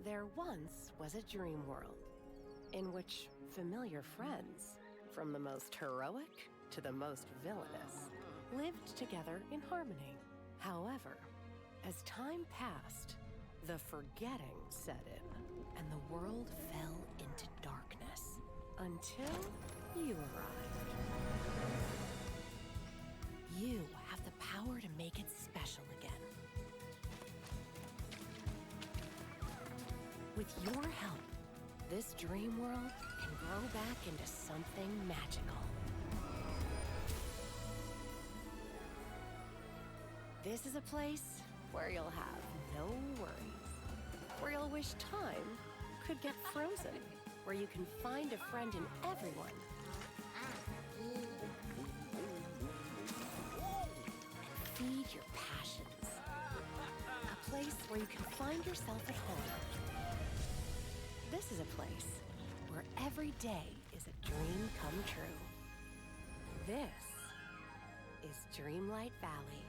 There once was a dream world in which familiar friends, from the most heroic to the most villainous, lived together in harmony. However, as time passed, the forgetting set in, and the world fell into darkness until you arrived. You have the power to make it special again. With your help, this dream world can grow back into something magical. This is a place where you'll have no worries, where you'll wish time could get frozen, where you can find a friend in everyone, and feed your passions. A place where you can find yourself at home. This is a place where every day is a dream come true. This is Dreamlight Valley.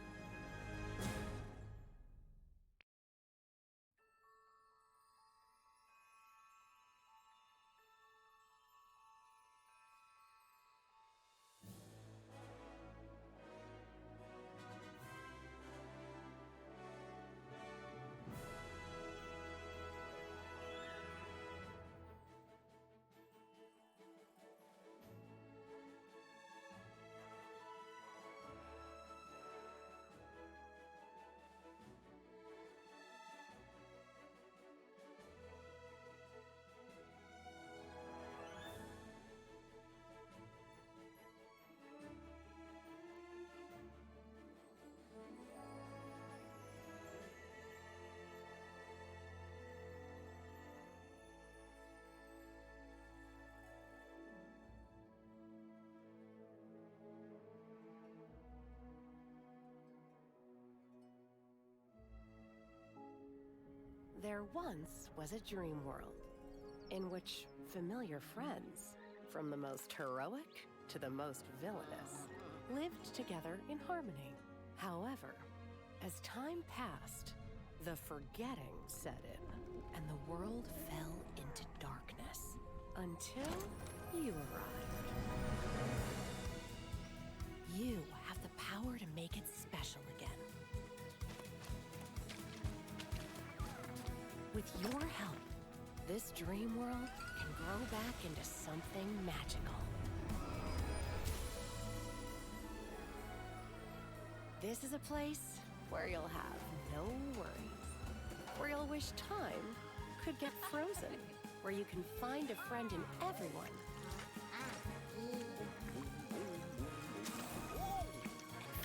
There once was a dream world in which familiar friends, from the most heroic to the most villainous, lived together in harmony. However, as time passed, the forgetting set in, and the world fell into darkness until you arrived. You have the power to make it special again. With your help, this dream world can grow back into something magical. This is a place where you'll have no worries, where you'll wish time could get frozen, where you can find a friend in everyone, and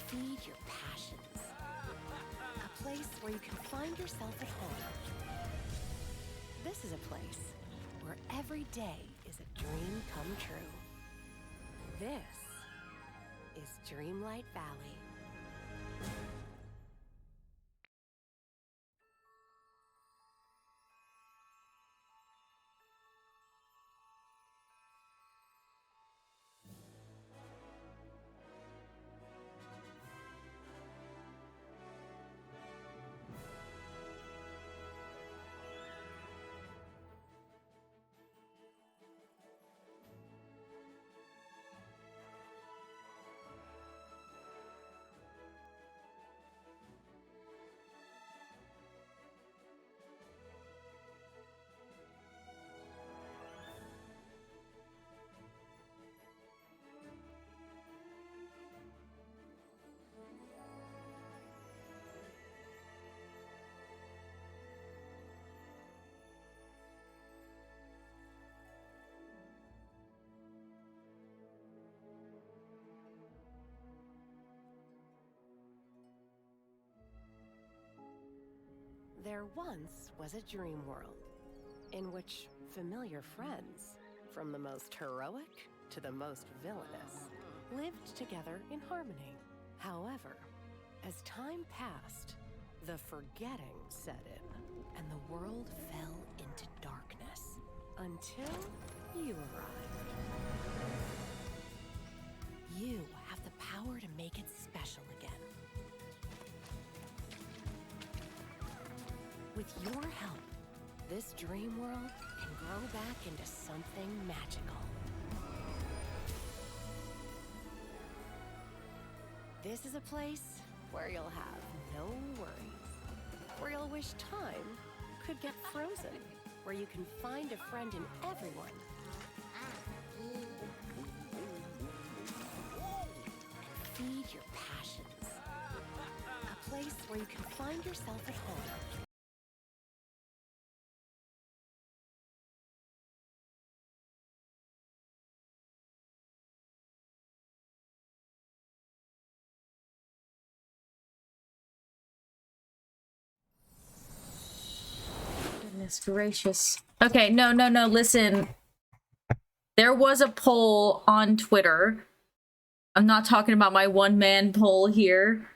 feed your passions. A place where you can find yourself at home. This is a place where every day is a dream come true. This is Dreamlight Valley. There once was a dream world in which familiar friends, from the most heroic to the most villainous, lived together in harmony. However, as time passed, the forgetting set in, and the world fell into darkness until you arrived. You have the power to make it special again. With your help, this dream world can grow back into something magical. This is a place where you'll have no worries, where you'll wish time could get frozen, where you can find a friend in everyone, and feed your passions. A place where you can find yourself at home. Goodness gracious. Okay, no, listen. There was a poll on Twitter. I'm not talking about my one-man poll here.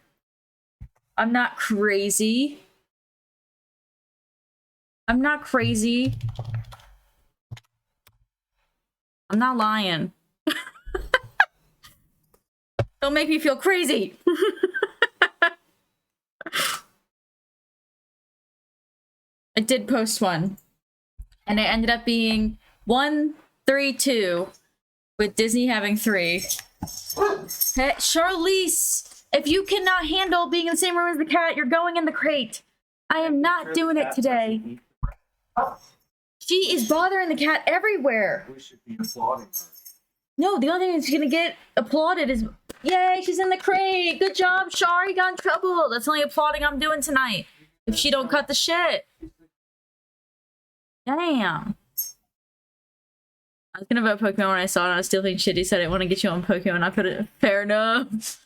I'm not crazy. I'm not crazy. I'm not lying. Don't make me feel crazy. I did post one. And it ended up being 1-3-2 with Disney having 3. Hey, Charlize, if you cannot handle being in the same room as the cat, you're going in the crate. I am not doing it today. She is bothering the cat everywhere. We should be applauding her. No, the only thing that's gonna get applauded is, yay, she's in the crate. Good job, Shari, got in trouble. That's the only applauding I'm doing tonight. If she don't cut the shit. Damn. I was gonna vote Pokemon when I saw it, and I was still thinking shitty, so I didn't want to get you on Pokemon. I put it fair enough.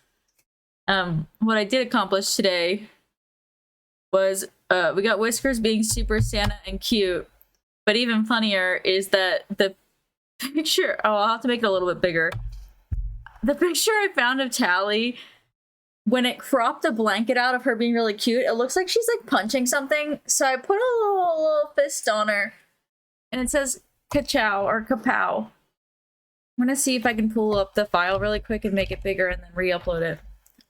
What I did accomplish today was we got Whiskers being super Santa and cute, but even funnier is that the picture, oh, I'll have to make it a little bit bigger. The picture I found of Tally, when it cropped the blanket out of her being really cute, it looks like she's like punching something. So I put a little fist on her, and it says Ka-chow or Kapow. I'm gonna see if I can pull up the file really quick and make it bigger and then re-upload it.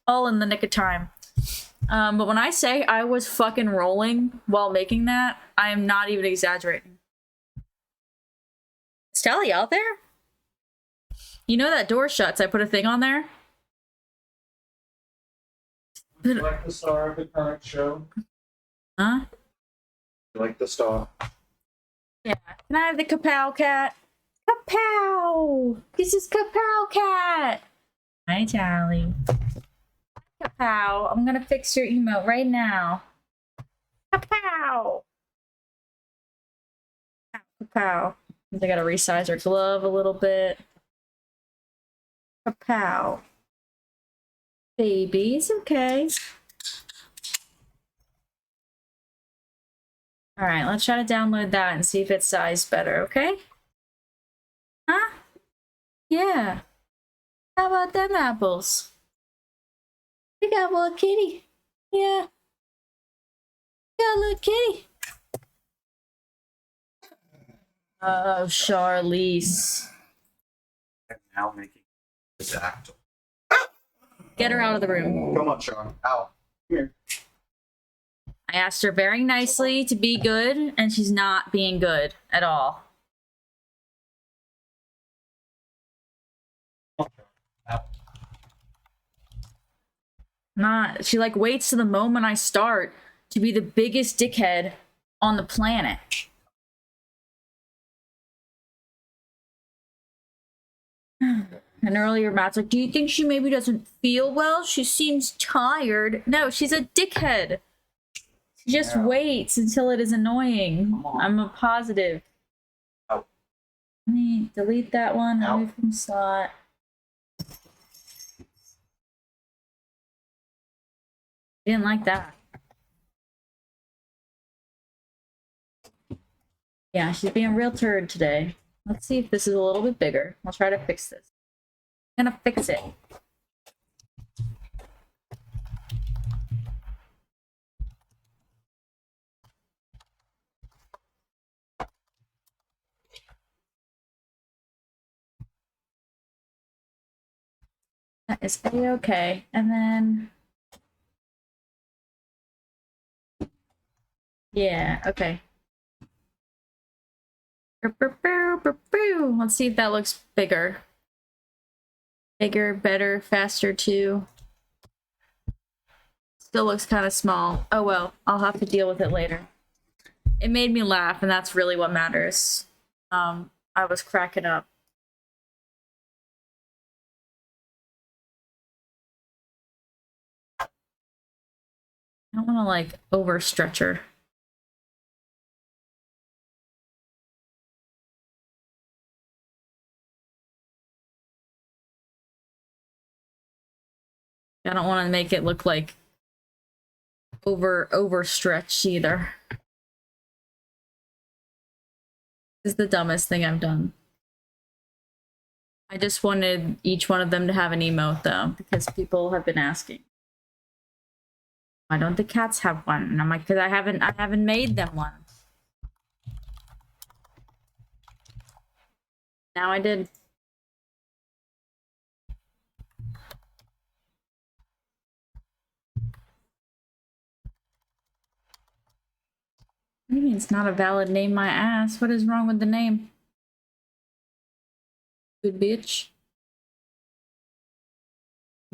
All in the nick of time. But when I say I was fucking rolling while making that, I am not even exaggerating. Is Tally out there? You know that door shuts. I put a thing on there. Would you like the star of the current show? Huh? You like the star? Yeah. Can I have the Kapow cat? Kapow! This is Kapow cat! Hi, Tally. Kapow. I'm gonna fix your emote right now. Kapow! Kapow. I gotta resize her glove a little bit. Kapow. Baby, it's okay. Alright, let's try to download that and see if it's sized better, okay? Huh? Yeah. How about them apples? We got a little kitty. Yeah. Got a little kitty. Oh, Charlize. And now making this act. Get her out of the room. Come on, Sean. Out. Here. I asked her very nicely to be good, and she's not being good at all. Out. Not, she like waits to the moment I start to be the biggest dickhead on the planet. And earlier Matt's like, do you think she maybe doesn't feel well? She seems tired. No, she's a dickhead. She just waits until it is annoying. I'm a positive. Out. Let me delete that one, Out. remove from slot. Didn't like that. Yeah, she's being a real turd today. Let's see if this is a little bit bigger. I'll try to fix this. I'm gonna fix it. That is a-okay. And then... yeah, okay. Let's see if that looks bigger. Bigger, better, faster too. Still looks kind of small. Oh well, I'll have to deal with it later. It made me laugh, and that's really what matters. I was cracking up. I don't want to like overstretch her. I don't want to make it look like overstretched either. This is the dumbest thing I've done. I just wanted each one of them to have an emote though, because people have been asking. Why don't the cats have one? And I'm like, because I haven't made them one. Now I did. What do you mean it's not a valid name, my ass? What is wrong with the name? Good bitch.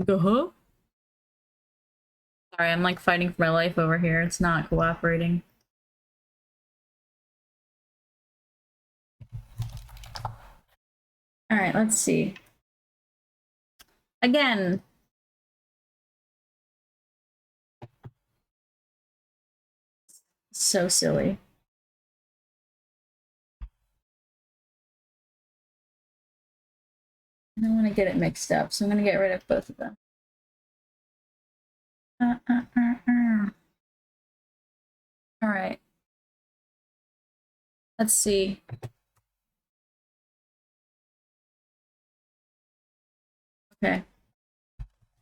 Uh-huh. Sorry, I'm like fighting for my life over here. It's not cooperating. Alright, let's see. Again. So silly. I don't want to get it mixed up, so I'm going to get rid of both of them. Alright. Let's see. Okay.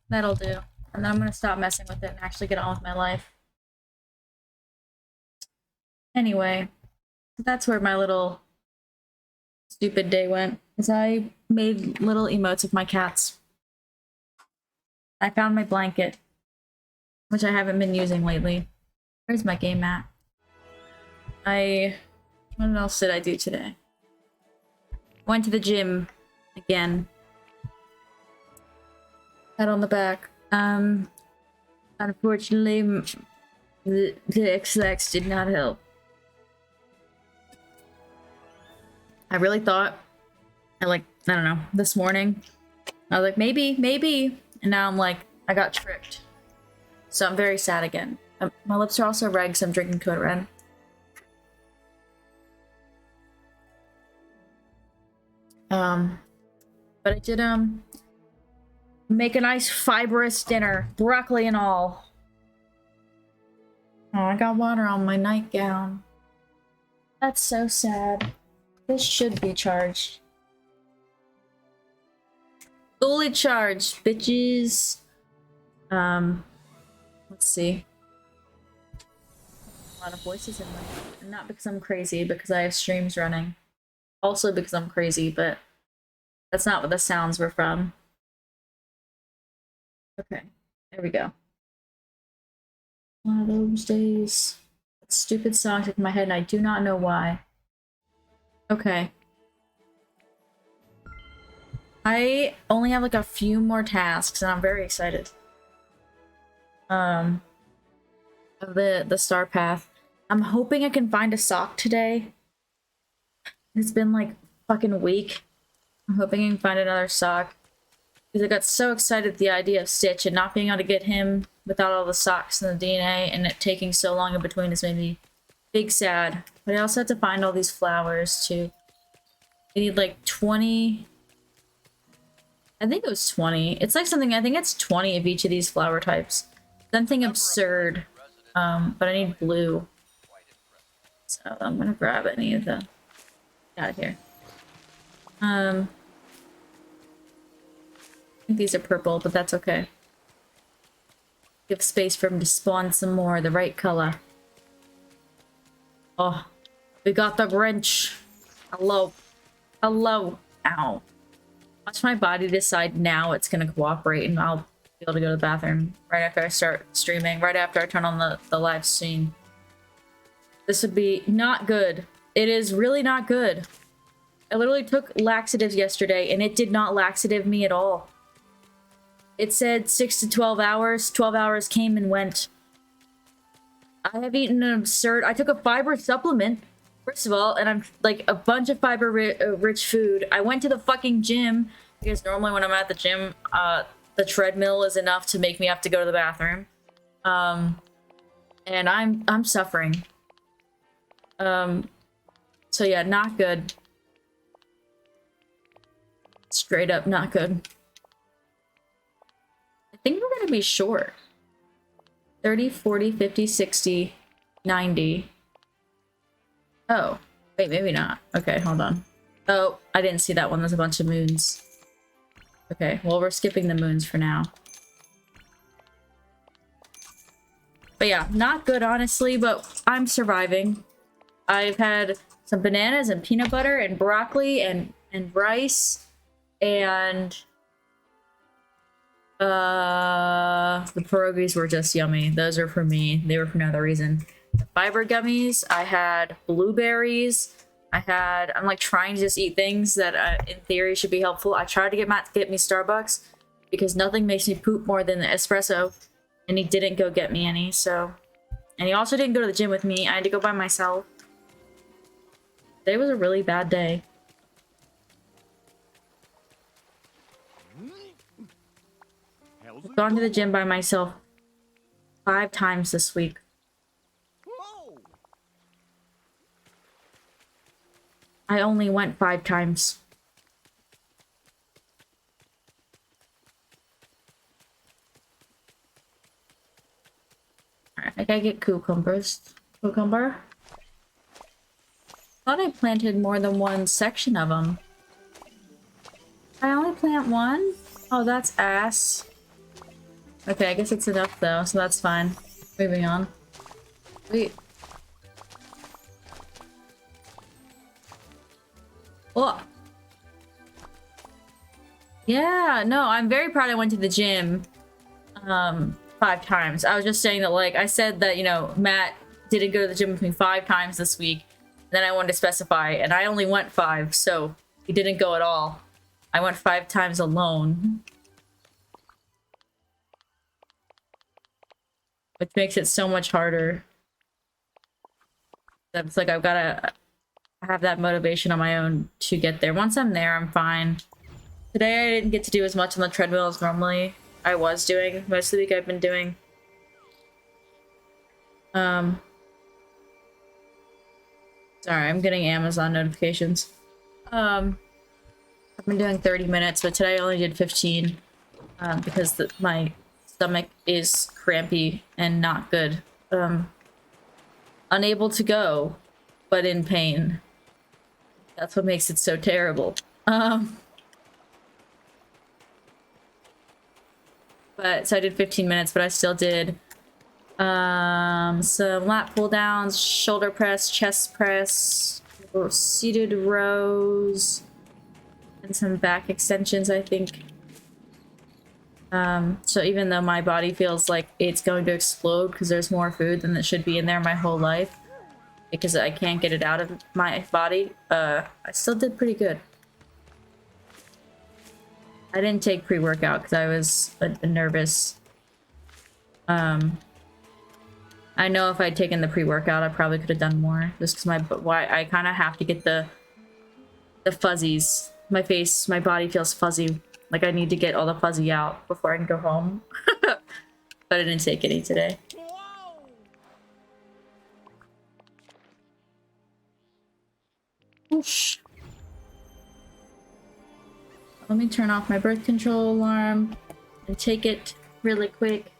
That'll do. And then I'm going to stop messing with it and actually get on with my life. Anyway, that's where my little stupid day went, is I made little emotes of my cats. I found my blanket, which I haven't been using lately. Where's my game at? What else did I do today? Went to the gym again. Pat on the back. Unfortunately, the XX did not help. I really thought, I don't know, this morning, I was like, maybe, and now I'm like, I got tricked. So I'm very sad again. My lips are also red because I'm drinking Code Red. But I did, make a nice fibrous dinner, broccoli and all. Oh, I got water on my nightgown. That's so sad. This should be charged. Fully charged, bitches. Let's see. A lot of voices in my... Not because I'm crazy, because I have streams running. Also because I'm crazy, but that's not what the sounds were from. Okay, there we go. One of those days. That stupid song stuck in my head and I do not know why. Okay. I only have like a few more tasks and I'm very excited. Of the star path. I'm hoping I can find a sock today. It's been like fucking a week. I'm hoping I can find another sock. Because I got so excited at the idea of Stitch and not being able to get him without all the socks and the DNA and it taking so long in between has made me big sad. But I also have to find all these flowers too. I need like 20. I think it was 20. It's like something, I think it's 20 of each of these flower types. Something absurd. But I need blue. So I'm gonna grab any of the out of here. I think these are purple, but that's okay. Give space for him to spawn some more, the right color. Oh, we got the Grinch. Hello. Hello. Ow. Watch my body decide now it's gonna cooperate and I'll be able to go to the bathroom right after I start streaming, right after I turn on the live stream. This would be not good. It is really not good. I literally took laxatives yesterday and it did not laxative me at all. It said 6 to 12 hours. 12 hours came and went. I have eaten an absurd... I took a fiber supplement, first of all, and I'm like a bunch of fiber rich food. I went to the fucking gym because normally when I'm at the gym, the treadmill is enough to make me have to go to the bathroom. And I'm suffering. So yeah, not good. Straight up not good. I think we're gonna be short. 30, 40, 50, 60, 90. Oh, wait, maybe not. Okay, hold on. Oh, I didn't see that one. There's a bunch of moons. Okay, well, we're skipping the moons for now. But yeah, not good, honestly, but I'm surviving. I've had some bananas and peanut butter and broccoli and rice and the pierogies were just yummy. Those are for me. They were for no other reason. The fiber gummies, I had blueberries. I'm like trying to just eat things that in theory should be helpful. I tried to get Matt to get me Starbucks because nothing makes me poop more than the espresso, and he didn't go get me any, so. And he also didn't go to the gym with me. I had to go by myself. Today was a really bad day. I've gone to the gym by myself 5 times this week. I only went 5 times. Alright, I gotta get cucumbers. Cucumber? I thought I planted more than one section of them. I only plant one? Oh, that's ass. Okay, I guess it's enough though, so that's fine. Moving on. Wait. Oh. Yeah, no, I'm very proud I went to the gym 5 times. I was just saying that, like, I said that, you know, Matt didn't go to the gym with me 5 times this week. Then I wanted to specify, and I only went 5, so he didn't go at all. I went 5 times alone. Which makes it so much harder. It's like I've gotta have that motivation on my own to get there. Once I'm there, I'm fine. Today I didn't get to do as much on the treadmill as normally I was doing. Most of the week I've been doing. Sorry, I'm getting Amazon notifications. I've been doing 30 minutes, but today I only did 15. Because my stomach is crampy and not good. Unable to go, but in pain. That's what makes it so terrible. But so I did 15 minutes, but I still did some lat pull downs, shoulder press, chest press, seated rows, and some back extensions, I think. So even though my body feels like it's going to explode because there's more food than that should be in there my whole life, because I can't get it out of my body, I still did pretty good. I didn't take pre-workout because I was nervous. I know if I'd taken the pre-workout, I probably could have done more. Just because I kind of have to get the fuzzies. My face, my body feels fuzzy. Like I need to get all the fuzzy out before I can go home. But I didn't take any today. Whoosh. Let me turn off my birth control alarm and take it really quick.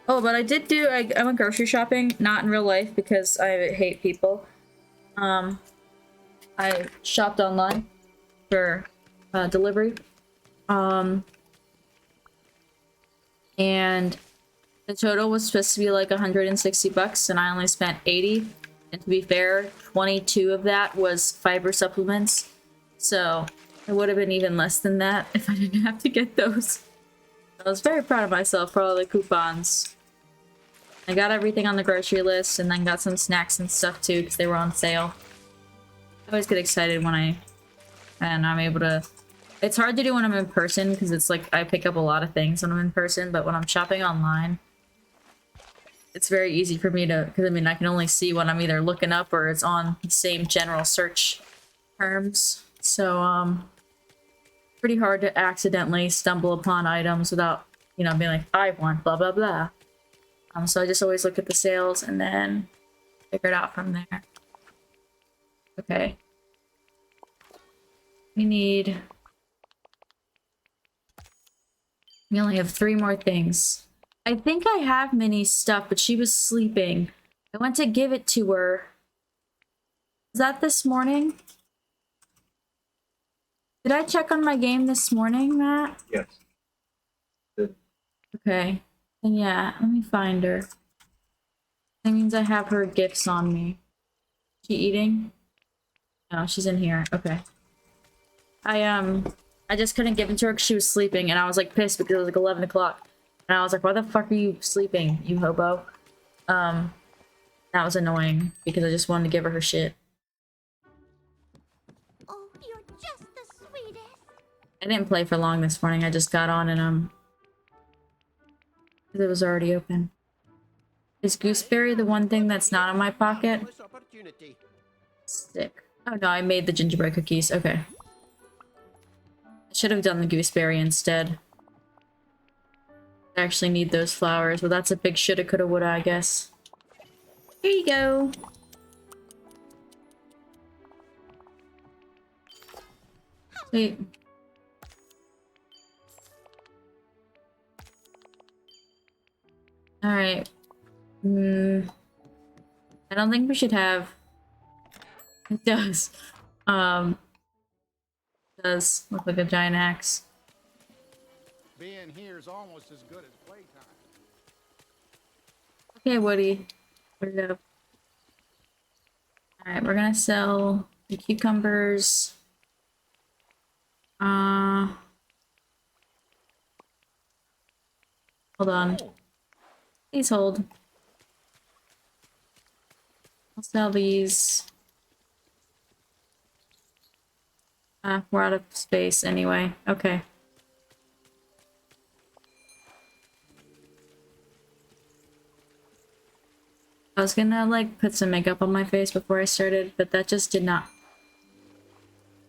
Oh, but I did do, I went grocery shopping, not in real life because I hate people. I shopped online for delivery. And the total was supposed to be like 160 bucks and I only spent 80. And to be fair, 22 of that was fiber supplements. So it would have been even less than that if I didn't have to get those. I was very proud of myself for all the coupons. I got everything on the grocery list and then got some snacks and stuff too because they were on sale. always get excited when I'm able to. It's hard to do when I'm in person because it's like I pick up a lot of things when I'm in person, but when I'm shopping online, it's very easy for me to, because I mean I can only see what I'm either looking up or it's on the same general search terms. So pretty hard to accidentally stumble upon items without, you know, being like, I want blah blah blah. So I just always look at the sales and then figure it out from there. Okay. We only have 3 more things. I think I have Minnie's stuff, but she was sleeping. I went to give it to her. Was that this morning? Did I check on my game this morning, Matt? Yes. Good. Okay. Then yeah, let me find her. That means I have her gifts on me. She eating? No, she's in here. Okay. I just couldn't give it to her because she was sleeping, and I was like pissed because it was like 11 o'clock. And I was like, why the fuck are you sleeping, you hobo? That was annoying because I just wanted to give her shit. Oh, you're just the sweetest. I didn't play for long this morning. I just got on and because it was already open. Is gooseberry the one thing that's not in my pocket? Stick. Oh no, I made the gingerbread cookies. Okay. I should have done the gooseberry instead. I actually need those flowers, but that's a big shoulda, coulda, woulda, I guess. Here you go. Sweet. Alright. I don't think we should have... It does. It does look like a giant axe. Being here is almost as good as playtime. Okay, Woody. Put it up. Alright, we're gonna sell the cucumbers. Hold on. Please hold. I'll sell these. We're out of space anyway. Okay. I was gonna like put some makeup on my face before I started, but that just did not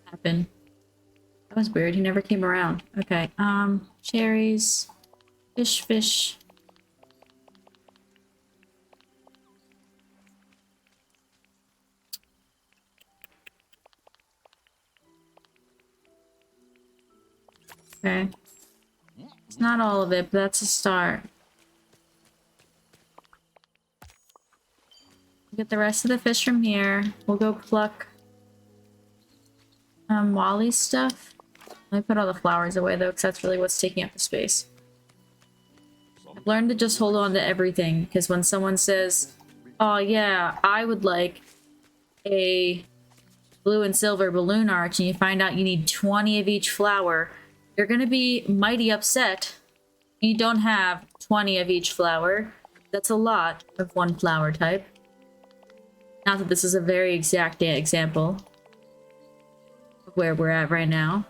happen. That was weird. He never came around. Okay. Cherries. Fish. Okay. It's not all of it, but that's a start. Get the rest of the fish from here. We'll go pluck Wally's stuff. Let me put all the flowers away though, because that's really what's taking up the space. I've learned to just hold on to everything, because when someone says, oh yeah, I would like a blue and silver balloon arch, and you find out you need 20 of each flower, you're gonna be mighty upset. You don't have 20 of each flower. That's a lot of one flower type. Not that this is a very exact example of where we're at right now.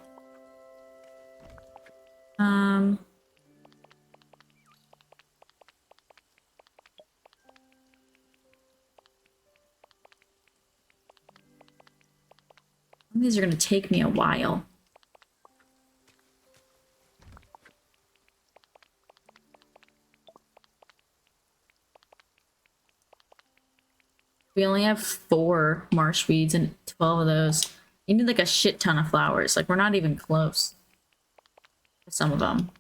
These are gonna take me a while. We only have 4 marsh weeds and 12 of those. You need like a shit ton of flowers. Like we're not even close. Some of them.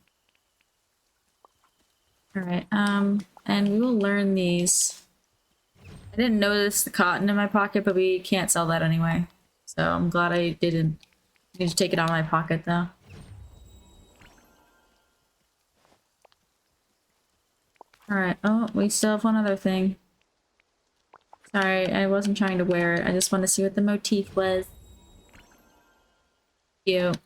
Alright, and we will learn these. I didn't notice the cotton in my pocket, but we can't sell that anyway. So I'm glad I didn't. I can just take it out of my pocket though. Alright, oh, we still have one other thing. Sorry, I wasn't trying to wear it. I just wanted to see what the motif was. Cute.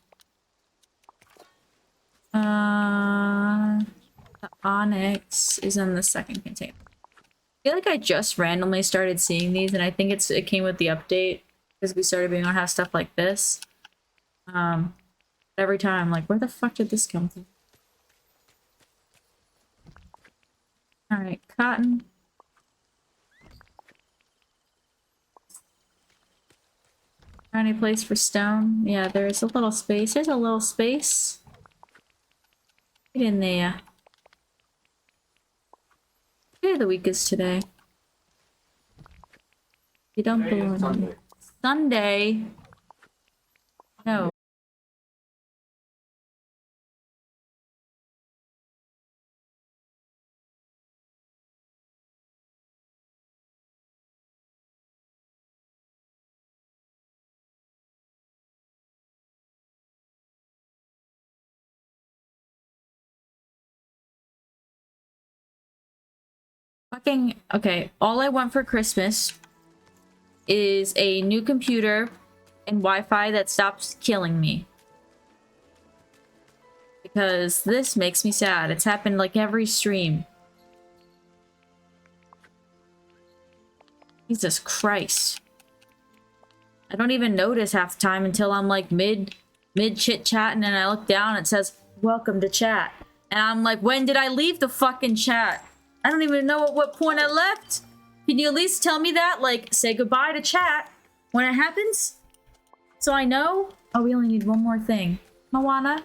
The onyx is in the second container. I feel like I just randomly started seeing these, and I think it came with the update. because we started being able to have stuff like this. Every time, like, where the fuck did this come from? Alright, cotton. Any place for stone? Yeah, there's a little space. There's a little space. Get in there. What day of the week is today? You don't belong. Sunday. Sunday. No. Fucking okay. All I want for Christmas is a new computer and Wi-Fi that stops killing me. Because this makes me sad. It's happened like every stream. Jesus Christ. I don't even notice half the time until I'm like mid chit chatting and I look down and it says, "Welcome to chat." And I'm like, when did I leave the fucking chat? I don't even know at what point I left. Can you at least tell me that? Like, say goodbye to chat when it happens? So I know? Oh, we only need one more thing. Moana,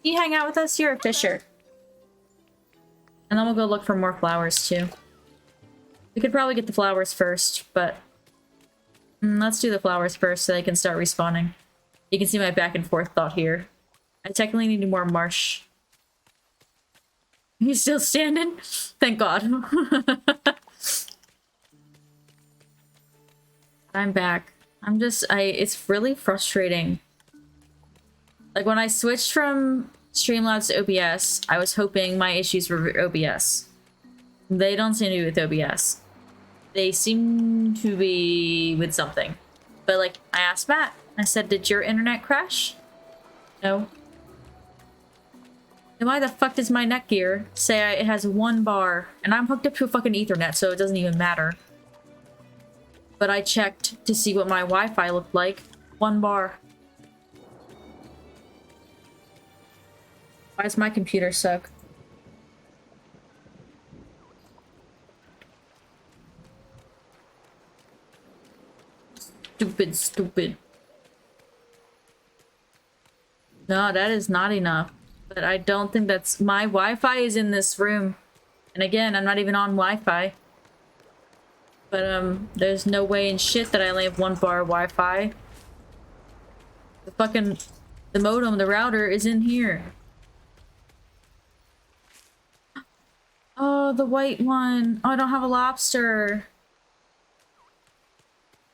can you hang out with us? You're a fisher. And then we'll go look for more flowers, too. We could probably get the flowers first, but... let's do the flowers first so they can start respawning. You can see my back and forth thought here. I technically need more marsh. He's still standing? Thank God. I'm back. It's really frustrating. Like, when I switched from Streamlabs to OBS, I was hoping my issues were with OBS. They don't seem to be with OBS. They seem to be with something. But, like, I asked Matt. I said, did your internet crash? No. Then why the fuck does my Netgear say it has 1 bar? And I'm hooked up to a fucking Ethernet, so it doesn't even matter. But I checked to see what my Wi-Fi looked like. 1 bar. Why does my computer suck? Stupid. No, that is not enough. But I don't think that's... My Wi-Fi is in this room. And again, I'm not even on Wi-Fi. But, there's no way in shit that I only have 1 bar Wi-Fi. The fucking... The modem, the router is in here. Oh, the white one. Oh, I don't have a lobster.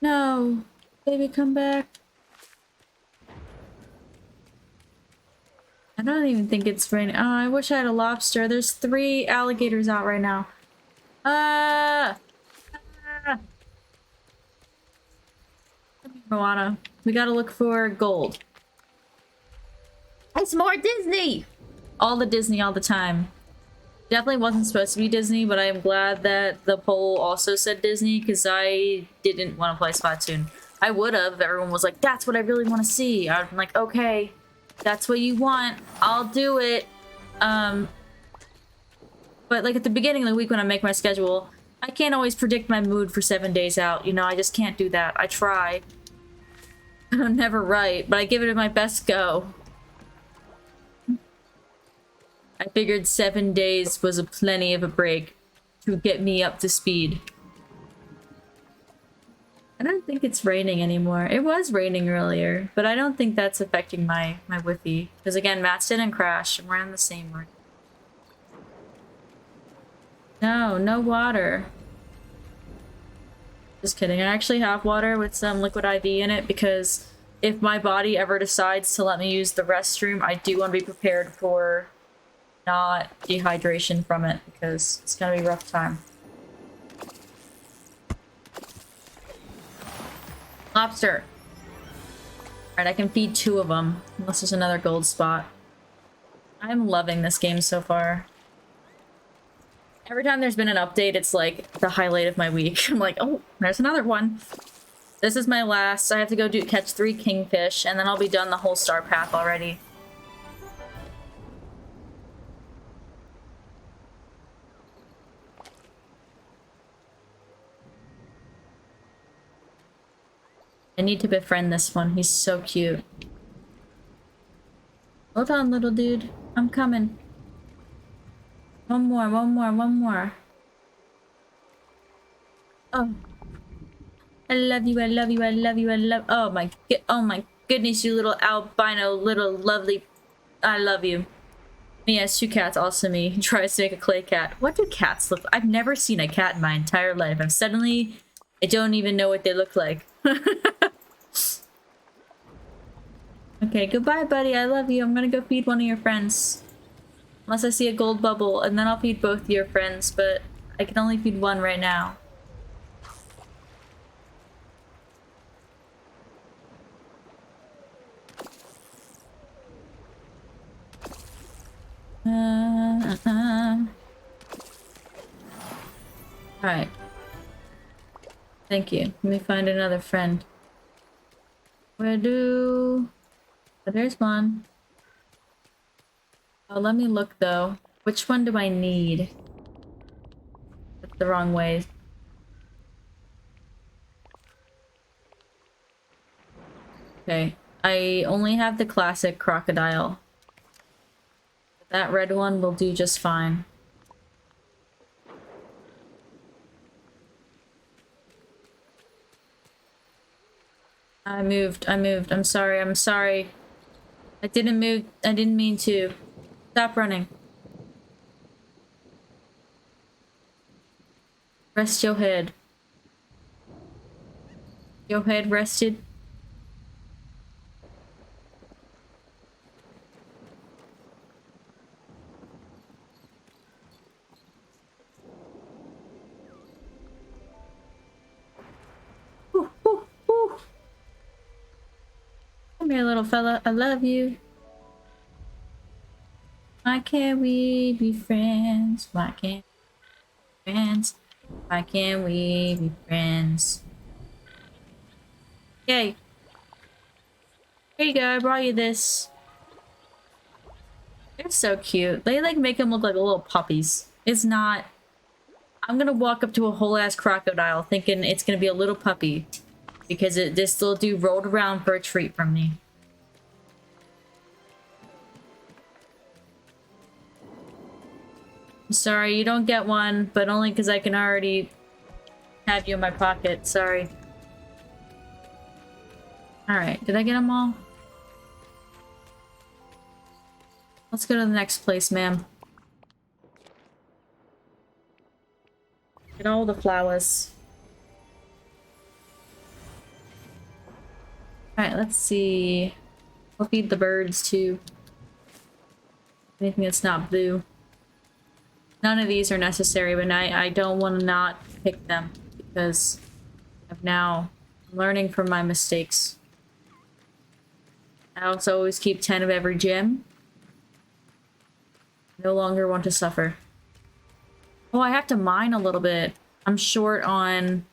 No. Baby, come back. I don't even think it's raining. Oh, I wish I had a lobster. There's 3 alligators out right now. Moana. We gotta look for gold. It's more Disney! All the Disney all the time. Definitely wasn't supposed to be Disney, but I am glad that the poll also said Disney, because I didn't want to play Splatoon. I would have if everyone was like, that's what I really want to see. I'm like, okay, that's what you want. I'll do it. But like at the beginning of the week when I make my schedule, I can't always predict my mood for 7 days out. You know, I just can't do that. I try. I'm never right, but I give it my best go. I figured 7 days was plenty of a break to get me up to speed. I don't think it's raining anymore. It was raining earlier, but I don't think that's affecting my Wi-Fi. Because again, Matt's didn't crash, and we're in the same room. No water. Just kidding. I actually have water with some liquid IV in it because if my body ever decides to let me use the restroom, I do want to be prepared for not dehydration from it because it's gonna be a rough time. Lobster. Alright, I can feed 2 of them. Unless there's another gold spot. I'm loving this game so far. Every time there's been an update, it's like the highlight of my week. I'm like, oh, there's another one. This is my last. I have to go catch 3 kingfish, and then I'll be done the whole star path already. I need to befriend this one. He's so cute. Hold on, little dude. I'm coming. One more, one more, one more. Oh. I love you, I love you, I love you, I love— oh my goodness, you little albino, little lovely— I love you. Me has 2 cats, also me. He tries to make a clay cat. What do cats look like? I've never seen a cat in my entire life. I don't even know what they look like. Okay, goodbye, buddy. I love you. I'm gonna go feed one of your friends. Unless I see a gold bubble, and then I'll feed both your friends, but I can only feed one right now. Alright. Thank you. Let me find another friend. Oh, there's one. Oh, let me look though. Which one do I need? That's the wrong way. Okay. I only have the classic crocodile. That red one will do just fine. I moved. I'm sorry. I didn't move. I didn't mean to. Stop running. Rest your head. Your head rested. Come here, little fella. I love you. Why can't we be friends? Why can't we be friends? Why can't we be friends? Yay. Here you go, I brought you this. They're so cute. They like make them look like little puppies. It's not. I'm gonna walk up to a whole ass crocodile thinking it's gonna be a little puppy. Because this little dude rolled around for a treat from me. I'm sorry, you don't get one, but only because I can already have you in my pocket. Sorry. Alright, did I get them all? Let's go to the next place, ma'am. Get all the flowers. Alright, let's see. I'll feed the birds too. Anything that's not blue. None of these are necessary, but I don't want to not pick them because I've now learning from my mistakes. I also always keep 10 of every gem. No longer want to suffer. Oh, I have to mine a little bit. I'm short on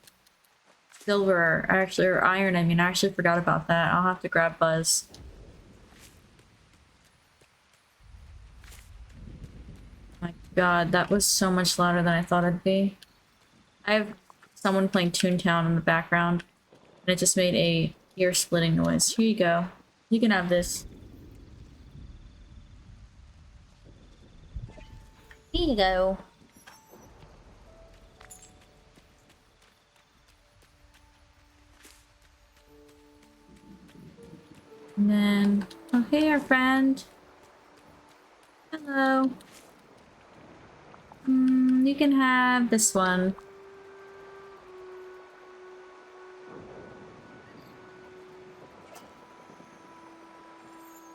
silver, actually, or iron. I mean, I actually forgot about that. I'll have to grab Buzz. My God, that was so much louder than I thought it'd be. I have someone playing Toontown in the background, and it just made a ear-splitting noise. Here you go. You can have this. Here you go. And then, oh hey, our friend. Hello. You can have this one.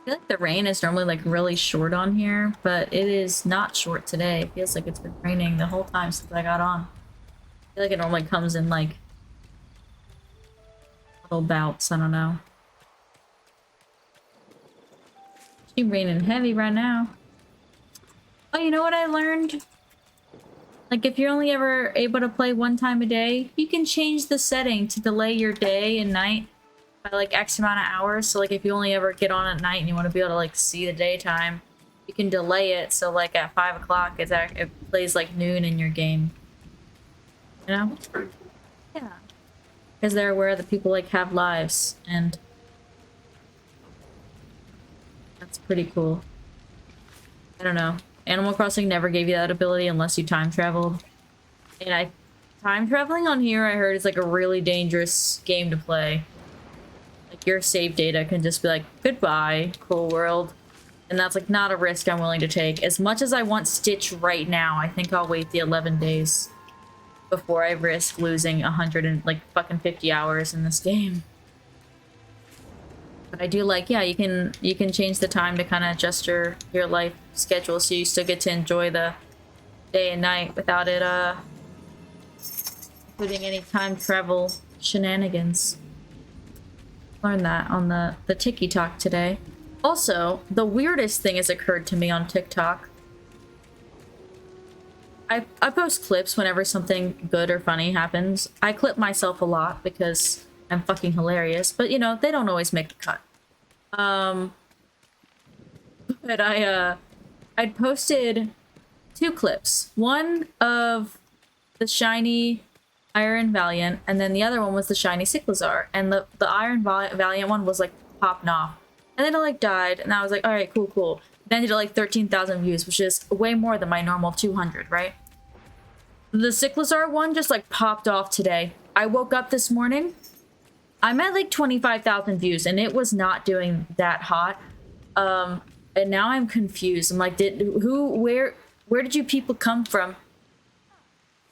I feel like the rain is normally like really short on here, but it is not short today. It feels like it's been raining the whole time since I got on. I feel like it normally comes in like little bouts, I don't know. It's raining heavy right now. Oh, you know what I learned? Like, if you're only ever able to play one time a day, you can change the setting to delay your day and night by, like, X amount of hours. So, like, if you only ever get on at night and you want to be able to, like, see the daytime, you can delay it. So, like, at 5 o'clock, it plays, like, noon in your game. You know? It's pretty cool. Yeah. Because they're aware that people, like, have lives. And that's pretty cool. I don't know. Animal Crossing never gave you that ability unless you time traveled. And time traveling on here, I heard, is like a really dangerous game to play. Like, your save data can just be like, goodbye, cool world. And that's like not a risk I'm willing to take. As much as I want Stitch right now, I think I'll wait the 11 days before I risk losing 100 and like fucking 50 hours in this game. But I do like, yeah, you can change the time to kind of adjust your life schedule so you still get to enjoy the day and night without it including any time travel shenanigans. Learned that on the TikTok today. Also, the weirdest thing has occurred to me on TikTok. I post clips whenever something good or funny happens. I clip myself a lot because I'm fucking hilarious, but you know, they don't always make the cut. But I'd posted 2 clips. One of the shiny Iron Valiant, and then the other one was the shiny Cyclizar. And the Iron Valiant one was like popping off. And then it like died, and I was like, alright, cool. Then it did like 13,000 views, which is way more than my normal 200, right? The Cyclizar one just like popped off today. I woke up this morning, I'm at like 25,000 views, and it was not doing that hot. And now I'm confused. I'm like, where did you people come from?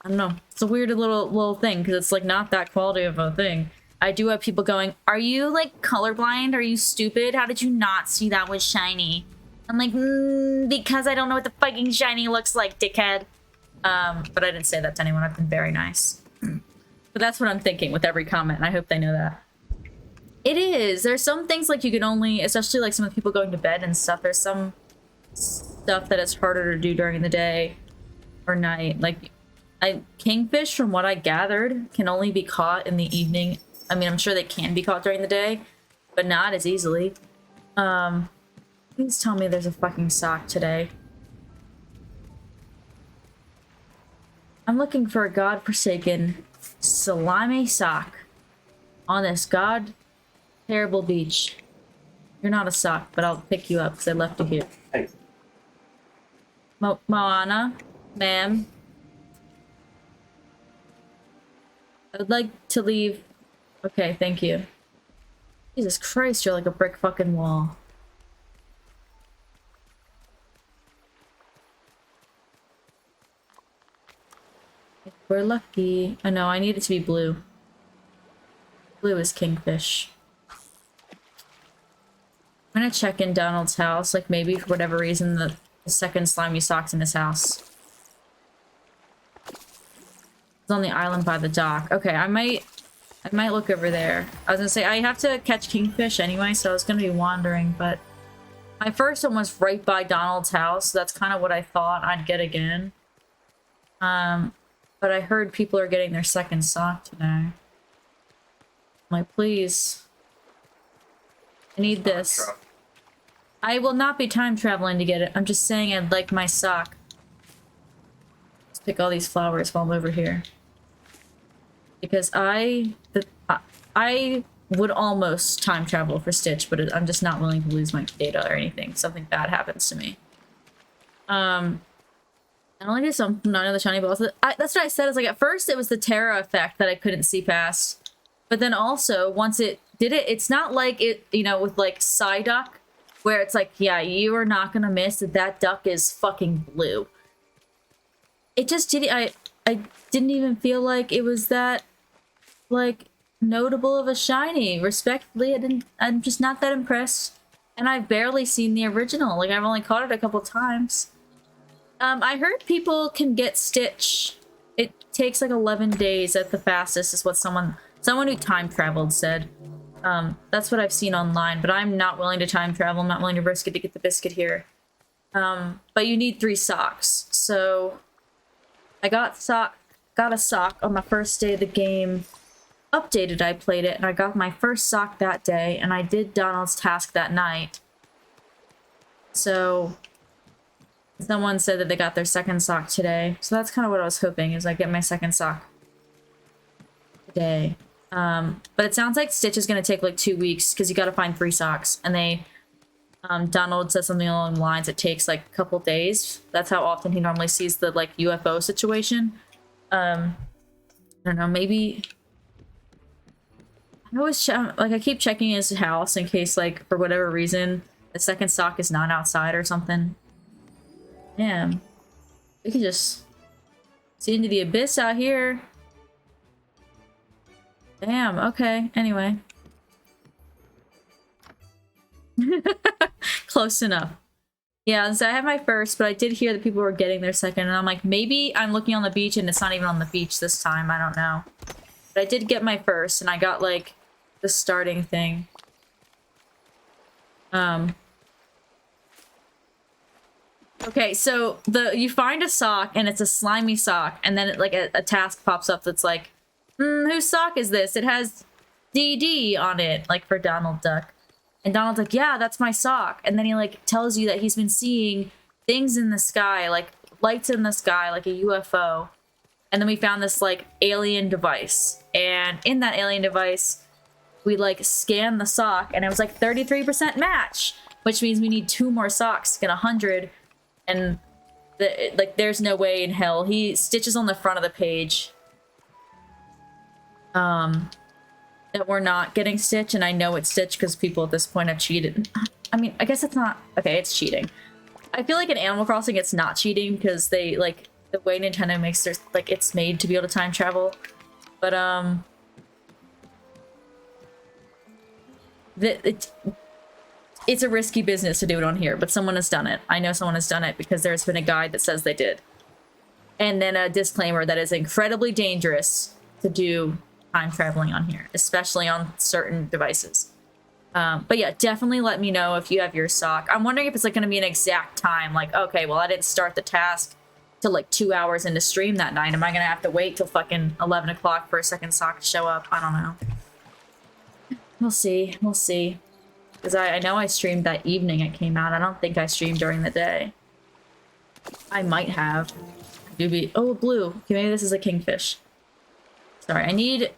I don't know. It's a weird little thing, because it's like not that quality of a thing. I do have people going, are you like colorblind? Are you stupid? How did you not see that was shiny? I'm like, because I don't know what the fucking shiny looks like, dickhead. But I didn't say that to anyone. I've been very nice. But that's what I'm thinking with every comment, and I hope they know that. It is. There's some things like you can only, especially like some of the people going to bed and stuff, there's some stuff that it's harder to do during the day or night. Like, kingfish, from what I gathered, can only be caught in the evening. I mean, I'm sure they can be caught during the day, but not as easily. Please tell me there's a fucking sock today. I'm looking for a godforsaken, slimy sock on this terrible beach. You're not a sock, but I'll pick you up because I left you here. Hey, Moana, ma'am. I would like to leave. Okay, thank you. Jesus Christ, you're like a brick fucking wall. If we're lucky. I know, I need it to be blue. Blue is kingfish. I'm gonna check in Donald's house, like maybe for whatever reason the second slimy sock's in his house. It's on the island by the dock. Okay, I might look over there. I was gonna say, I have to catch kingfish anyway, so I was gonna be wandering, but my first one was right by Donald's house, so that's kind of what I thought I'd get again. But I heard people are getting their second sock today. I'm like, please. I need this. I will not be time traveling to get it. I'm just saying I'd like my sock. Let's pick all these flowers while I'm over here. Because I would almost time travel for Stitch, but I'm just not willing to lose my data or anything. Something bad happens to me. I only did some none of the shiny balls. That's what I said. Is like at first it was the Terra effect that I couldn't see past, but then also once it did it, it's not like it, you know, with like Psyduck, where it's like, yeah, you are not gonna miss that duck is fucking blue. It just didn't. I didn't even feel like it was that like notable of a shiny. Respectfully, I'm just not that impressed, and I've barely seen the original. Like I've only caught it a couple times. I heard people can get Stitch. It takes like 11 days at the fastest, is what someone who time traveled said. That's what I've seen online, but I'm not willing to time travel. I'm not willing to risk it to get the biscuit here. But you need 3 socks, so I got a sock on the first day of the game. Updated, I played it, and I got my first sock that day, and I did Donald's task that night. So, someone said that they got their second sock today. So that's kind of what I was hoping, is I get my second sock today. But it sounds like Stitch is going to take like 2 weeks, because you got to find 3 socks. And they, Donald said something along the lines, it takes like a couple days. That's how often he normally sees the like UFO situation. I don't know, maybe... I always I keep checking his house in case, like, for whatever reason, the second sock is not outside or something. Damn. We can just see into the abyss out here. Damn, okay. Anyway. Close enough. Yeah, so I have my first, but I did hear that people were getting their second, and I'm like, maybe I'm looking on the beach and it's not even on the beach this time. I don't know. But I did get my first, and I got, like, the starting thing. Okay, so you find a sock, and it's a slimy sock, and then a task pops up that's like, whose sock is this? It has DD on it, like for Donald Duck. And Donald's like, yeah, that's my sock. And then he like tells you that he's been seeing things in the sky, like lights in the sky, like a UFO. And then we found this like alien device. And in that alien device, we like scanned the sock, and it was like 33% match, which means we need 2 more socks to get 100. And there's no way in hell. He stitches on the front of the page that we're not getting Stitch, and I know it's Stitch because people at this point have cheated. I mean, I guess it's not... Okay, it's cheating. I feel like in Animal Crossing it's not cheating because they, like, the way Nintendo makes their... Like, it's made to be able to time travel. But, it's a risky business to do it on here, but someone has done it. I know someone has done it because there's been a guide that says they did. And then a disclaimer that is incredibly dangerous to do time traveling on here, especially on certain devices. But yeah, definitely let me know if you have your sock. I'm wondering if it's like going to be an exact time. Like, okay, well, I didn't start the task till like 2 hours into stream that night. Am I going to have to wait till fucking 11 o'clock for a second sock to show up? I don't know. We'll see. We'll see. Because I know I streamed that evening it came out. I don't think I streamed during the day. I might have. Oh, blue. Okay, maybe this is a kingfish. Sorry, I need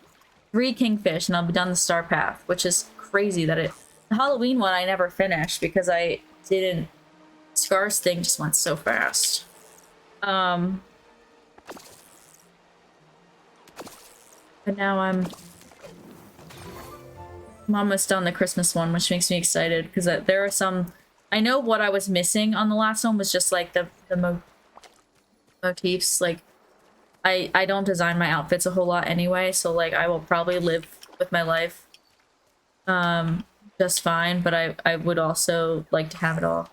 3 kingfish and I'll be done the star path, which is crazy that the Halloween one I never finished because I didn't... Scar's thing just went so fast. But now I'm almost done the Christmas one, which makes me excited because there are some... I know what I was missing on the last one was just like the motifs. Like, I don't design my outfits a whole lot anyway, so like I will probably live with my life just fine, but I would also like to have it all.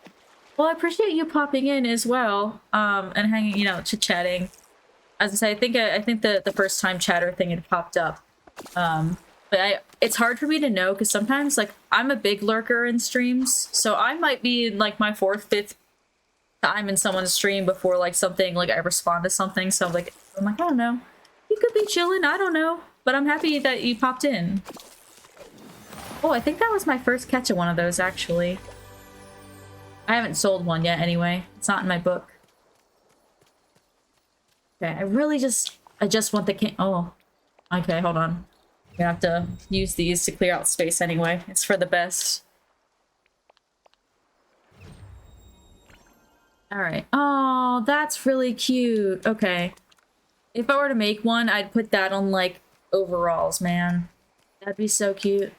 Well, I appreciate you popping in as well, and hanging, you know, chit-chatting. As I say, I think the first time chatter thing had popped up. But it's hard for me to know because sometimes, like, I'm a big lurker in streams, so I might be in, like, my 4th, 5th time in someone's stream before, like, something, like, I respond to something, so, like, I'm like, I don't know. You could be chilling, I don't know. But I'm happy that you popped in. Oh, I think that was my first catch of one of those, actually. I haven't sold one yet, anyway. It's not in my book. Okay, I just want the king. Oh. Okay, hold on. I'm gonna have to use these to clear out space anyway. It's for the best. Alright. Oh, that's really cute. Okay. If I were to make one, I'd put that on, like, overalls, man. That'd be so cute.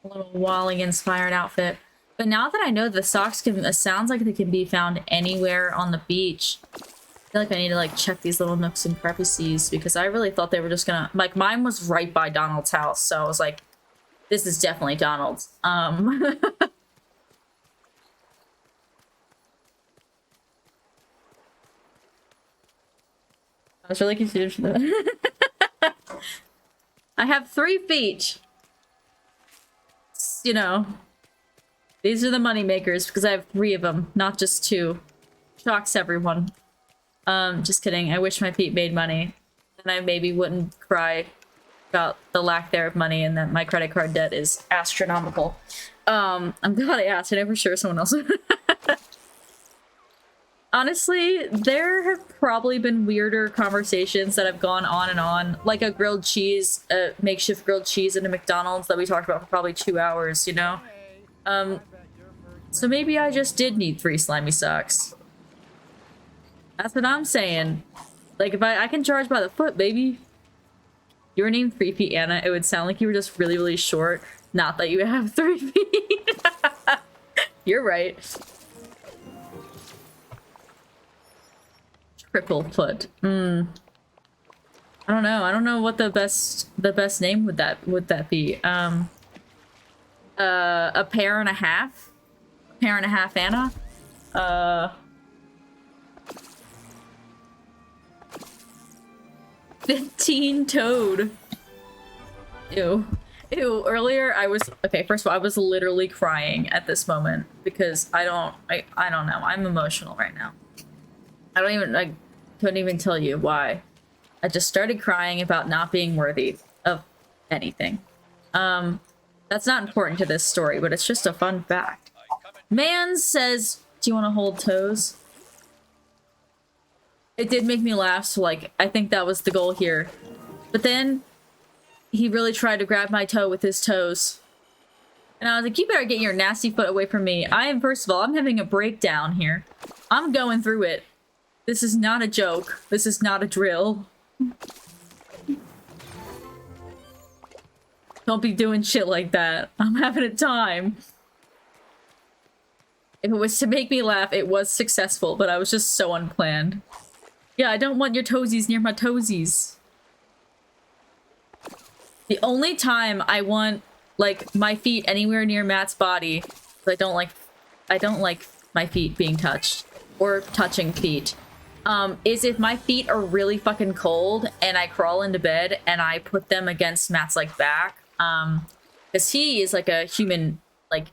A little Wally-inspired outfit. But now that I know the socks can... It sounds like they can be found anywhere on the beach. I feel like I need to, like, check these little nooks and crevices because I really thought they were just gonna... Like, mine was right by Donald's house, so I was like, this is definitely Donald's. I was really confused. I have 3 feet. You know, These are the money makers because I have 3 of them, not just 2. Shocks everyone. Just kidding. I wish my feet made money. Then I maybe wouldn't cry about the lack there of money and that my credit card debt is astronomical. I'm glad I asked. I never sure someone else. Honestly, there have probably been weirder conversations that have gone on and on, like a makeshift grilled cheese in a McDonald's that we talked about for probably 2 hours, you know? So maybe I just did need 3 slimy socks. That's what I'm saying. Like, if I can charge by the foot, baby. You were named 3 feet, Anna. It would sound like you were just really, really short. Not that you have 3 feet. You're right. Triple foot. I don't know. I don't know what the best name would that be. A pair and a half. A pair and a half, Anna. 15 toad. Ew. Ew, earlier I was okay, first of all, I was literally crying at this moment because I don't know. I'm emotional right now. I couldn't even tell you why. I just started crying about not being worthy of anything. That's not important to this story, but it's just a fun fact. Man says, do you want to hold toes? It did make me laugh, so like, I think that was the goal here. But then, he really tried to grab my toe with his toes. And I was like, you better get your nasty foot away from me. First of all, I'm having a breakdown here. I'm going through it. This is not a joke. This is not a drill. Don't be doing shit like that. I'm having a time. If it was to make me laugh, it was successful, but I was just so unplanned. Yeah, I don't want your toesies near my toesies. The only time I want, like, my feet anywhere near Matt's body, I don't like my feet being touched, or touching feet, is if my feet are really fucking cold and I crawl into bed and I put them against Matt's, like, back, because he is like a human, like,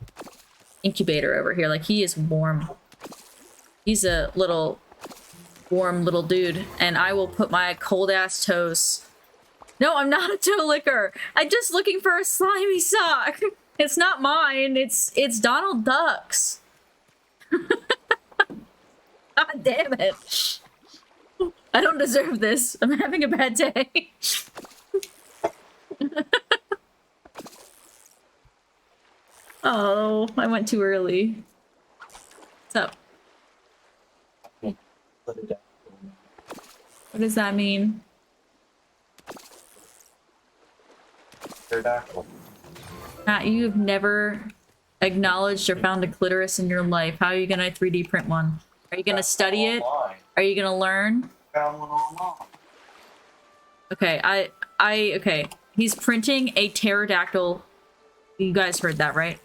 incubator over here. Like, he is warm. He's a little warm little dude, and I will put my cold ass toes. No, I'm not a toe licker. I'm just looking for a slimy sock. It's not mine. It's Donald Duck's. God damn it. I don't deserve this. I'm having a bad day. Oh, I went too early. What's up? What does that mean? Pterodactyl. Matt, you've never acknowledged or found a clitoris in your life. How are you gonna 3D print one? Are you gonna study it? Are you gonna learn? Found one online. Okay, okay. He's printing a pterodactyl. You guys heard that, right?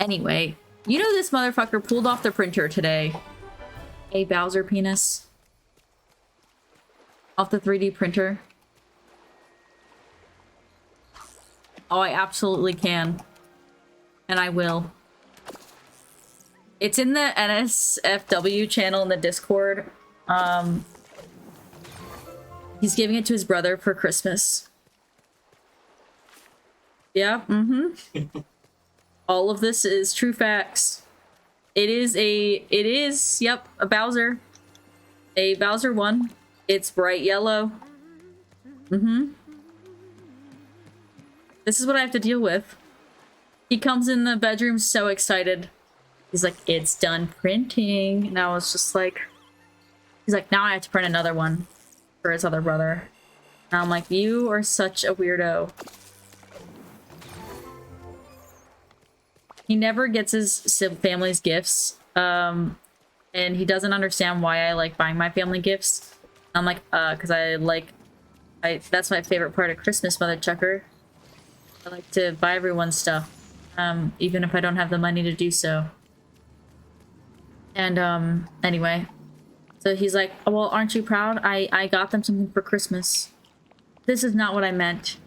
Anyway, you know this motherfucker pulled off the printer today. A Bowser penis. Off the 3D printer. Oh, I absolutely can. And I will. It's in the NSFW channel in the Discord. He's giving it to his brother for Christmas. Yeah, All of this is true facts. It is, yep, a Bowser. A Bowser one. It's bright yellow. This is what I have to deal with. He comes in the bedroom so excited. He's like, it's done printing. And I was just like, he's like, now I have to print another one for his other brother. And I'm like, you are such a weirdo. He never gets his family's gifts. And he doesn't understand why I like buying my family gifts. I'm like, because that's my favorite part of Christmas, Mother Chucker. I like to buy everyone stuff, even if I don't have the money to do so. And, anyway. So he's like, oh, well, aren't you proud? I got them something for Christmas. This is not what I meant.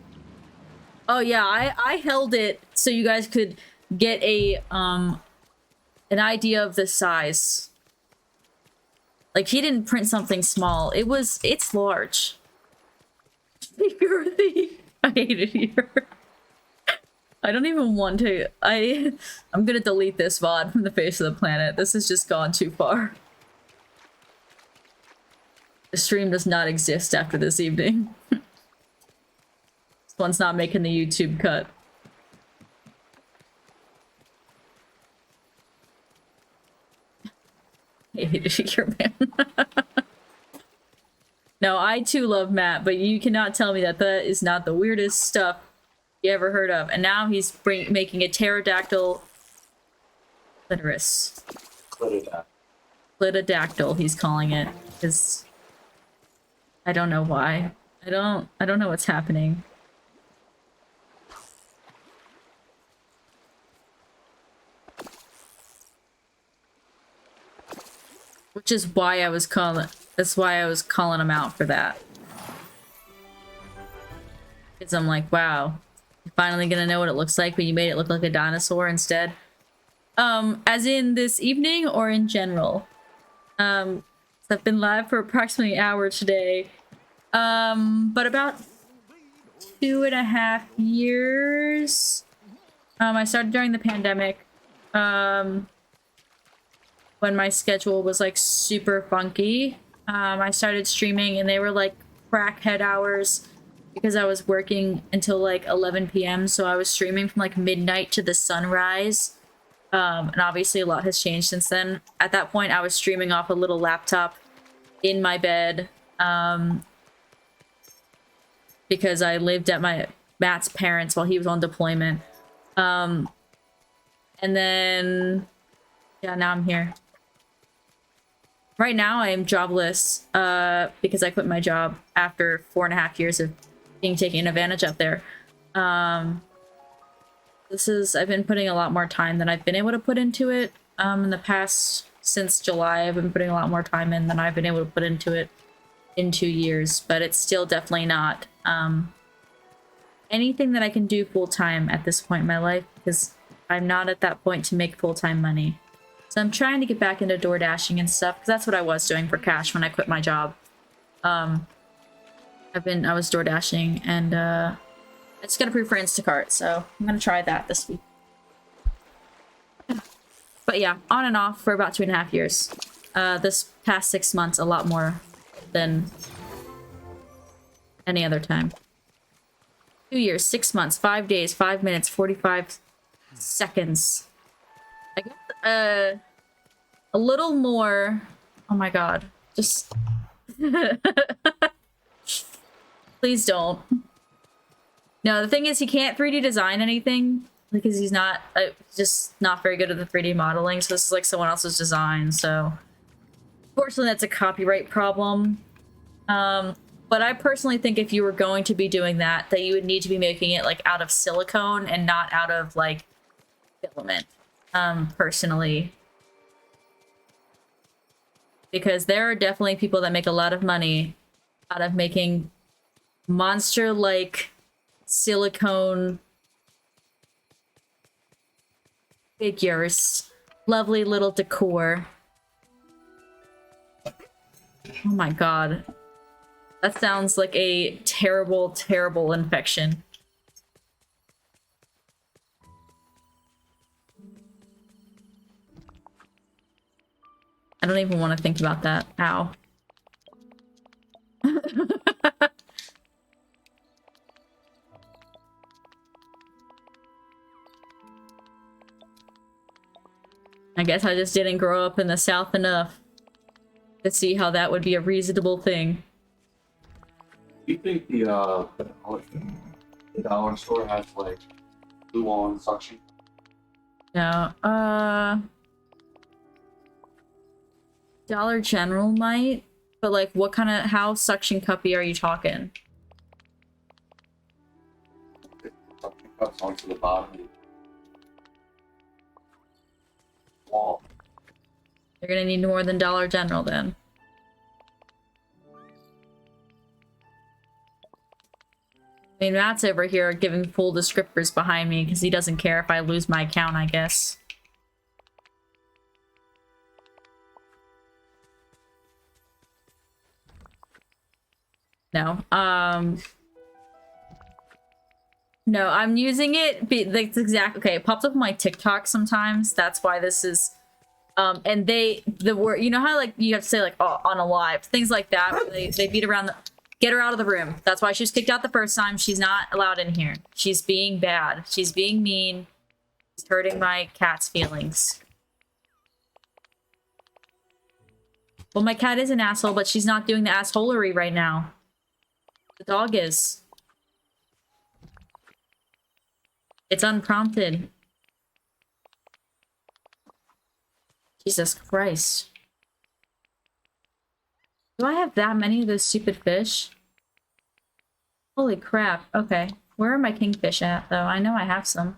Oh, yeah, I held it so you guys could get a an idea of the size. Like, he didn't print something small. It's large. I hate it here. I don't even want to. I'm gonna delete this VOD from the face of the planet. This has just gone too far. The stream does not exist after this evening. This one's not making the YouTube cut. I hate it here, man. No, I too love Matt, but you cannot tell me that that is not the weirdest stuff you ever heard of. And now he's making a pterodactyl clitoris. Clitodactyl, he's calling it. Because I don't know why. I don't know what's happening. Which is why I was calling. That's why I was calling him out for that. Because I'm like, wow, you're finally gonna know what it looks like, but you made it look like a dinosaur instead. As in this evening or in general? So I've been live for approximately an hour today. But about 2.5 years. I started during the pandemic. When my schedule was like super funky. I started streaming and they were like crackhead hours because I was working until like 11 p.m. So I was streaming from like midnight to the sunrise. And obviously a lot has changed since then. At that point, I was streaming off a little laptop in my bed. Because I lived at Matt's parents while he was on deployment. And then, yeah, now I'm here. Right now, I am jobless because I quit my job after 4.5 years of being taken advantage of there. I've been putting a lot more time than I've been able to put into it. In the past, since July, I've been putting a lot more time in than I've been able to put into it in 2 years. But it's still definitely not anything that I can do full-time at this point in my life because I'm not at that point to make full-time money. So I'm trying to get back into door dashing and stuff because that's what I was doing for cash when I quit my job. I was door dashing and I just got approved for Instacart, so I'm gonna try that this week. But yeah, on and off for about 2.5 years. This past 6 months, a lot more than any other time. 2 years, 6 months, 5 days, 5 minutes, 45 seconds. I guess a little more. Oh my god. Just please don't. No, the thing is he can't 3D design anything because he's not just not very good at the 3D modeling, so this is like someone else's design, so unfortunately that's a copyright problem. But I personally think if you were going to be doing that you would need to be making it like out of silicone and not out of like filament. Personally. Because there are definitely people that make a lot of money out of making monster-like silicone figures. Lovely little decor. Oh my god. That sounds like a terrible, terrible infection. I don't even want to think about that. Ow. I guess I just didn't grow up in the South enough to see how that would be a reasonable thing. Do you think the dollar store has like glue-on suction? No, Dollar General might, but like what kind of, how suction cuppy are you talking? Suction cups onto the bottom of the wall. You're gonna need more than Dollar General then. I mean, Matt's over here giving full descriptors behind me because he doesn't care if I lose my account, I guess. No. No, I'm using it. That's exact. Okay, it pops up on my TikTok sometimes. That's why this is. And the word, you know how like you have to say like, oh, on a live, things like that. Where they beat around the, get her out of the room. That's why she was kicked out the first time. She's not allowed in here. She's being bad. She's being mean. She's hurting my cat's feelings. Well, my cat is an asshole, but she's not doing the assholery right now. The dog is. It's unprompted. Jesus Christ. Do I have that many of those stupid fish? Holy crap. Okay. Where are my kingfish at, though? I know I have some.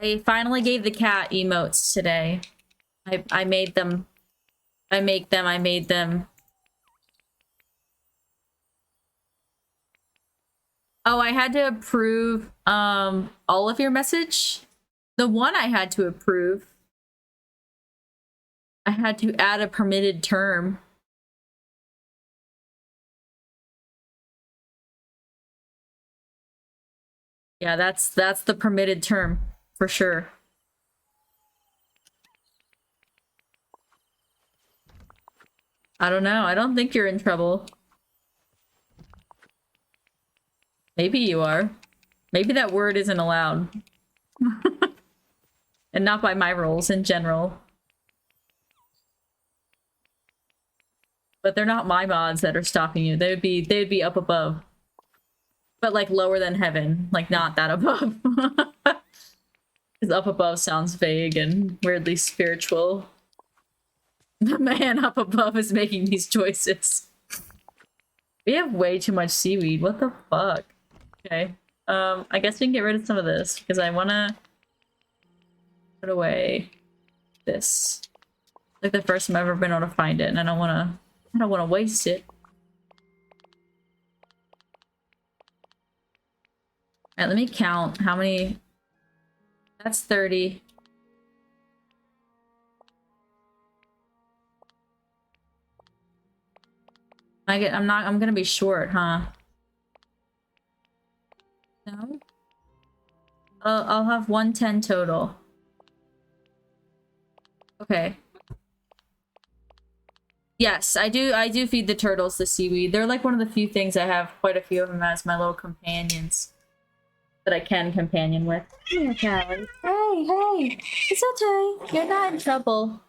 I finally gave the cat emotes today. I made them. I made them. Oh, I had to approve all of your message. The one I had to approve, I had to add a permitted term. Yeah, that's the permitted term for sure. I don't know. I don't think you're in trouble. Maybe you are. Maybe that word isn't allowed. And not by my rules in general. But they're not my mods that are stopping you. They'd be up above. But like lower than heaven. Like not that above. Because up above sounds vague and weirdly spiritual. The man up above is making these choices. We have way too much seaweed. What the fuck? Okay. I guess we can get rid of some of this because I wanna put away this. Like the first time I've ever been able to find it, and I don't wanna waste it. Alright, let me count how many. That's 30. I'm gonna be short, huh? No? I'll have 110 total. Okay. Yes, I do feed the turtles the seaweed. They're like one of the few things I have quite a few of them as my little companions that I can companion with. Hey, Callie. Hey, it's okay. You're not in trouble.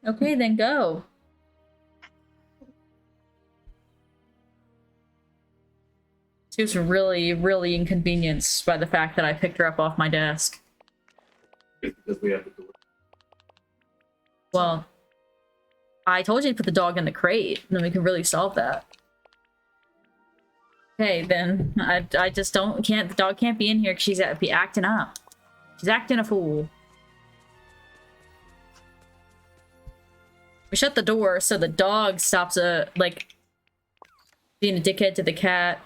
Okay, then go. She was really, really inconvenienced by the fact that I picked her up off my desk. Because we have the door. Well, I told you to put the dog in the crate, and then we can really solve that. Okay, then I just can't. The dog can't be in here because she's be acting up. She's acting a fool. We shut the door so the dog stops like being a dickhead to the cat.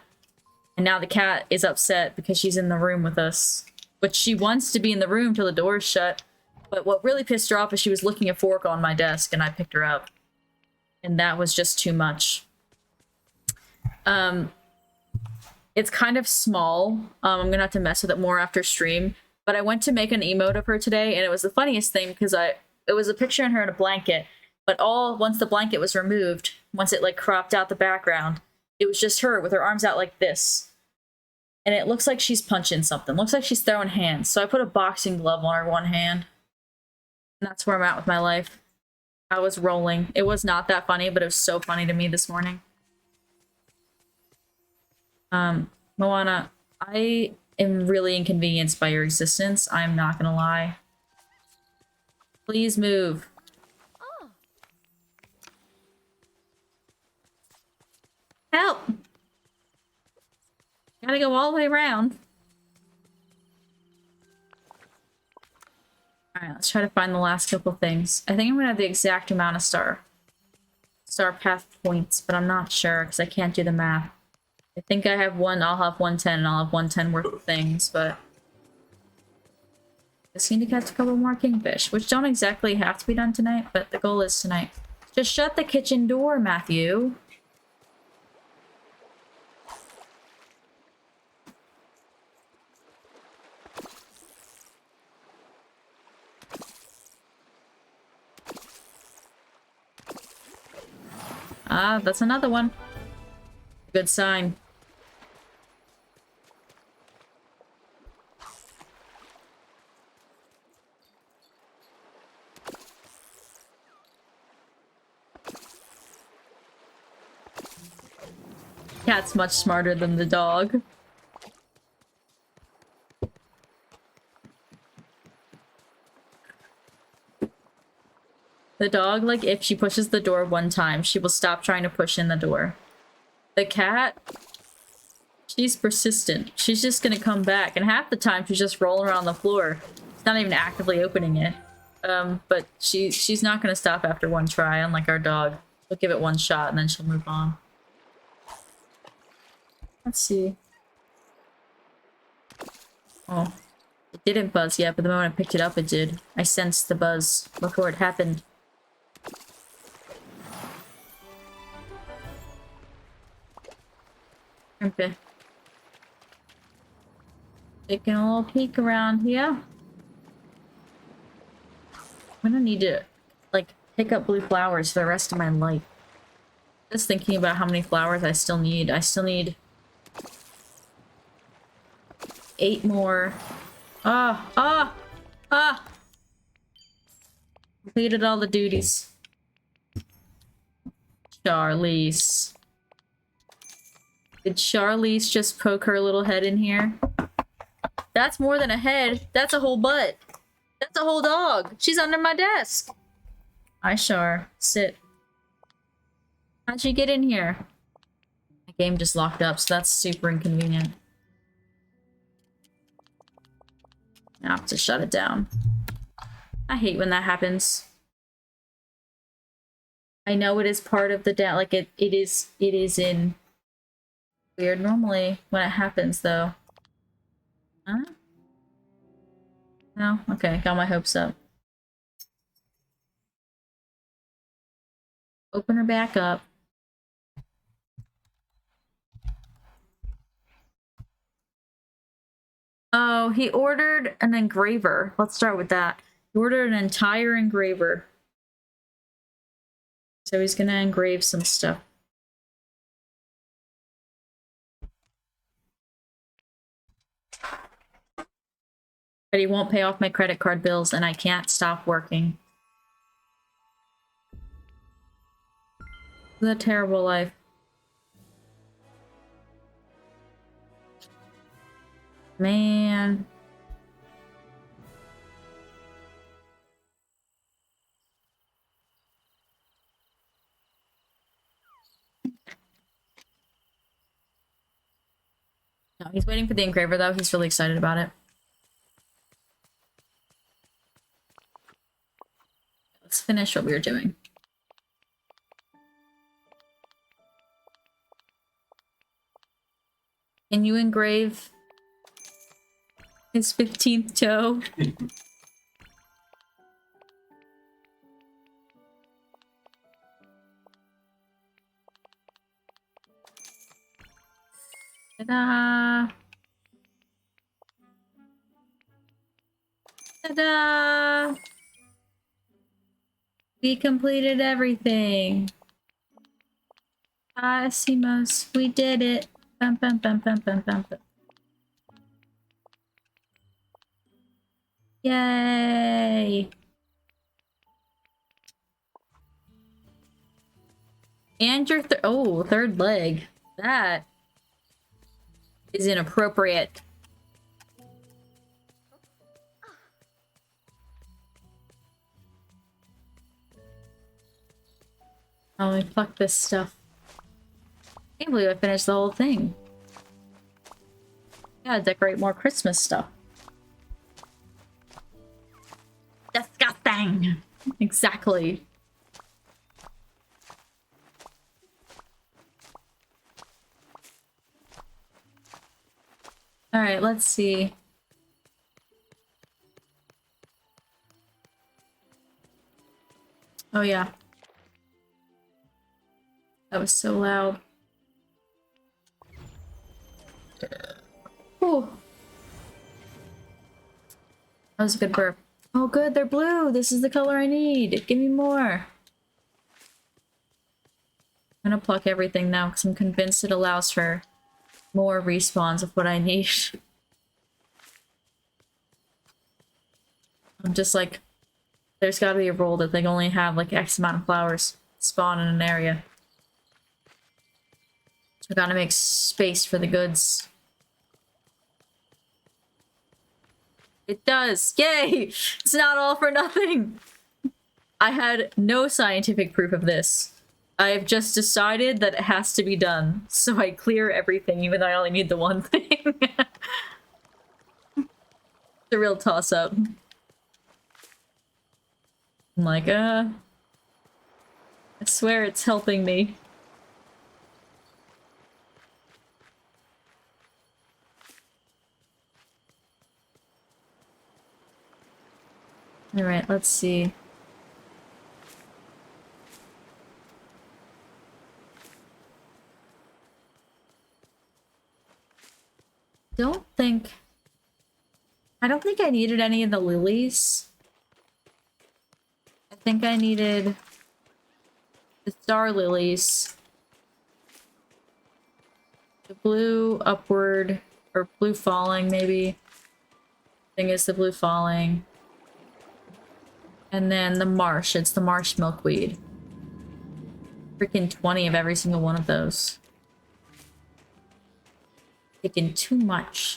And now the cat is upset because she's in the room with us. But she wants to be in the room till the door's shut. But what really pissed her off is she was licking a fork on my desk and I picked her up. And that was just too much. It's kind of small. I'm gonna have to mess with it more after stream. But I went to make an emote of her today and it was the funniest thing because it was a picture of her in a blanket. But once the blanket was removed, once it like cropped out the background, it was just her with her arms out like this. And it looks like she's punching something. Looks like she's throwing hands. So I put a boxing glove on her one hand. And that's where I'm at with my life. I was rolling. It was not that funny, but it was so funny to me this morning. Moana, I am really inconvenienced by your existence. I'm not gonna lie. Please move. Oh, Help! Gotta go all the way around. Alright, let's try to find the last couple things. I think I'm gonna have the exact amount of star path points, but I'm not sure because I can't do the math. I think I have one, I'll have 110, and I'll have 110 worth of things, but just need to catch a couple more kingfish, which don't exactly have to be done tonight, but the goal is tonight. Just shut the kitchen door, Matthew. Ah, that's another one. Good sign. Cat's much smarter than the dog. The dog, like, if she pushes the door one time, she will stop trying to push in the door. The cat, she's persistent. She's just gonna come back, and half the time she's just rolling around the floor. She's not even actively opening it. But she's not gonna stop after one try, unlike our dog. We'll give it one shot, and then she'll move on. Let's see. Oh. It didn't buzz yet, but the moment I picked it up, it did. I sensed the buzz before it happened. Okay. Taking a little peek around here. I'm gonna need to, like, pick up blue flowers for the rest of my life. Just thinking about how many flowers I still need. I still need 8 more. Completed all the duties. Charlize. Did Charlize just poke her little head in here? That's more than a head. That's a whole butt. That's a whole dog. She's under my desk. Hi, Char. Sit. How'd you get in here? My game just locked up, so that's super inconvenient. I have to shut it down. I hate when that happens. I know it is part of the like it is in weird normally when it happens though. Huh? No? Okay, got my hopes up. Open her back up. Oh, he ordered an engraver. Let's start with that. He ordered an entire engraver. So he's gonna engrave some stuff. But he won't pay off my credit card bills and I can't stop working. It's a terrible life. Man. No, he's waiting for the engraver though. He's really excited about it. Let's finish what we were doing. Can you engrave his 15th toe? Ta-da! Ta-da! We completed everything. Simos, we did it. Bum, bum, bum, bum, bum, bum, bum. Yay! And your third leg. That is inappropriate. Oh, let me pluck this stuff. I can't believe I finished the whole thing. Gotta decorate more Christmas stuff. Bang! Exactly. Alright, let's see. Oh yeah. That was so loud. Ooh. That was a good burp. Oh good, they're blue! This is the color I need! Give me more! I'm gonna pluck everything now because I'm convinced it allows for more respawns of what I need. I'm just like, there's gotta be a rule that they only have like X amount of flowers spawn in an area. So I gotta make space for the goods. It does! Yay! It's not all for nothing! I had no scientific proof of this. I have just decided that it has to be done, so I clear everything even though I only need the one thing. It's a real toss-up. I'm like, I swear it's helping me. Alright, let's see. I don't think I needed any of the lilies. I think I needed the star lilies. The blue upward, or blue falling maybe. I think it's the blue falling. And then the marsh, it's the marsh milkweed. Freaking 20 of every single one of those. Taking too much.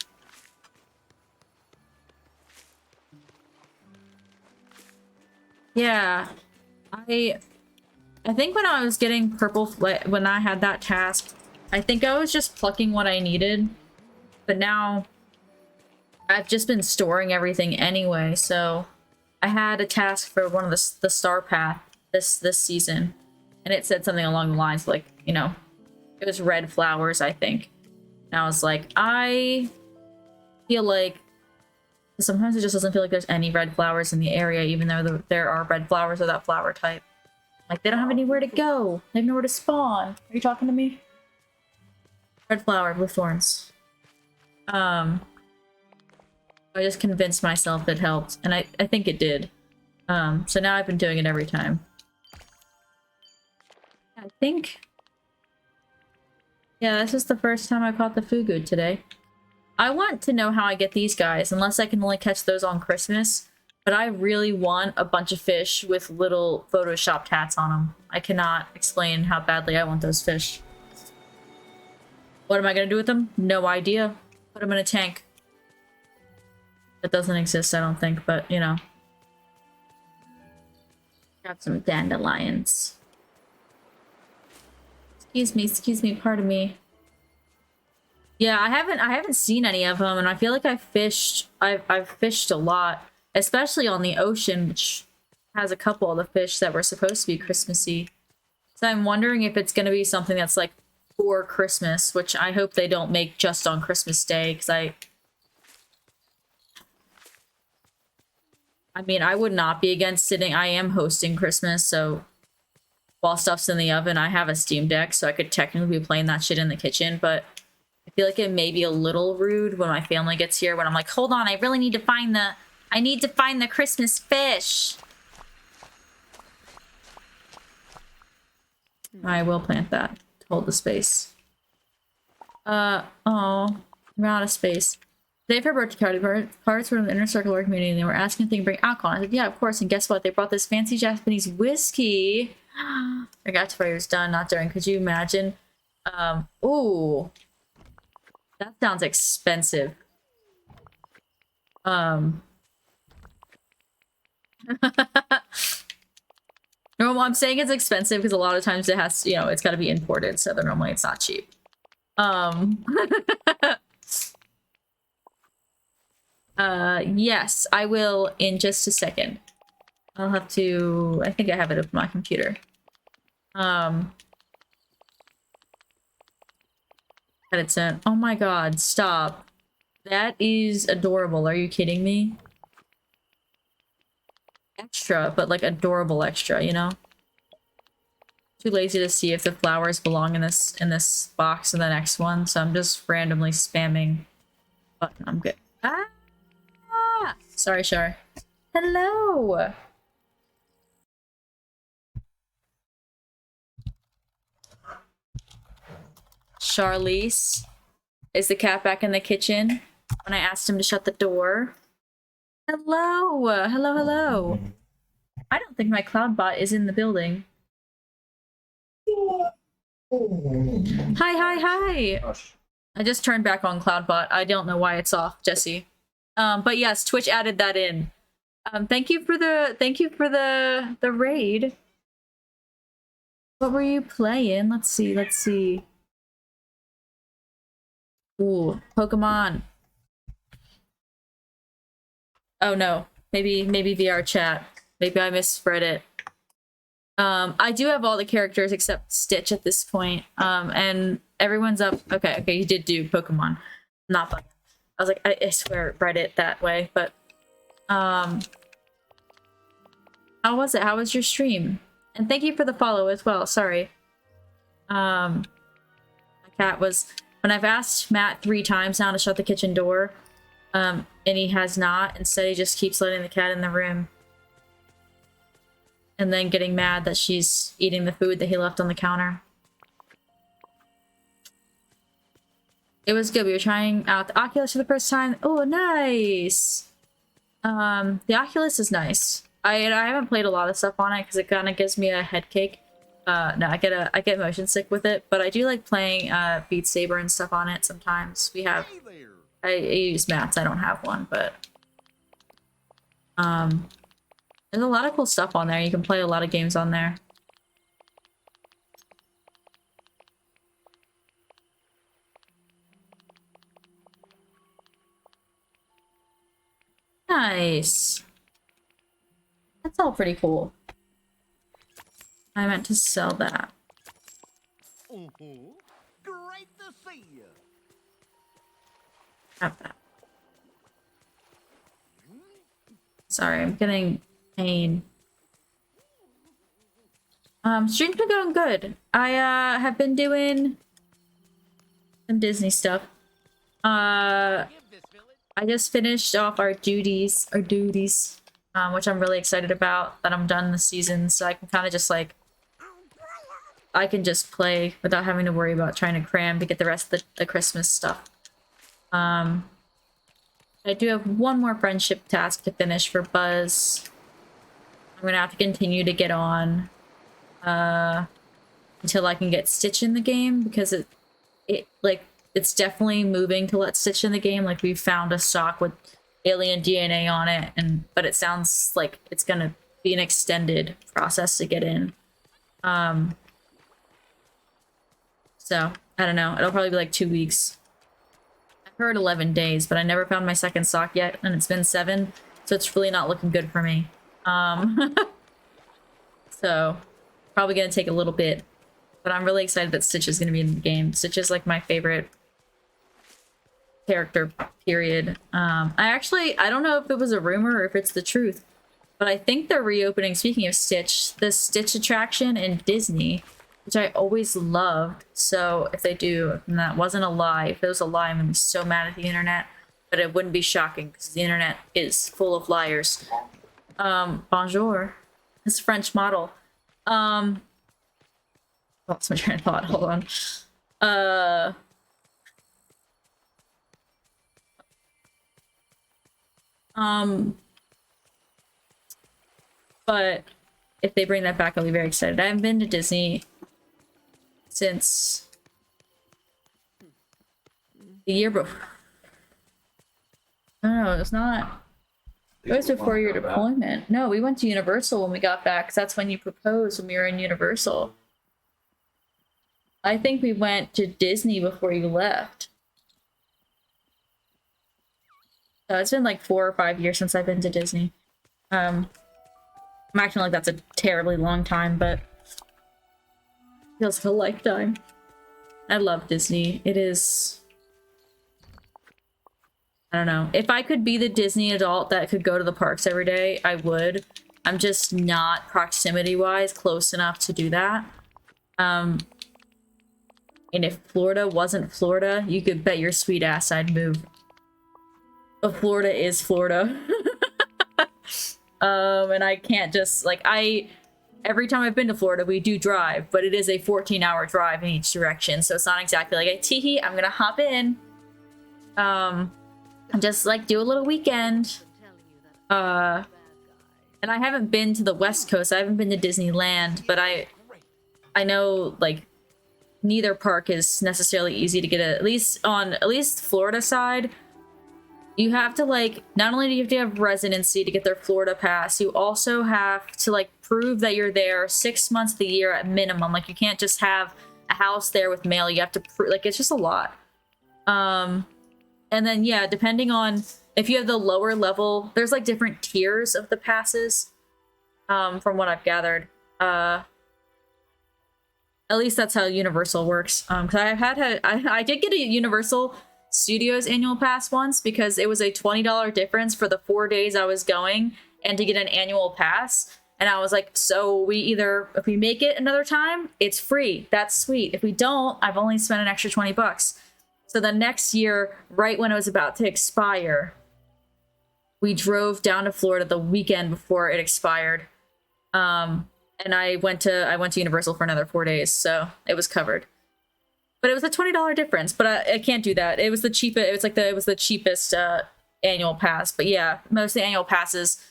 Yeah, I think when I was getting purple, when I had that task, I think I was just plucking what I needed, but now I've just been storing everything anyway. So I had a task for one of the star path this season, and it said something along the lines like, you know, it was red flowers, I think. And I was like, I feel like sometimes it just doesn't feel like there's any red flowers in the area, even though there are red flowers of that flower type. Like, they don't have anywhere to go. They have nowhere to spawn. Are you talking to me? Red flower, blue thorns. I just convinced myself it helped, and I think it did. So now I've been doing it every time. I think... Yeah, this is the first time I caught the fugu today. I want to know how I get these guys, unless I can only catch those on Christmas. But I really want a bunch of fish with little photoshopped hats on them. I cannot explain how badly I want those fish. What am I gonna do with them? No idea. Put them in a tank. That doesn't exist, I don't think, but, you know. Got some dandelions. Excuse me, pardon me. Yeah, I haven't seen any of them, and I feel like I've fished a lot, especially on the ocean, which has a couple of the fish that were supposed to be Christmassy. So I'm wondering if it's gonna be something that's like for Christmas, which I hope they don't make just on Christmas Day, because I mean, I would not be against sitting. I am hosting Christmas, so while stuff's in the oven, I have a Steam Deck, so I could technically be playing that shit in the kitchen, but I feel like it may be a little rude when my family gets here, when I'm like, hold on, I really need to find the Christmas fish. I will plant that to hold the space. Oh, we're out of space. They for birthday cards from the Inner Circle Work community, and they were asking if they can bring alcohol. I said, yeah, of course, and guess what? They brought this fancy Japanese whiskey. I got to where it was done, not during. Could you imagine? Ooh. That sounds expensive. No, I'm saying it's expensive because a lot of times it has, you know, it's got to be imported, so that normally it's not cheap. Yes, I will in just a second. I'll have to, I think I have it up on my computer. Had it sent. Oh my god, stop. That is adorable. Are you kidding me? Extra, but like adorable extra, you know? Too lazy to see if the flowers belong in this box in the next one, so I'm just randomly spamming button. I'm good. Ah! Sorry, Shar. Hello! Charlize. Is the cat back in the kitchen? When I asked him to shut the door. Hello! Hello, hello. I don't think my Cloudbot is in the building. Hi, hi, hi! Gosh. I just turned back on Cloudbot. I don't know why it's off, Jesse. But yes, Twitch added that in. Thank you for the raid. What were you playing? Let's see. Ooh, Pokemon. Oh no, maybe VR chat. Maybe I misread it. I do have all the characters except Stitch at this point. And everyone's up. Okay, you did do Pokemon. Not bugging. I was like, I swear it read it that way, but how was it? How was your stream? And thank you for the follow as well. Sorry. My cat was, when I've asked Matt 3 times now to shut the kitchen door, and he has not. Instead, he just keeps letting the cat in the room. And then getting mad that she's eating the food that he left on the counter. It was good. We were trying out the Oculus for the first time. Oh, nice! The Oculus is nice. I haven't played a lot of stuff on it because it kind of gives me a head cake. No, I get motion sick with it, but I do like playing Beat Saber and stuff on it sometimes. We have, Hey there. I use mats. I don't have one, but there's a lot of cool stuff on there. You can play a lot of games on there. Nice. That's all pretty cool. I meant to sell that. Great to see you. Have that. Sorry, I'm getting pain. Stream's been going good. I have been doing some Disney stuff. I just finished off our duties, which I'm really excited about, that I'm done this season, so I can kind of just like, I can just play without having to worry about trying to cram to get the rest of the Christmas stuff. I do have one more friendship task to finish for Buzz. I'm gonna have to continue to get on until I can get Stitch in the game, because it's definitely moving to let Stitch in the game. Like, we found a stock with alien DNA on it, but it sounds like it's gonna be an extended process to get in. So I don't know. It'll probably be like 2 weeks. I've heard 11 days, but I never found my second stock yet, and it's been 7, so it's really not looking good for me. So probably gonna take a little bit, but I'm really excited that Stitch is gonna be in the game. Stitch is like my favorite character, period. I don't know if it was a rumor or if it's the truth, but I think they're reopening, speaking of Stitch, the Stitch attraction in Disney, which I always loved. So if they do, and that wasn't a lie, if it was a lie, I'm gonna be so mad at the internet, but it wouldn't be shocking because the internet is full of liars. Bonjour. It's French model. Lost my train of thought, hold on. But if they bring that back, I'll be very excited. I haven't been to Disney since the year before. No, it's not. It was before your deployment. No, we went to Universal when we got back, 'cause that's when you proposed, when we were in Universal. I think we went to Disney before you left. So it's been like 4 or 5 years since I've been to Disney. I'm acting like that's a terribly long time, but feels like a lifetime. I love Disney. It is... I don't know. If I could be the Disney adult that could go to the parks every day, I would. I'm just not proximity-wise close enough to do that. And if Florida wasn't Florida, you could bet your sweet ass I'd move. But Florida is Florida. And I can't just, like, every time I've been to Florida, we do drive, but it is a 14-hour drive in each direction, so it's not exactly like a teehee, I'm gonna hop in. And just, like, do a little weekend. And I haven't been to the West Coast, I haven't been to Disneyland, but I know, like, neither park is necessarily easy to get at least Florida side. You have to, like, not only do you have to have residency to get their Florida pass, you also have to, like, prove that you're there 6 months of the year at minimum. Like, you can't just have a house there with mail. You have to like, it's just a lot. And then, yeah, depending on if you have the lower level, there's, like, different tiers of the passes, from what I've gathered. At least that's how Universal works. Because I did get a Universal Studios annual pass once because it was a $20 difference for the 4 days I was going and to get an annual pass. And I was like, so if we make it another time, it's free. That's sweet. If we don't, I've only spent an extra 20 bucks. So the next year, right when it was about to expire, we drove down to Florida the weekend before it expired. And I went to Universal for another 4 days, so it was covered. But it was a $20 difference, but I can't do that. It was the cheapest. It was the cheapest annual pass. But yeah, most of the annual passes,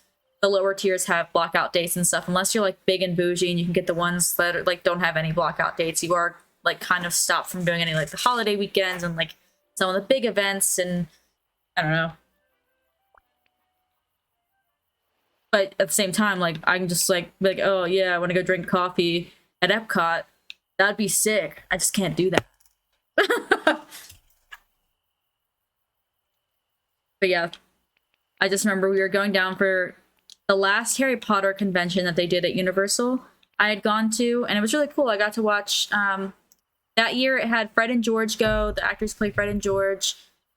the lower tiers have blockout dates and stuff. Unless you're, like, big and bougie and you can get the ones that are, like, don't have any blockout dates, you are, like, kind of stopped from doing any, like, the holiday weekends and, like, some of the big events, and I don't know. But at the same time, like, I can just, like, be like, oh yeah, I want to go drink coffee at Epcot. That'd be sick. I just can't do that. But yeah, I just remember we were going down for the last Harry Potter convention that they did at Universal. I had gone to, and it was really cool. I got to watch, that year it had Fred and George go. The actors play Fred and George,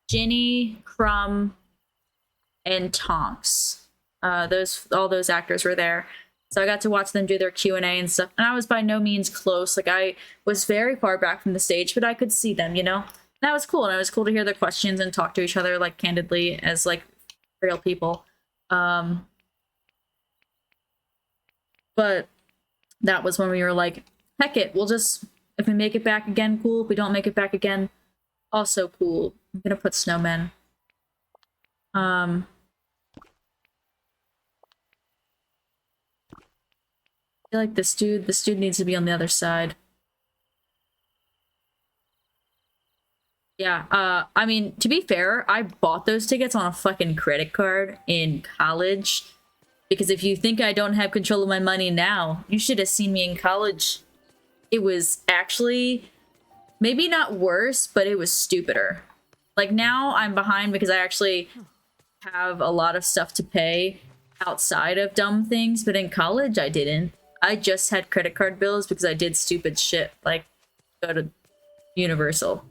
Ginny, Crumb, and Tonks. All those actors were there. So I got to watch them do their Q&A and stuff. And I was by no means close. Like, I was very far back from the stage, but I could see them, you know? And that was cool. And it was cool to hear their questions and talk to each other, like, candidly as, like, real people. But that was when we were like, heck it, we'll just, if we make it back again, cool. If we don't make it back again, also cool. I'm gonna put snowmen. I feel like this dude needs to be on the other side. Yeah, I mean, to be fair, I bought those tickets on a fucking credit card in college. Because if you think I don't have control of my money now, you should have seen me in college. It was actually, maybe not worse, but it was stupider. Like, now I'm behind because I actually have a lot of stuff to pay outside of dumb things, but in college I didn't. I just had credit card bills because I did stupid shit, like go to Universal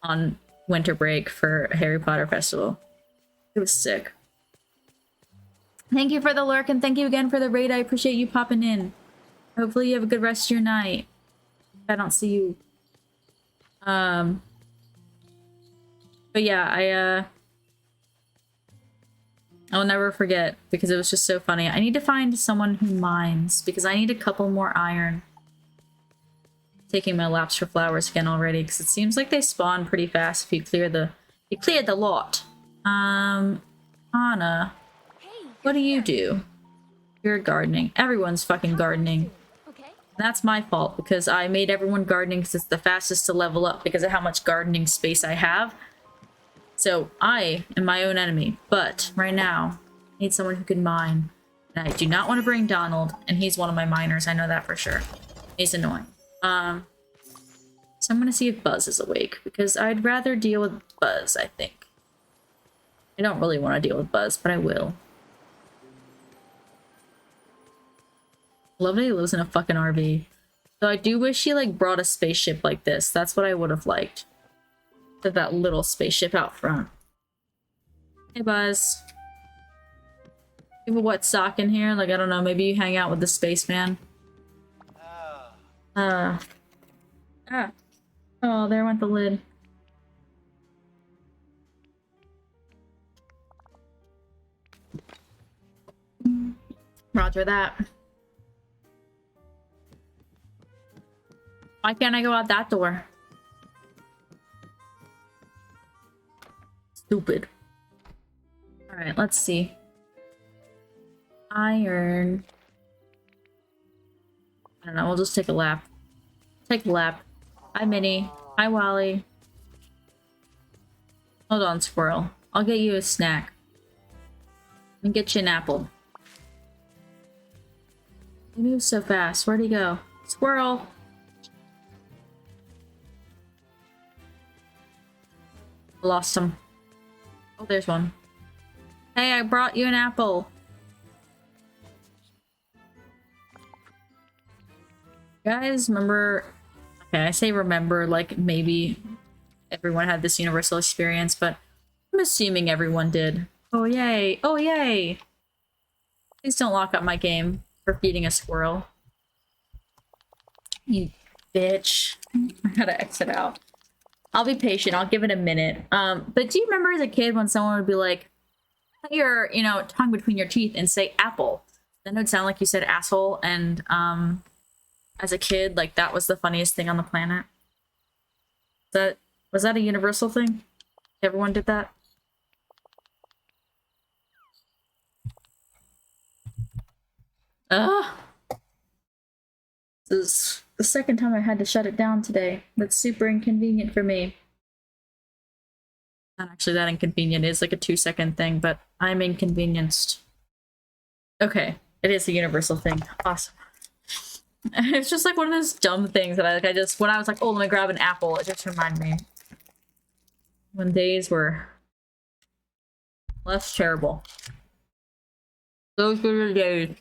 on winter break for a Harry Potter festival. It was sick. Thank you for the lurk, and thank you again for the raid. I appreciate you popping in. Hopefully you have a good rest of your night. If I don't see you. But yeah, I'll never forget because it was just so funny. I need to find someone who mines because I need a couple more iron. Taking my laps for flowers again already because it seems like they spawn pretty fast if you clear the lot. Anna, what do you do? You're gardening. Everyone's fucking gardening. Okay. That's my fault because I made everyone gardening because it's the fastest to level up because of how much gardening space I have. So I am my own enemy, but right now I need someone who can mine. And I do not want to bring Donald, and he's one of my miners. I know that for sure. He's annoying. So I'm gonna see if Buzz is awake because I'd rather deal with Buzz, I think. I don't really want to deal with Buzz, but I will. Lovelady lives in a fucking RV. So I do wish she like brought a spaceship like this. That's what I would have liked. That little spaceship out front. Hey Buzz. You have a wet sock in here? Like, I don't know, maybe you hang out with the spaceman. Oh, there went the lid. Roger that. Why can't I go out that door? Stupid. Alright, let's see. Iron. I don't know, we'll just take a lap. Take a lap. Hi, Minnie. Hi, Wally. Hold on, Squirrel. I'll get you a snack. And get you an apple. He moves so fast. Where'd he go? Squirrel! Lost him. Oh, there's one. Hey, I brought you an apple. Guys, remember... Okay, I say remember, like, maybe everyone had this universal experience, but I'm assuming everyone did. Oh, yay. Oh, yay! Please don't lock up my game for feeding a squirrel. You bitch. I gotta exit out. I'll be patient. I'll give it a minute. But do you remember as a kid when someone would be like, put your, you know, tongue between your teeth and say apple? Then it would sound like you said asshole, and, as a kid, like, that was the funniest thing on the planet. Was that a universal thing? Everyone did that? Ugh! This is the second time I had to shut it down today. That's super inconvenient for me. Not actually that inconvenient. It's like a 2-second thing, but I'm inconvenienced. Okay, it is a universal thing. Awesome. It's just like one of those dumb things that I just, when I was like, oh, let me grab an apple, it just reminded me. When days were less terrible. Those were the days.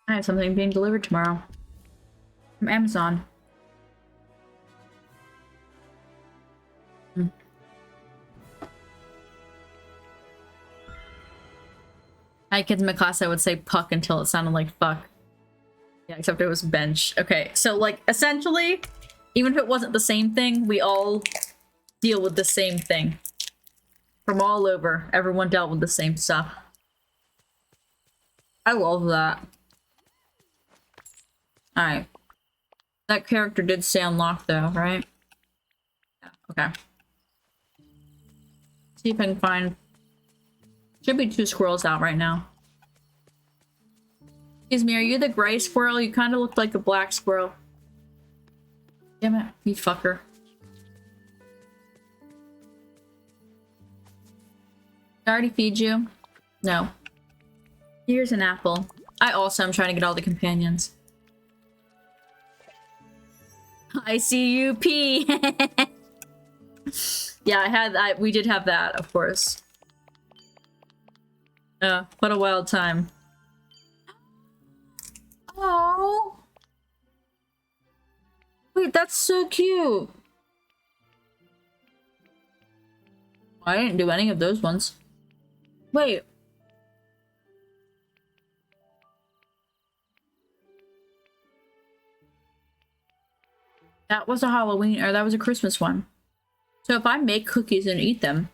I have something being delivered tomorrow. From Amazon. I had kids in my class that would say puck until it sounded like fuck. Yeah, except it was bench. Okay, so like essentially, even if it wasn't the same thing, we all deal with the same thing. From all over, everyone dealt with the same stuff. I love that. Alright. That character did stay unlocked though, right? Yeah, okay. See if I can find... Should be 2 squirrels out right now. Excuse me, are you the gray squirrel? You kind of look like a black squirrel. Damn it, you fucker. Did I already feed you? No. Here's an apple. I also am trying to get all the companions. I see you pee. Yeah, we did have that, of course. What a wild time. Oh. Wait, that's so cute. I didn't do any of those ones. Wait. That was a Halloween, or that was a Christmas one. So if I make cookies and eat them...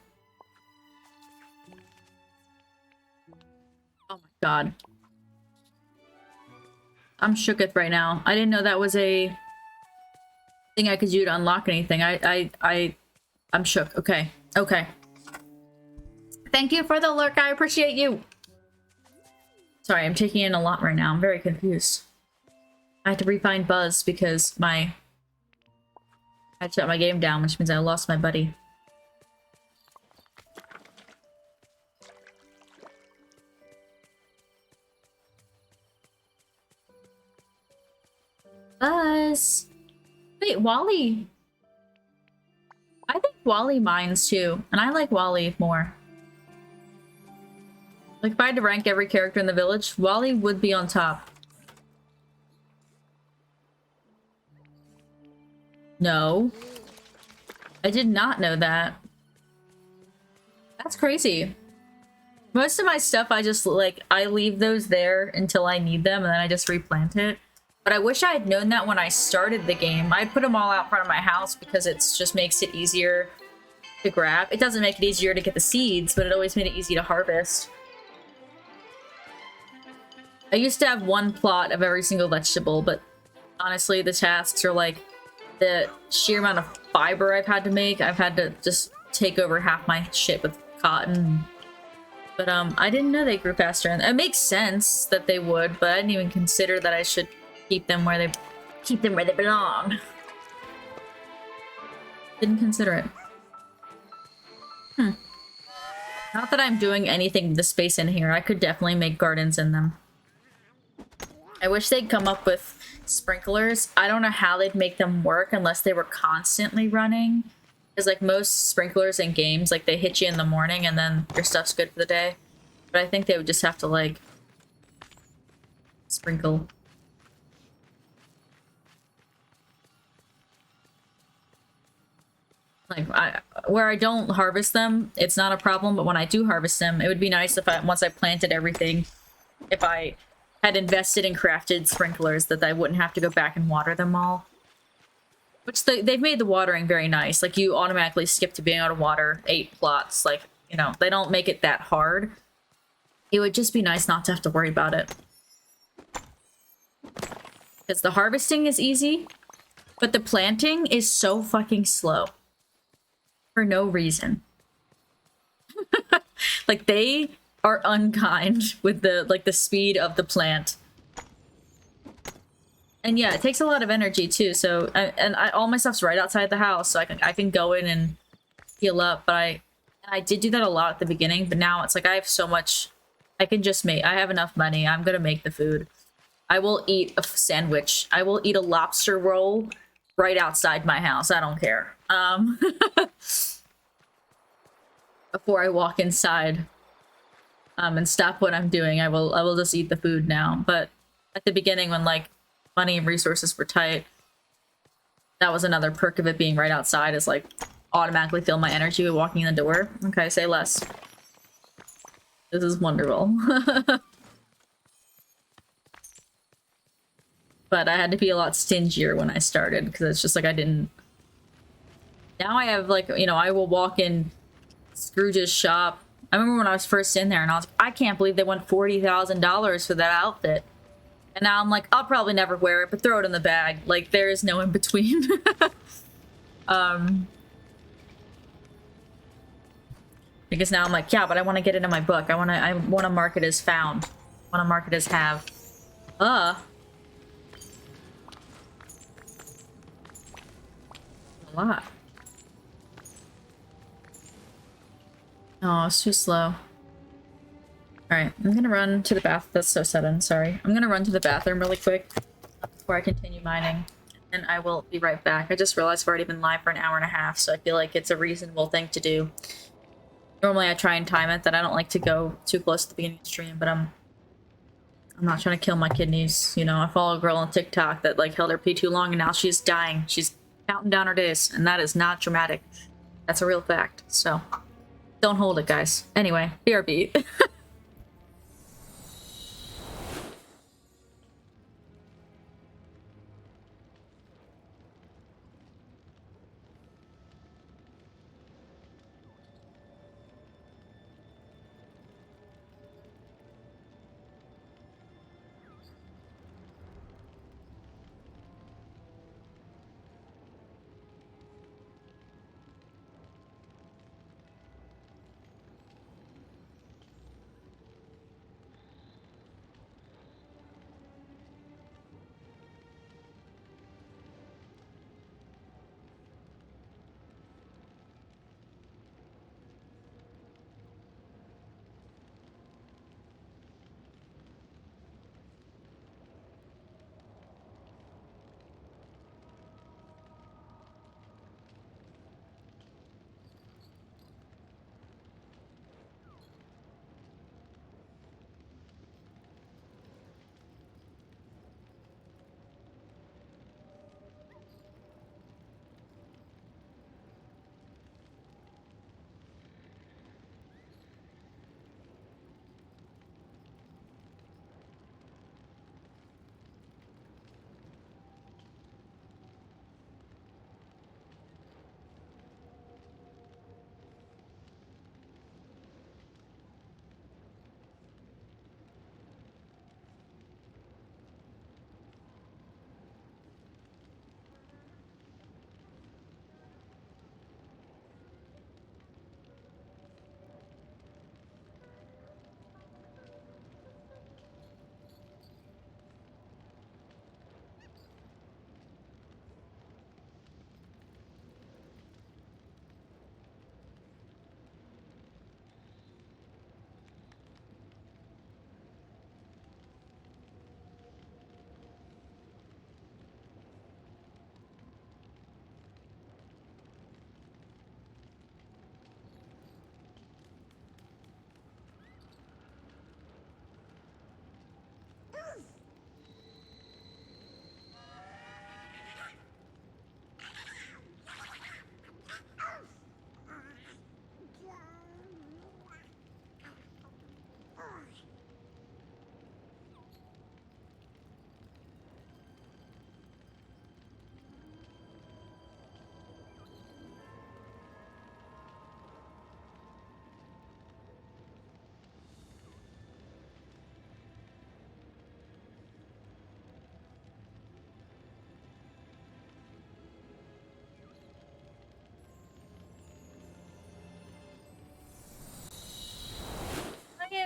Oh my god. I'm shooketh right now. I didn't know that was a thing I could do to unlock anything. I'm shook. Okay. Okay. Thank you for the lurk. I appreciate you. Sorry, I'm taking in a lot right now. I'm very confused. I had to refine Buzz because I shut my game down, which means I lost my buddy. Buzz! Wait, Wally! I think Wally mines too, and I like Wally more. Like, if I had to rank every character in the village, Wally would be on top. No. I did not know that. That's crazy. Most of my stuff, I just, like, I leave those there until I need them, and then I just replant it. But I wish I had known that when I started the game. I put them all out front of my house because it just makes it easier to grab. It doesn't make it easier to get the seeds, but it always made it easy to harvest. I used to have one plot of every single vegetable, but honestly, the tasks are like the sheer amount of fiber I've had to make. I've had to just take over half my shit with cotton. But I didn't know they grew faster, and it makes sense that they would, but I didn't even consider that I should keep them where they belong. Didn't consider it. Not that I'm doing anything with the space in here. I could definitely make gardens in them. I wish they'd come up with sprinklers. I don't know how they'd make them work unless they were constantly running. Because like most sprinklers in games, like they hit you in the morning and then your stuff's good for the day. But I think they would just have to like sprinkle. Like where I don't harvest them, it's not a problem. But when I do harvest them, it would be nice if once I planted everything, if I had invested in crafted sprinklers, that I wouldn't have to go back and water them all. Which they've made the watering very nice. Like, you automatically skip to being able to water 8 plots. Like, you know, they don't make it that hard. It would just be nice not to have to worry about it. Because the harvesting is easy, but the planting is so fucking slow. For no reason. Like, they are unkind with the speed of the plant. And yeah, it takes a lot of energy too. So all my stuff's right outside the house, so I can go in and heal up. But I did do that a lot at the beginning, but now it's like I have so much. I can just make. I have enough money. I'm gonna make the food. I will eat a sandwich. I will eat a lobster roll right outside my house. I don't care. Before I walk inside, and stop what I'm doing, I will just eat the food now. But at the beginning, when like money and resources were tight, that was another perk of it being right outside, is like automatically feel my energy with walking in the door. Okay, say less. This is wonderful. But I had to be a lot stingier when I started, because it's just like I didn't. Now I have like, you know, I will walk in Scrooge's shop. I remember when I was first in there and I was like, I can't believe they went $40,000 for that outfit. And now I'm like, I'll probably never wear it, but throw it in the bag. Like, there is no in between. Because now I'm like, yeah, but I want to get it in my book. I want to mark it as found. I want to mark it as have. A lot. Oh, it's too slow. Alright, I'm gonna run to the bath. That's so sudden, sorry. I'm gonna run to the bathroom really quick before I continue mining. And I will be right back. I just realized I've already been live for an hour and a half, so I feel like it's a reasonable thing to do. Normally I try and time it, that I don't like to go too close to the beginning of the stream, but I'm not trying to kill my kidneys. You know, I follow a girl on TikTok that like held her pee too long and now she's dying. She's counting down her days, and that is not dramatic. That's a real fact, so don't hold it, guys. Anyway, BRB.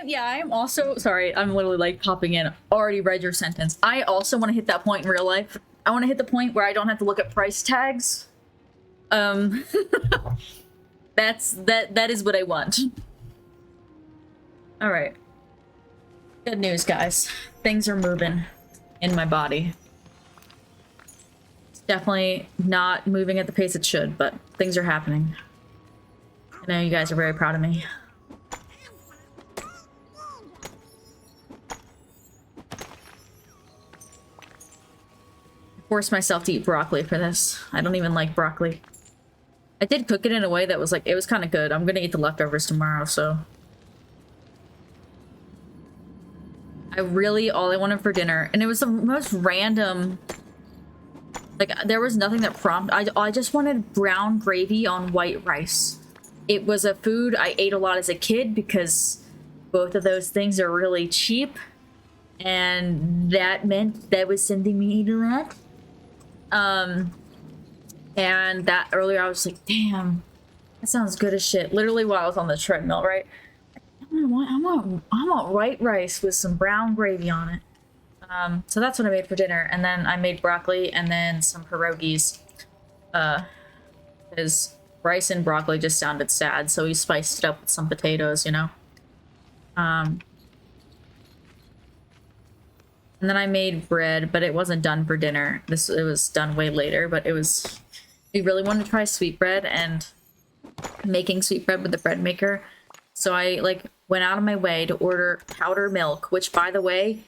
Yeah, I am also sorry. I'm literally like popping in. Already read your sentence. I also want to hit that point in real life. I want to hit the point where I don't have to look at price tags. That is what I want. All right. Good news, guys. Things are moving in my body. It's definitely not moving at the pace it should, but things are happening. I know you guys are very proud of me. Forced myself to eat broccoli for this. I don't even like broccoli. I did cook it in a way that was like, it was kind of good. I'm gonna eat the leftovers tomorrow, so. All I wanted for dinner, and it was the most random, like, there was nothing that prompted, I just wanted brown gravy on white rice. It was a food I ate a lot as a kid because both of those things are really cheap, and that meant that was something we ate a lot. And that earlier I was like, damn, that sounds good as shit. Literally while I was on the treadmill, right? I want white rice with some brown gravy on it. So that's what I made for dinner. And then I made broccoli and then some pierogies. Because rice and broccoli just sounded sad. So we spiced it up with some potatoes, you know? And then I made bread, but it wasn't done for dinner. It was done way later, but we really wanted to try sweetbread and making sweetbread with the bread maker. So I like went out of my way to order powder milk, which by the way,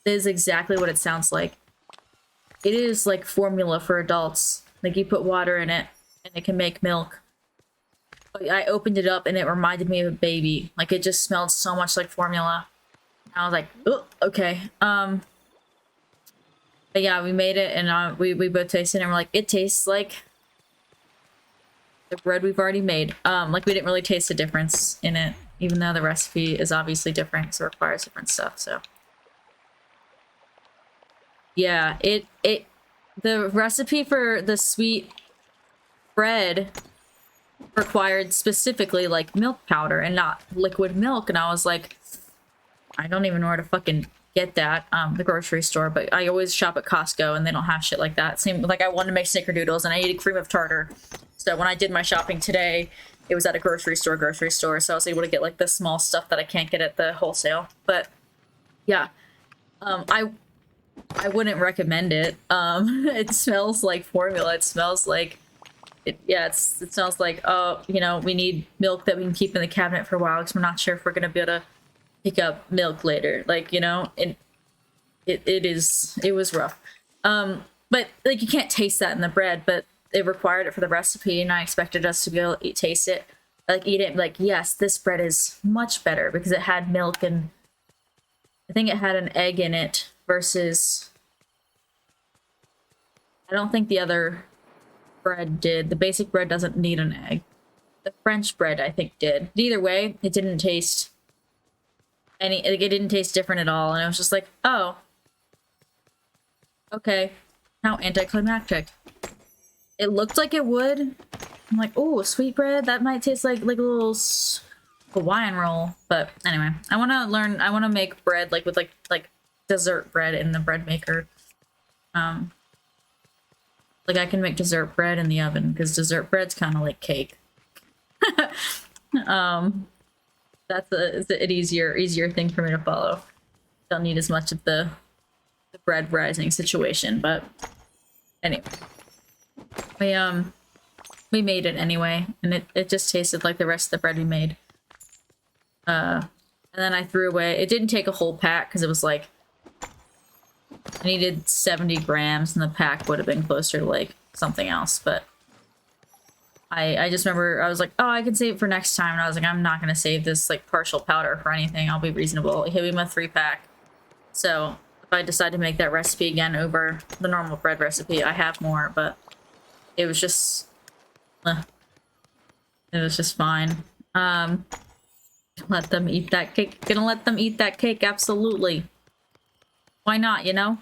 is exactly what it sounds like. It is like formula for adults. Like you put water in it and it can make milk. I opened it up and it reminded me of a baby. Like it just smelled so much like formula. I was like, oh, okay. But yeah, we made it and we both tasted it and we're like, it tastes like the bread we've already made. Like we didn't really taste a difference in it, even though the recipe is obviously different because it requires different stuff, so. Yeah, the recipe for the sweet bread required specifically like milk powder and not liquid milk, and I was like, I don't even know where to fucking get that, the grocery store, but I always shop at Costco and they don't have shit like that. Same, like I wanted to make snickerdoodles and I needed cream of tartar. So when I did my shopping today, it was at a grocery store, so I was able to get like the small stuff that I can't get at the wholesale. But yeah, I wouldn't recommend it. It smells like formula. It smells like, it smells like, oh, you know, we need milk that we can keep in the cabinet for a while because we're not sure if we're gonna be able to pick up milk later. Like, you know, it was rough. But like you can't taste that in the bread, but it required it for the recipe and I expected us to be able to taste it, like eat it, like, yes, this bread is much better because it had milk and I think it had an egg in it versus, I don't think the other bread did. The basic bread doesn't need an egg. The French bread, I think, did. Either way, it didn't taste it didn't taste different at all, and I was just like, oh, okay, how anticlimactic. It looked like it would. I'm like, oh, sweetbread, that might taste like a little Hawaiian roll. But anyway, I want to make bread like with like dessert bread in the bread maker. Like I can make dessert bread in the oven because dessert bread's kind of like cake. That's an easier thing for me to follow. Don't need as much of the bread rising situation, but anyway. We made it anyway, and it just tasted like the rest of the bread we made. And then I threw away, it didn't take a whole pack because it was like, I needed 70 grams and the pack would have been closer to like something else, but I just remember I was like, oh, I can save it for next time, and I was like, I'm not gonna save this like partial powder for anything. I'll be reasonable. It hit me my 3-pack. So if I decide to make that recipe again over the normal bread recipe, I have more, but it was just it was just fine. Let them eat that cake. Gonna let them eat that cake, absolutely. Why not, you know?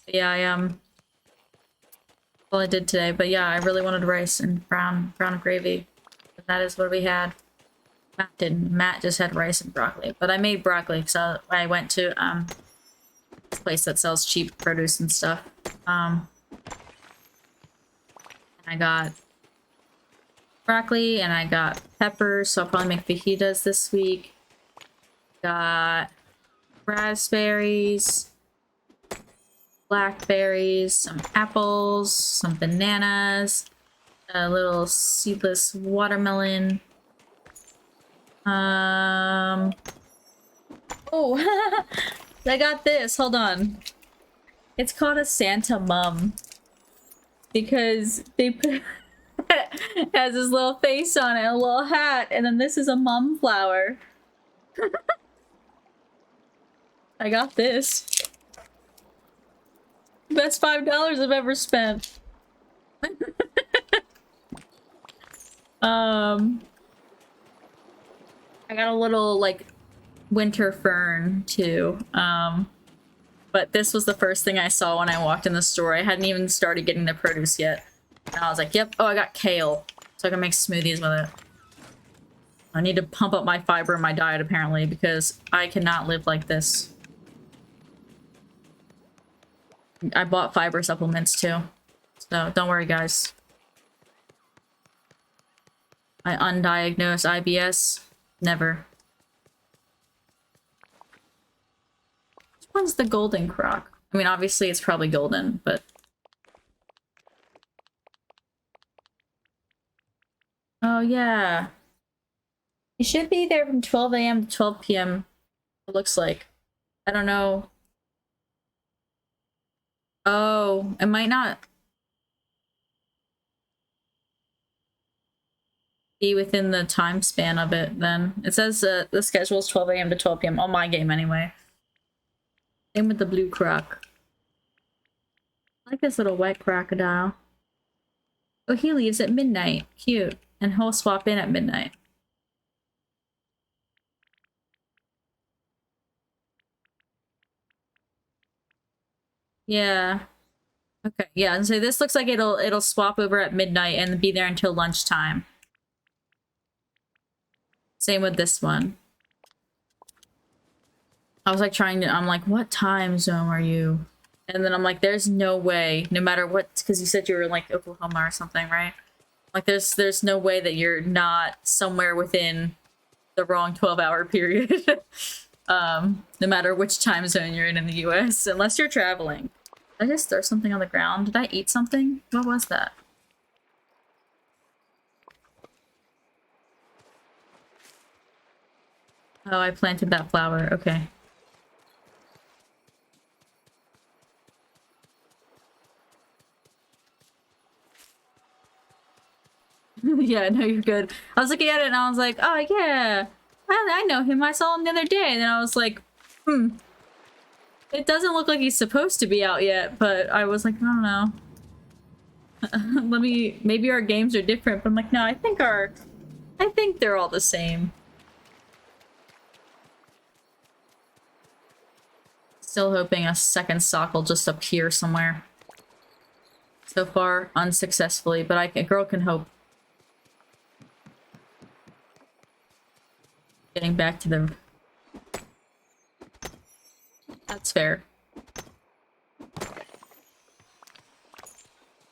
Yeah, all I did today. But yeah, I really wanted rice and brown gravy. And that is what we had. Matt didn't. Matt just had rice and broccoli. But I made broccoli because I went to this place that sells cheap produce and stuff. And I got broccoli and I got peppers, so I'll probably make fajitas this week. Got raspberries, blackberries, some apples, some bananas, a little seedless watermelon. Oh, I got this. Hold on. It's called a Santa Mum because they put it has this little face on it, a little hat, and then this is a mum flower. I got this. Best $5 I've ever spent. I got a little like winter fern too. But this was the first thing I saw when I walked in the store. I hadn't even started getting the produce yet. And I was like, yep. Oh, I got kale. So I can make smoothies with it. I need to pump up my fiber in my diet apparently because I cannot live like this. I bought fiber supplements too. So don't worry, guys. I undiagnosed IBS. Never. Which one's the golden croc? I mean, obviously it's probably golden, but... Oh, yeah. You should be there from 12 a.m. to 12 p.m. It looks like. I don't know. Oh, it might not be within the time span of it then. It says the schedule is 12 a.m. to 12 p.m. on my game anyway. Same with the blue croc. I like this little white crocodile. Oh, he leaves at midnight. Cute. And he'll swap in at midnight. Yeah. Okay, yeah, and so this looks like it'll swap over at midnight and be there until lunchtime. Same with this one. I was like I'm like, what time zone are you? And then I'm like, there's no way, no matter what, because you said you were in like Oklahoma or something, right? Like there's no way that you're not somewhere within the wrong 12-hour period. No matter which time zone you're in the US, unless you're traveling. Did I just throw something on the ground? Did I eat something? What was that? Oh, I planted that flower. Okay. Yeah, no, you're good. I was looking at it and I was like, oh, yeah. I know him. I saw him the other day. And then I was like, it doesn't look like he's supposed to be out yet, but I was like, I don't know. Maybe our games are different, but I'm like, no, I think they're all the same. Still hoping a second sock will just appear somewhere. So far, unsuccessfully, but a girl can hope. Getting back to the... That's fair.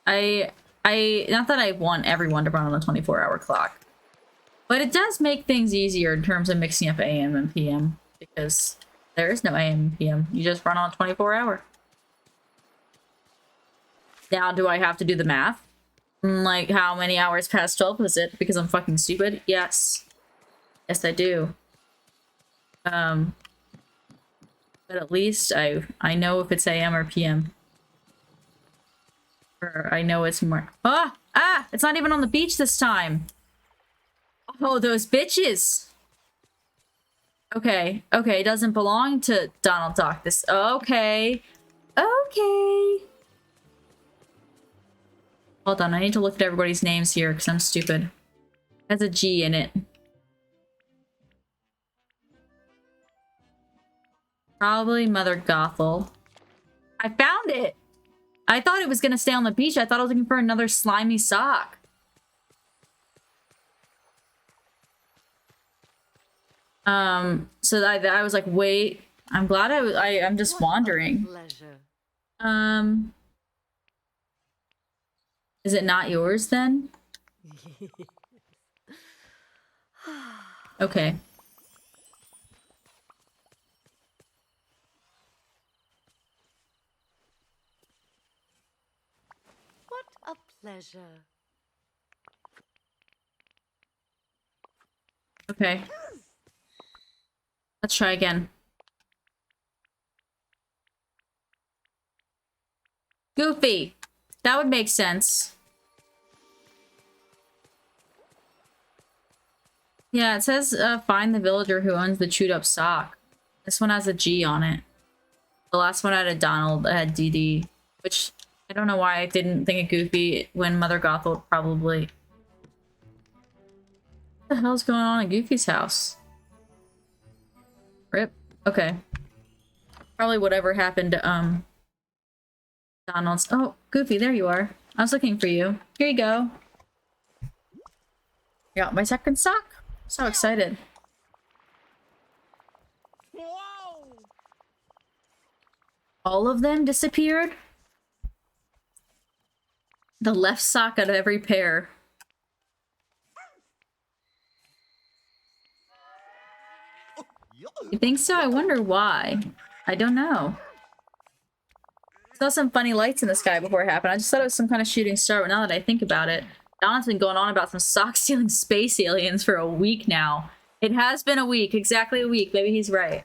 Not that I want everyone to run on a 24-hour clock, but it does make things easier in terms of mixing up AM and PM, because there is no AM and PM. You just run on a 24-hour. Now, do I have to do the math? Like, how many hours past 12 was it? Because I'm fucking stupid? Yes. Yes, I do. But at least I know if it's AM or PM. Or I know it's more... Ah! Ah! It's not even on the beach this time! Oh, those bitches! Okay. Okay, it doesn't belong to Donald Duck. This... Okay. Okay. Hold on, I need to look at everybody's names here, because I'm stupid. It has a G in it. Probably Mother Gothel. I found it! I thought it was gonna stay on the beach. I thought I was looking for another slimy sock. So I was like, wait, I'm glad I'm just wandering. Is it not yours then? Okay. What a pleasure. Okay. Let's try again. Goofy. That would make sense. Yeah, it says find the villager who owns the chewed up sock. This one has a G on it. The last one had a Donald that had DD, which I don't know why I didn't think of Goofy when Mother Gothel probably. What the hell's going on at Goofy's house? Rip. Okay. Probably whatever happened to Donald's. Oh, Goofy, there you are. I was looking for you. Here you go. Got my second sock. So excited. Whoa! All of them disappeared? The left sock out of every pair. You think so? I wonder why. I don't know. Saw some funny lights in the sky before it happened. I just thought it was some kind of shooting star, but now that I think about it, Don's been going on about some sock-stealing space aliens for a week now. It has been a week, exactly a week. Maybe he's right.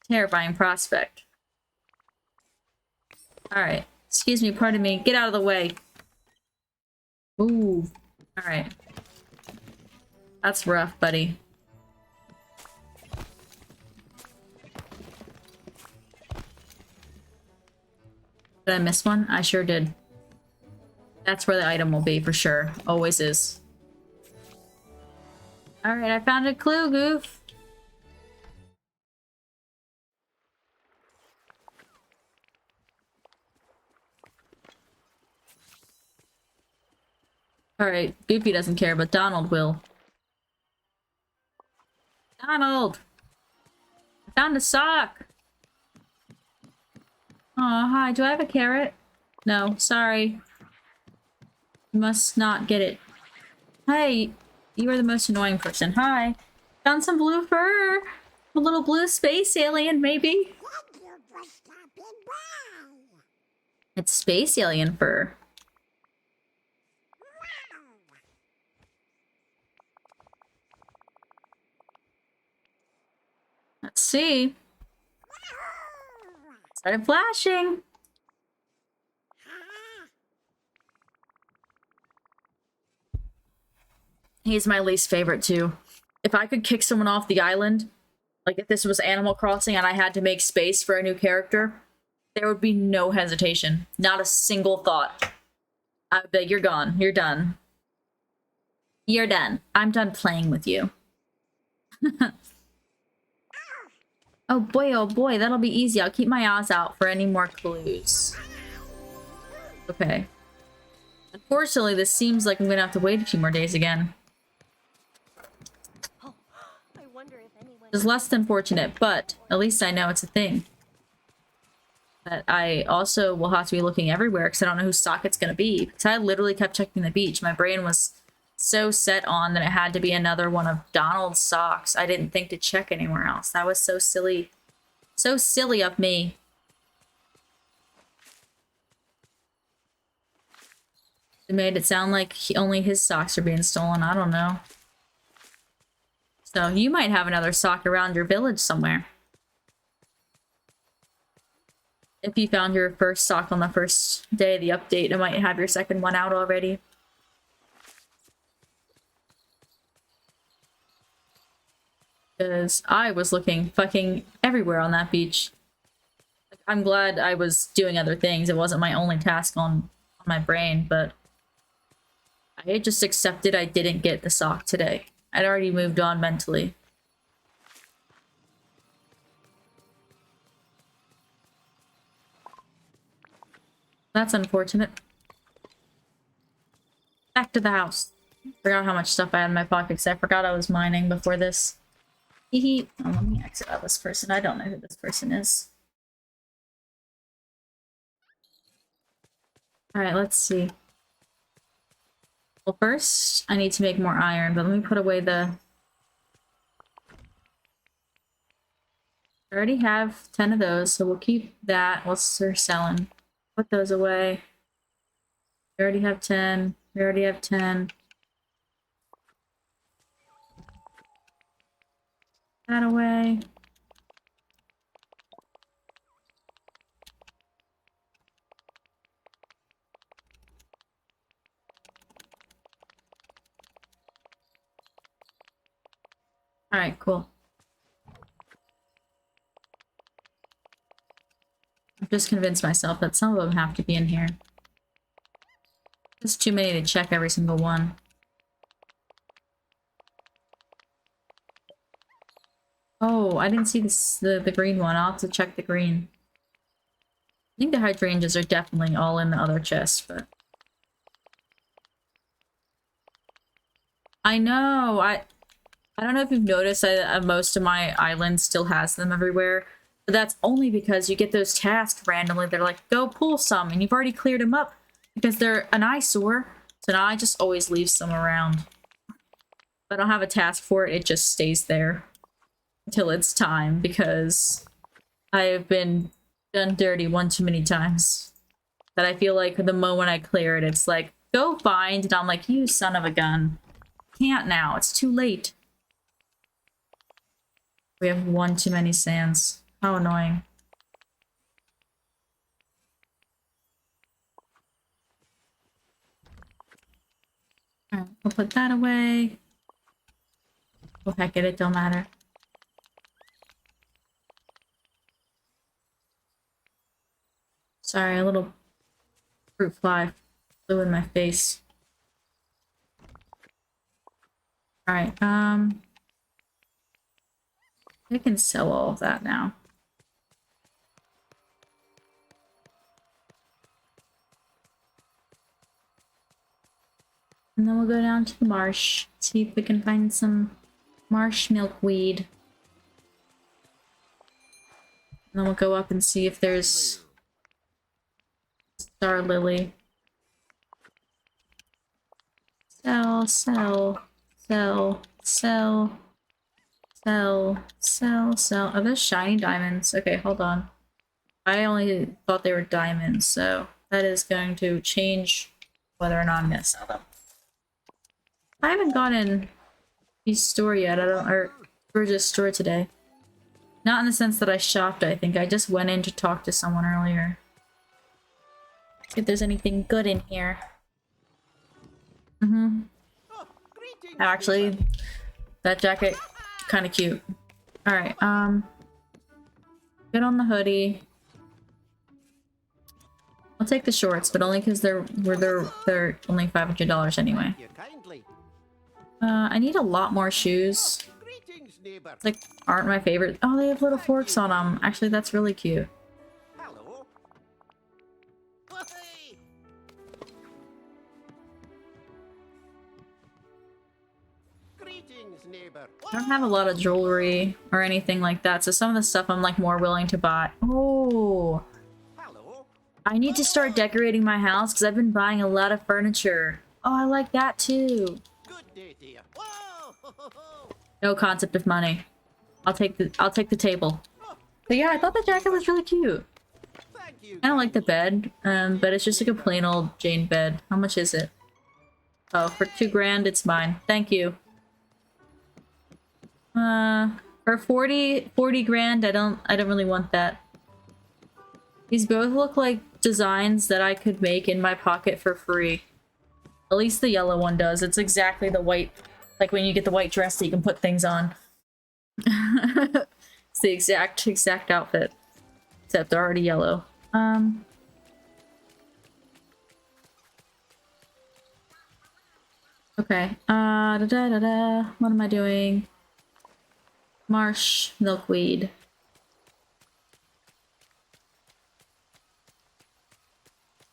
Terrifying prospect. Alright. Excuse me, pardon me. Get out of the way. Ooh. Alright. That's rough, buddy. Did I miss one? I sure did. That's where the item will be, for sure. Always is. Alright, I found a clue, Goof. Alright, Goofy doesn't care, but Donald will. Donald! I found a sock! Aw, hi, do I have a carrot? No, sorry. Must not get it. Hey, you are the most annoying person. Hi. Found some blue fur. A little blue space alien, maybe? It's space alien fur. Let's see. Started flashing. He's my least favorite too. If I could kick someone off the island, like if this was Animal Crossing and I had to make space for a new character, there would be no hesitation. Not a single thought. I would be like, you're gone. You're done. You're done. I'm done playing with you. Oh boy, that'll be easy. I'll keep my eyes out for any more clues. Okay. Unfortunately, this seems like I'm gonna have to wait a few more days again. It's less than fortunate, but at least I know it's a thing. But I also will have to be looking everywhere because I don't know whose sock it's gonna be. Because I literally kept checking the beach. My brain was so set on that it had to be another one of Donald's socks. I didn't think to check anywhere else. That was so silly. So silly of me. It made it sound like only his socks are being stolen. I don't know. So you might have another sock around your village somewhere. If you found your first sock on the first day of the update, it might have your second one out already. Because I was looking fucking everywhere on that beach. I'm glad I was doing other things. It wasn't my only task on my brain, but I just accepted I didn't get the sock today. I'd already moved on mentally. That's unfortunate. Back to the house. Forgot how much stuff I had in my pockets. I forgot I was mining before this. Hee. Oh, let me exit out this person. I don't know who this person is. Alright, let's see. Well, first, I need to make more iron, but let me put away the... I already have 10 of those, so we'll keep that whilst they're selling. Put those away. We already have 10. We already have 10. That away. Alright, cool. I've just convinced myself that some of them have to be in here. There's too many to check every single one. Oh, I didn't see this, the green one. I'll have to check the green. I think the hydrangeas are definitely all in the other chest, but... I know! I don't know if you've noticed that most of my island still has them everywhere. But that's only because you get those tasks randomly. They're like, go pull some, and you've already cleared them up because they're an eyesore. So now I just always leave some around. If I don't have a task for it, it just stays there until it's time because I have been done dirty one too many times. That I feel like the moment I clear it, it's like, go find, and I'm like, you son of a gun. Can't now, it's too late. We have one too many sands. How annoying. Alright, we'll put that away. Oh heck it don't matter. Sorry, a little fruit fly flew in my face. Alright, I can sell all of that now. And then we'll go down to the marsh, see if we can find some marsh milkweed. And then we'll go up and see if there's star lily. Sell, sell, sell, sell, sell, sell, sell. Are those shiny diamonds? Okay, hold on. I only thought they were diamonds, so that is going to change whether or not I'm gonna sell them. I haven't gotten his store yet. I don't, or George's store today. Not in the sense that I shopped, I think. I just went in to talk to someone earlier. See if there's anything good in here. Actually, that jacket, kind of cute. Alright, get on the hoodie. I'll take the shorts, but only because they're only $500 anyway. I need a lot more shoes. Like, aren't my favorite. Oh, they have little forks on them. Actually, that's really cute. I don't have a lot of jewelry or anything like that, so some of the stuff I'm like more willing to buy. Oh, I need to start decorating my house because I've been buying a lot of furniture. Oh, I like that too. No concept of money. I'll take the table. But yeah, I thought the jacket was really cute. I don't like the bed, but it's just like a plain old Jane bed. How much is it? Oh, for $2 grand, it's mine. Thank you. For 40 grand, I don't really want that. These both look like designs that I could make in my pocket for free. At least the yellow one does. It's exactly the white, like when you get the white dress that you can put things on. It's the exact outfit. Except they're already yellow. Okay. What am I doing? Marsh milkweed.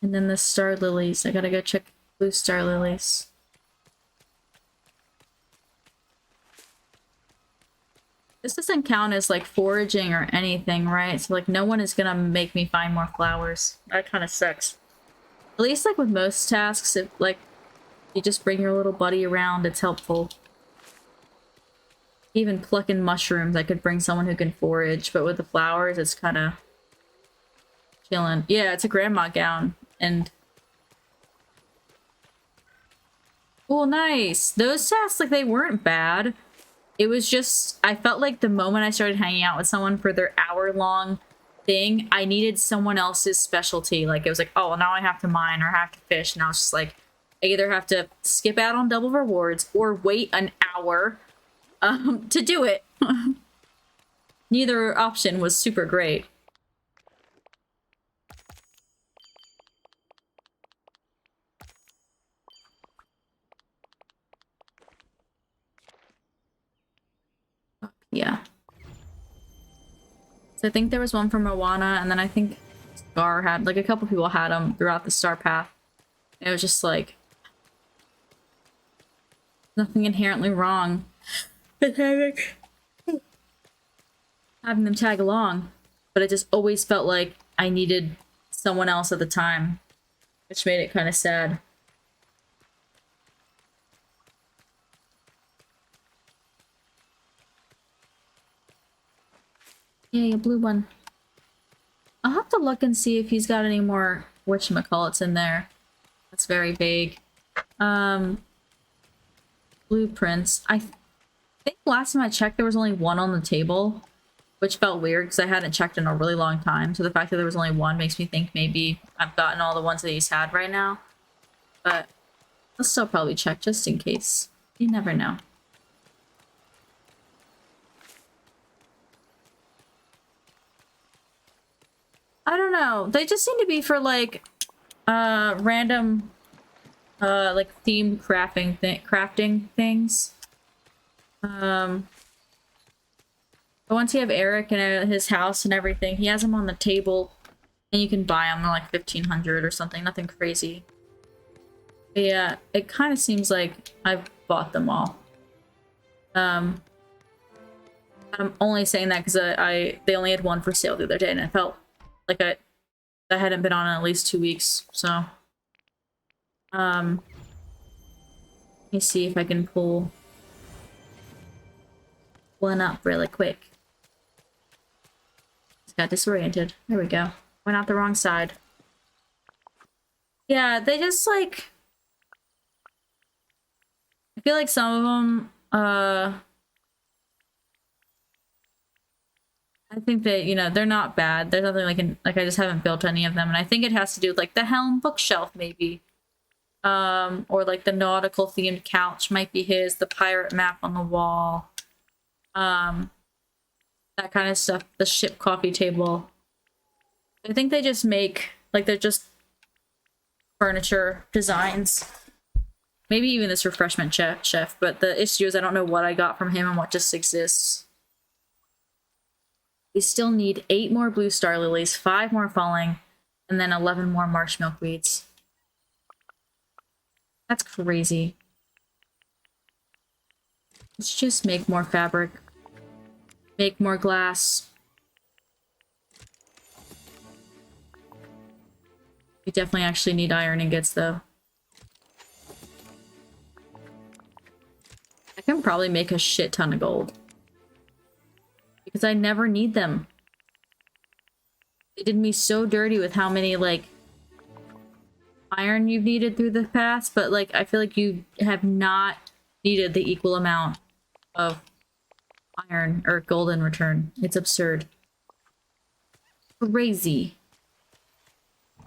And then the star lilies. I gotta go check blue star lilies. This doesn't count as like foraging or anything, right? So like no one is gonna make me find more flowers. That kind of sucks. At least like with most tasks, if like you just bring your little buddy around, it's helpful. Even plucking mushrooms, I could bring someone who can forage, but with the flowers, it's kind of chilling. Yeah, it's a grandma gown, and oh, nice. Those tasks, like, they weren't bad. It was just, I felt like the moment I started hanging out with someone for their hour-long thing, I needed someone else's specialty. Like, it was like, oh, well, now I have to mine or have to fish, and I was just like, I either have to skip out on double rewards or wait an hour to do it. Neither option was super great. Yeah. So I think there was one from Moana, and then I think Scar had, like, a couple people had them throughout the Star Path. And it was just like, nothing inherently wrong with having them tag along, but it just always felt like I needed someone else at the time, which made it kind of sad. Yay, a blue one. I'll have to look and see if he's got any more whatchamacallits in there. That's very vague. Blueprints. I think last time I checked there was only one on the table, which felt weird because I hadn't checked in a really long time. So the fact that there was only one makes me think maybe I've gotten all the ones that he's had right now. But I'll still probably check just in case. You never know. I don't know. They just seem to be for like random like themed crafting things. But once you have Eric and his house and everything, he has them on the table and you can buy them. They're like 1,500 or something, nothing crazy. But yeah, it kind of seems like I've bought them all. I'm only saying that because they only had one for sale the other day and it felt like I hadn't been on in at least 2 weeks, so. Let me see if I can pull one up really quick. Just got disoriented. There we go. Went out the wrong side. Yeah, they just like... I feel like some of them, I think that, you know, they're not bad. There's nothing like I just haven't built any of them. And I think it has to do with like the Helm bookshelf maybe. Or like the nautical themed couch might be his, the pirate map on the wall. That kind of stuff, the ship coffee table. I think they just make, like they're just furniture designs. Maybe even this refreshment chef, but the issue is I don't know what I got from him and what just exists. We still need 8 more blue star lilies, 5 more falling, and then 11 more marsh milkweeds. That's crazy. Let's just make more fabric. Make more glass. We definitely actually need iron ingots, though. I can probably make a shit ton of gold. Because I never need them. They did me so dirty with how many, like, iron you've needed through the past, but, like, I feel like you have not needed the equal amount of iron or gold in return. It's absurd. Crazy. I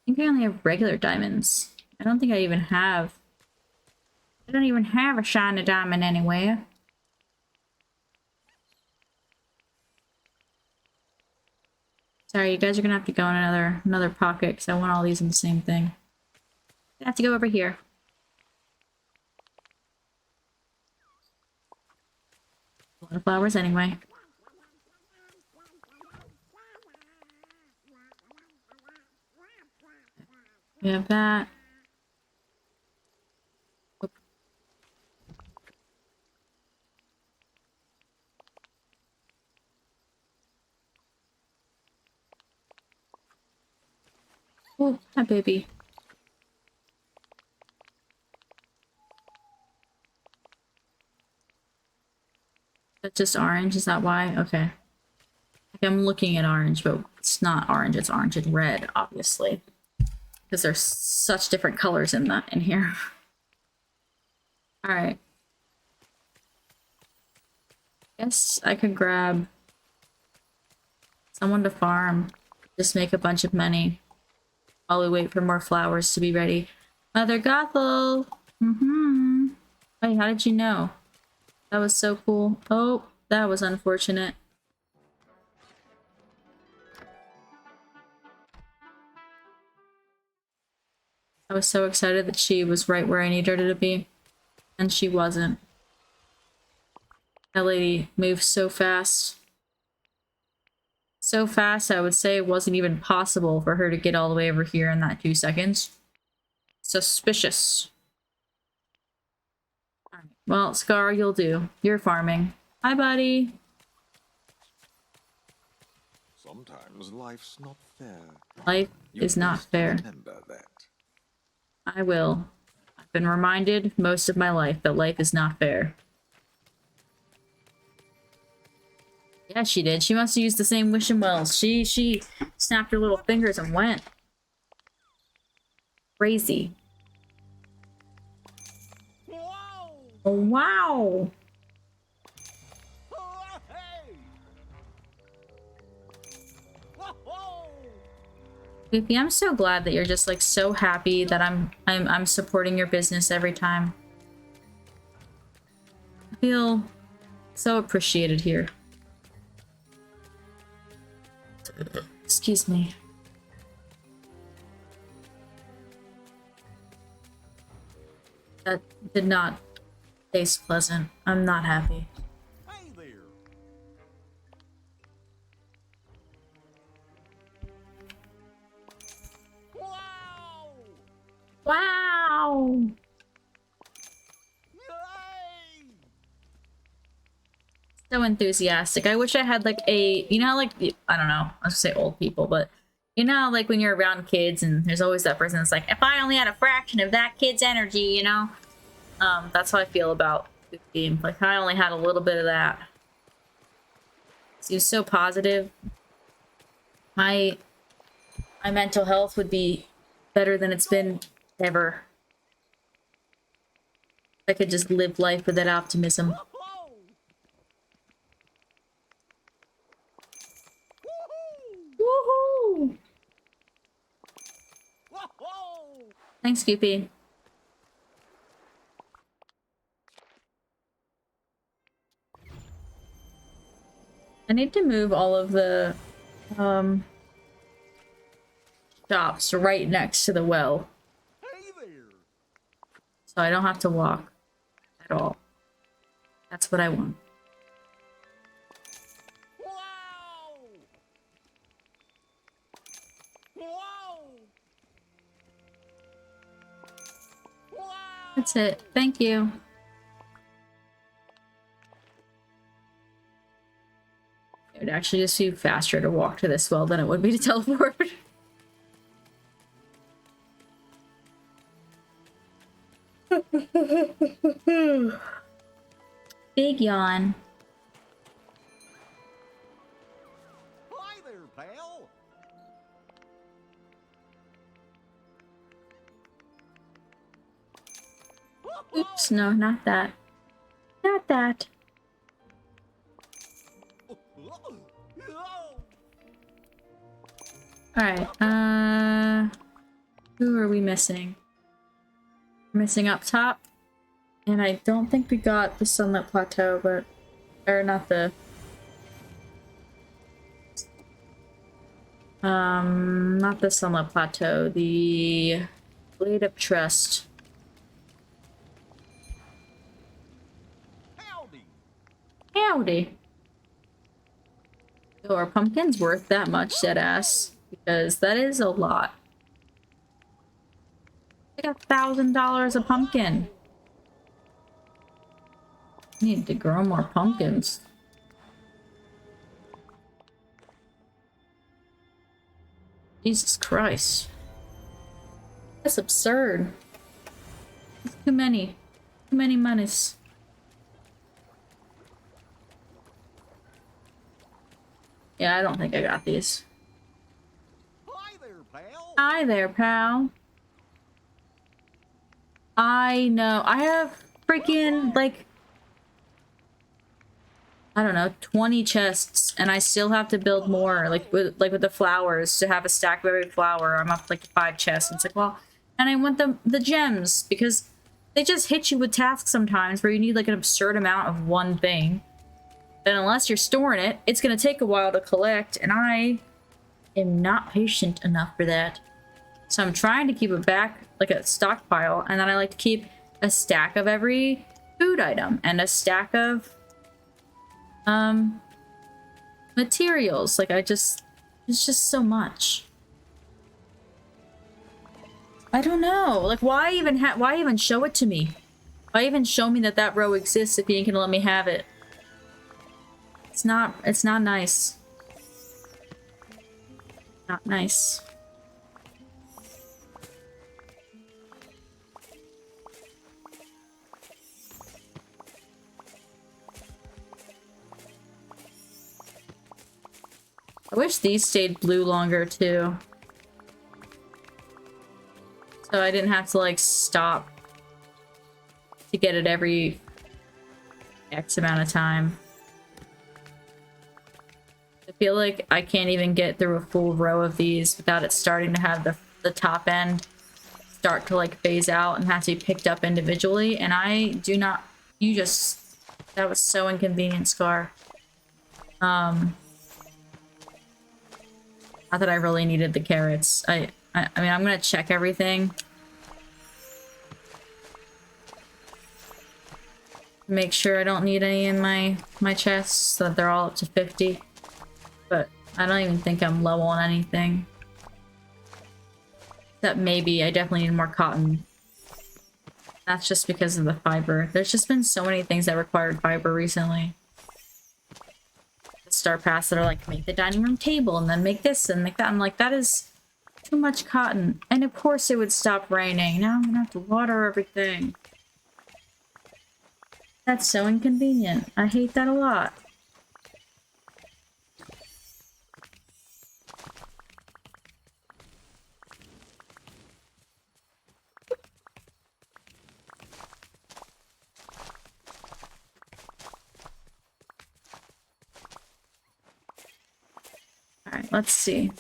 think I only have regular diamonds. I don't think I even have... I don't even have a shiny diamond anywhere. Sorry, you guys are gonna have to go in another pocket because I want all these in the same thing. I have to go over here. A lot of flowers anyway. We have that. Oh, hi, baby. That's just orange, is that why? Okay. Like, I'm looking at orange, but it's not orange, it's orange and red, obviously. Because there's such different colors in here. Alright. Guess I could grab someone to farm. Just make a bunch of money. While we wait for more flowers to be ready. Mother Gothel! Mm-hmm. Wait, how did you know? That was so cool. Oh, that was unfortunate. I was so excited that she was right where I needed her to be. And she wasn't. That lady moves so fast. So fast, I would say it wasn't even possible for her to get all the way over here in that 2 seconds. Suspicious. Alright. Well, Scar, you'll do. You're farming. Hi, buddy. Sometimes life's not fair. Life is not must fair. Remember that. I will. I've been reminded most of my life that life is not fair. Yeah, she did. She must have used the same wishing wells. She snapped her little fingers and went. Crazy. Oh, wow. Goofy, I'm so glad that you're just like so happy that I'm supporting your business every time. I feel so appreciated here. Excuse me. That did not taste pleasant. I'm not happy. Hey there. Wow! Wow! Yay! So enthusiastic. I wish I had like a, you know how like, I don't know, I was gonna say old people, but you know, like when you're around kids and there's always that person that's like, if I only had a fraction of that kid's energy, you know? That's how I feel about the game. Like I only had a little bit of that. He was so positive. My mental health would be better than it's been ever. I could just live life with that optimism. Whoa! Woohoo! Whoa! Thanks, Goopy. I need to move all of the shops right next to the well, Hey there. so I don't have to walk at all. That's what I want. Wow! Wow! Wow! That's it. Thank you. It would actually just be faster to walk to this well than it would be to teleport. Big yawn. Hi there, pal. Oops, no, not that. Not that. Alright, who are we missing? We're missing up top. And I don't think we got the Sunlit Plateau, but... Or not the... not the Sunlit Plateau, the... Blade of Trust. Howdy. Howdy! So are pumpkins worth that much, deadass? Because that is a lot. I got $1,000 a pumpkin. Need to grow more pumpkins. Jesus Christ. That's absurd. That's too many. Too many monies. Yeah, I don't think I got these. Hi there, pal. Hi there, pal. I know. I have freaking, like, I don't know, 20 chests, and I still have to build more, like with the flowers, to have a stack of every flower. I'm up to, like, 5 chests. And it's like, well, and I want the gems, because they just hit you with tasks sometimes where you need, like, an absurd amount of one thing. And unless you're storing it, it's gonna take a while to collect, and I am not patient enough for that. So I'm trying to keep it back, like a stockpile, and then I like to keep a stack of every food item, and a stack of materials. Like, it's just so much. I don't know. Like, why even show it to me? Why even show me that row exists if you ain't gonna let me have it? It's not nice. Not nice. I wish these stayed blue longer, too. So I didn't have to, like, stop to get it every X amount of time. I feel like I can't even get through a full row of these without it starting to have the top end start to, like, phase out and have to be picked up individually. And I do not... That was so inconvenient, Scar. Not that I really needed the carrots. I mean, I'm gonna check everything. Make sure I don't need any in my chests, so that they're all up to 50. But I don't even think I'm low on anything. Except maybe I definitely need more cotton. That's just because of the fiber. There's just been so many things that required fiber recently. Star Pass that are like, make the dining room table and then make this and make that. I'm like, that is too much cotton. And of course it would stop raining. Now I'm gonna have to water everything. That's so inconvenient. I hate that a lot. Alright, let's see.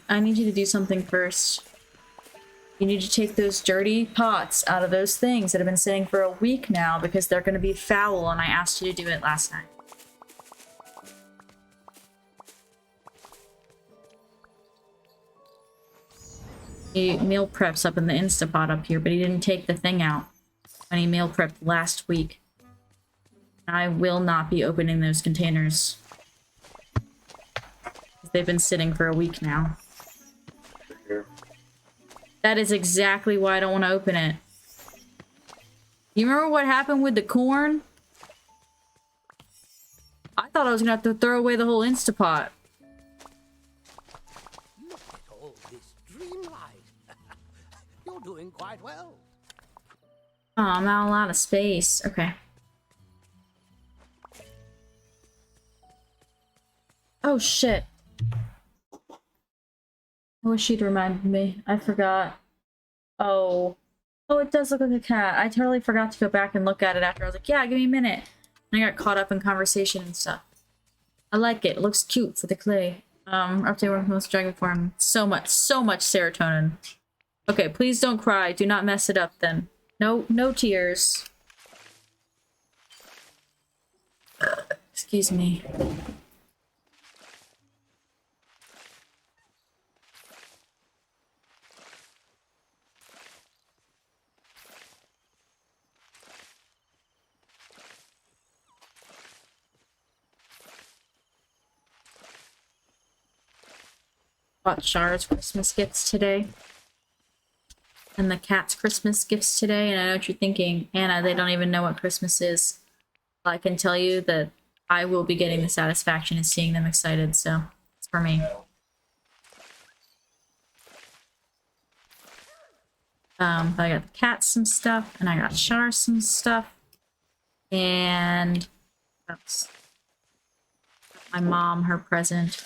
I need you to do something first. You need to take those dirty pots out of those things that have been sitting for a week now because they're going to be foul, and I asked you to do it last night. He meal preps up in the Instapot up here, but he didn't take the thing out when he meal prepped last week. I will not be opening those containers. They've been sitting for a week now. That is exactly why I don't want to open it. You remember what happened with the corn? I thought I was gonna have to throw away the whole Instapot. Look at all this dreamlight. You're doing quite well. Oh, I'm out a lot of space. Okay. Oh, shit. I wish she'd reminded me. I forgot. Oh. Oh, it does look like a cat. I totally forgot to go back and look at it after. I was like, yeah, give me a minute. And I got caught up in conversation and stuff. I like it. It looks cute for the clay. Update one most dragon form. So much serotonin. Okay, please don't cry. Do not mess it up then. No tears. Excuse me. Bought Char's Christmas gifts today. And the cat's Christmas gifts today. And I know what you're thinking, Anna, they don't even know what Christmas is. Well, I can tell you that I will be getting the satisfaction of seeing them excited, so it's for me. But I got the cat some stuff, and I got Char some stuff. And oops. My mom her present.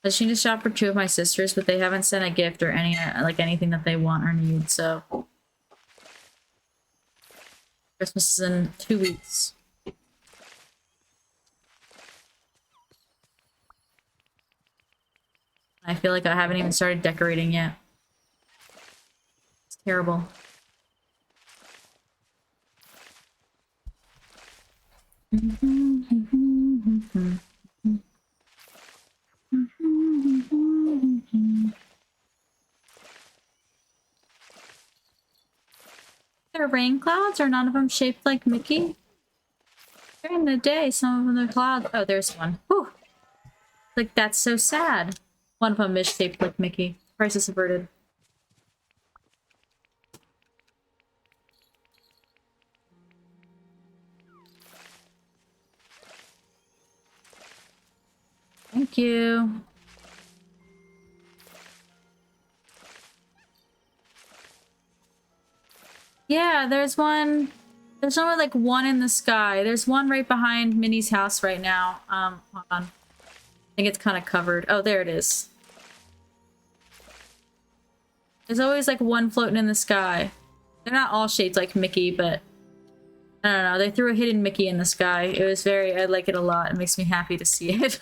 I just need to shop for 2 of my sisters, but they haven't sent a gift or any like anything that they want or need, so Christmas is in 2 weeks. I feel like I haven't even started decorating yet. It's terrible. They're rain clouds, or none of them shaped like Mickey? During the day, some of them are clouds. Oh, there's one. Whew. Like, that's so sad. One of them is shaped like Mickey. Crisis averted. Thank you. Yeah, there's one. There's only like one in the sky. There's one right behind Minnie's house right now. Hold on. I think it's kind of covered. Oh, there it is. There's always like one floating in the sky. They're not all shaped like Mickey, but I don't know. They threw a hidden Mickey in the sky. It was I like it a lot. It makes me happy to see it.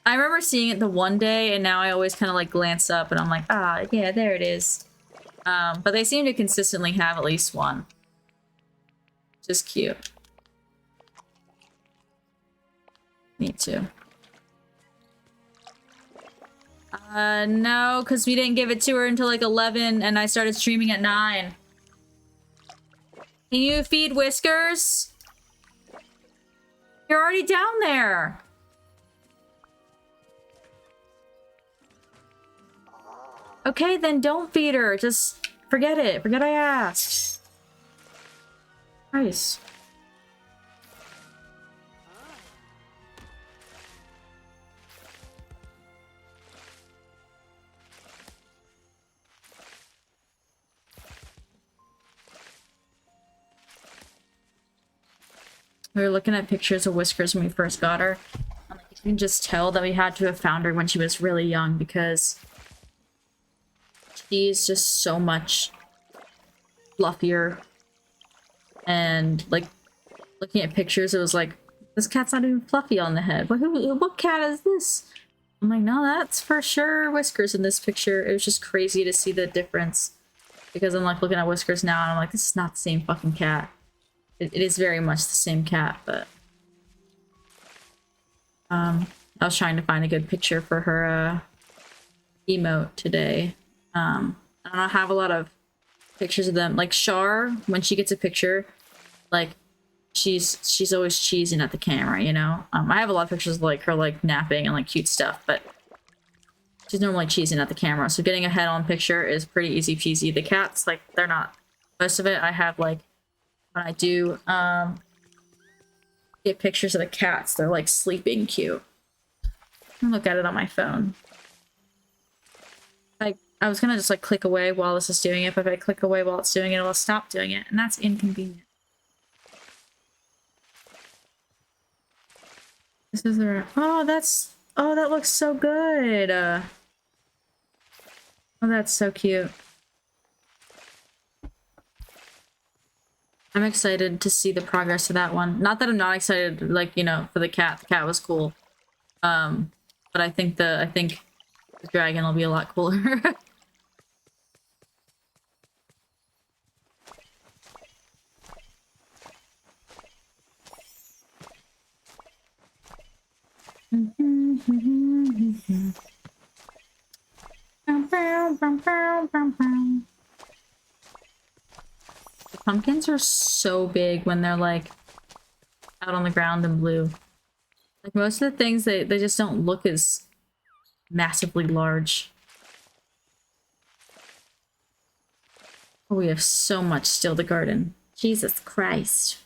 I remember seeing it the one day, and now I always kind of like glance up and I'm like, ah, yeah, there it is. But they seem to consistently have at least one. Just cute. Me too. No, because we didn't give it to her until like 11 and I started streaming at 9. Can you feed Whiskers? You're already down there. Okay, then don't feed her. Just forget it. Forget I asked. Nice. We were looking at pictures of Whiskers when we first got her. And like, you can just tell that we had to have found her when she was really young because she's just so much fluffier. And like looking at pictures, it was like, this cat's not even fluffy on the head. What cat is this? I'm like, no, that's for sure Whiskers in this picture. It was just crazy to see the difference. Because I'm like looking at Whiskers now and I'm like, this is not the same fucking cat. It is very much the same cat, but I was trying to find a good picture for her emote today. I don't have a lot of pictures of them. Like Char, when she gets a picture, like she's always cheesing at the camera, you know. I have a lot of pictures of like her like napping and like cute stuff, but she's normally cheesing at the camera. So getting a head-on picture is pretty easy peasy. The cats, like, they're not. Most of it I have like when I do get pictures of the cats, they're like sleeping cute. Look at it on my phone. I was gonna just like click away while this is doing it, but if I click away while it's doing it, it'll stop doing it, and that's inconvenient. This is the oh, that looks so good. Oh, that's so cute. I'm excited to see the progress of that one. Not that I'm not excited, like, you know, for the cat. The cat was cool. But I think the dragon will be a lot cooler. The pumpkins are so big when they're like out on the ground in blue. Like most of the things, they just don't look as massively large. Oh, we have so much still to garden. Jesus Christ.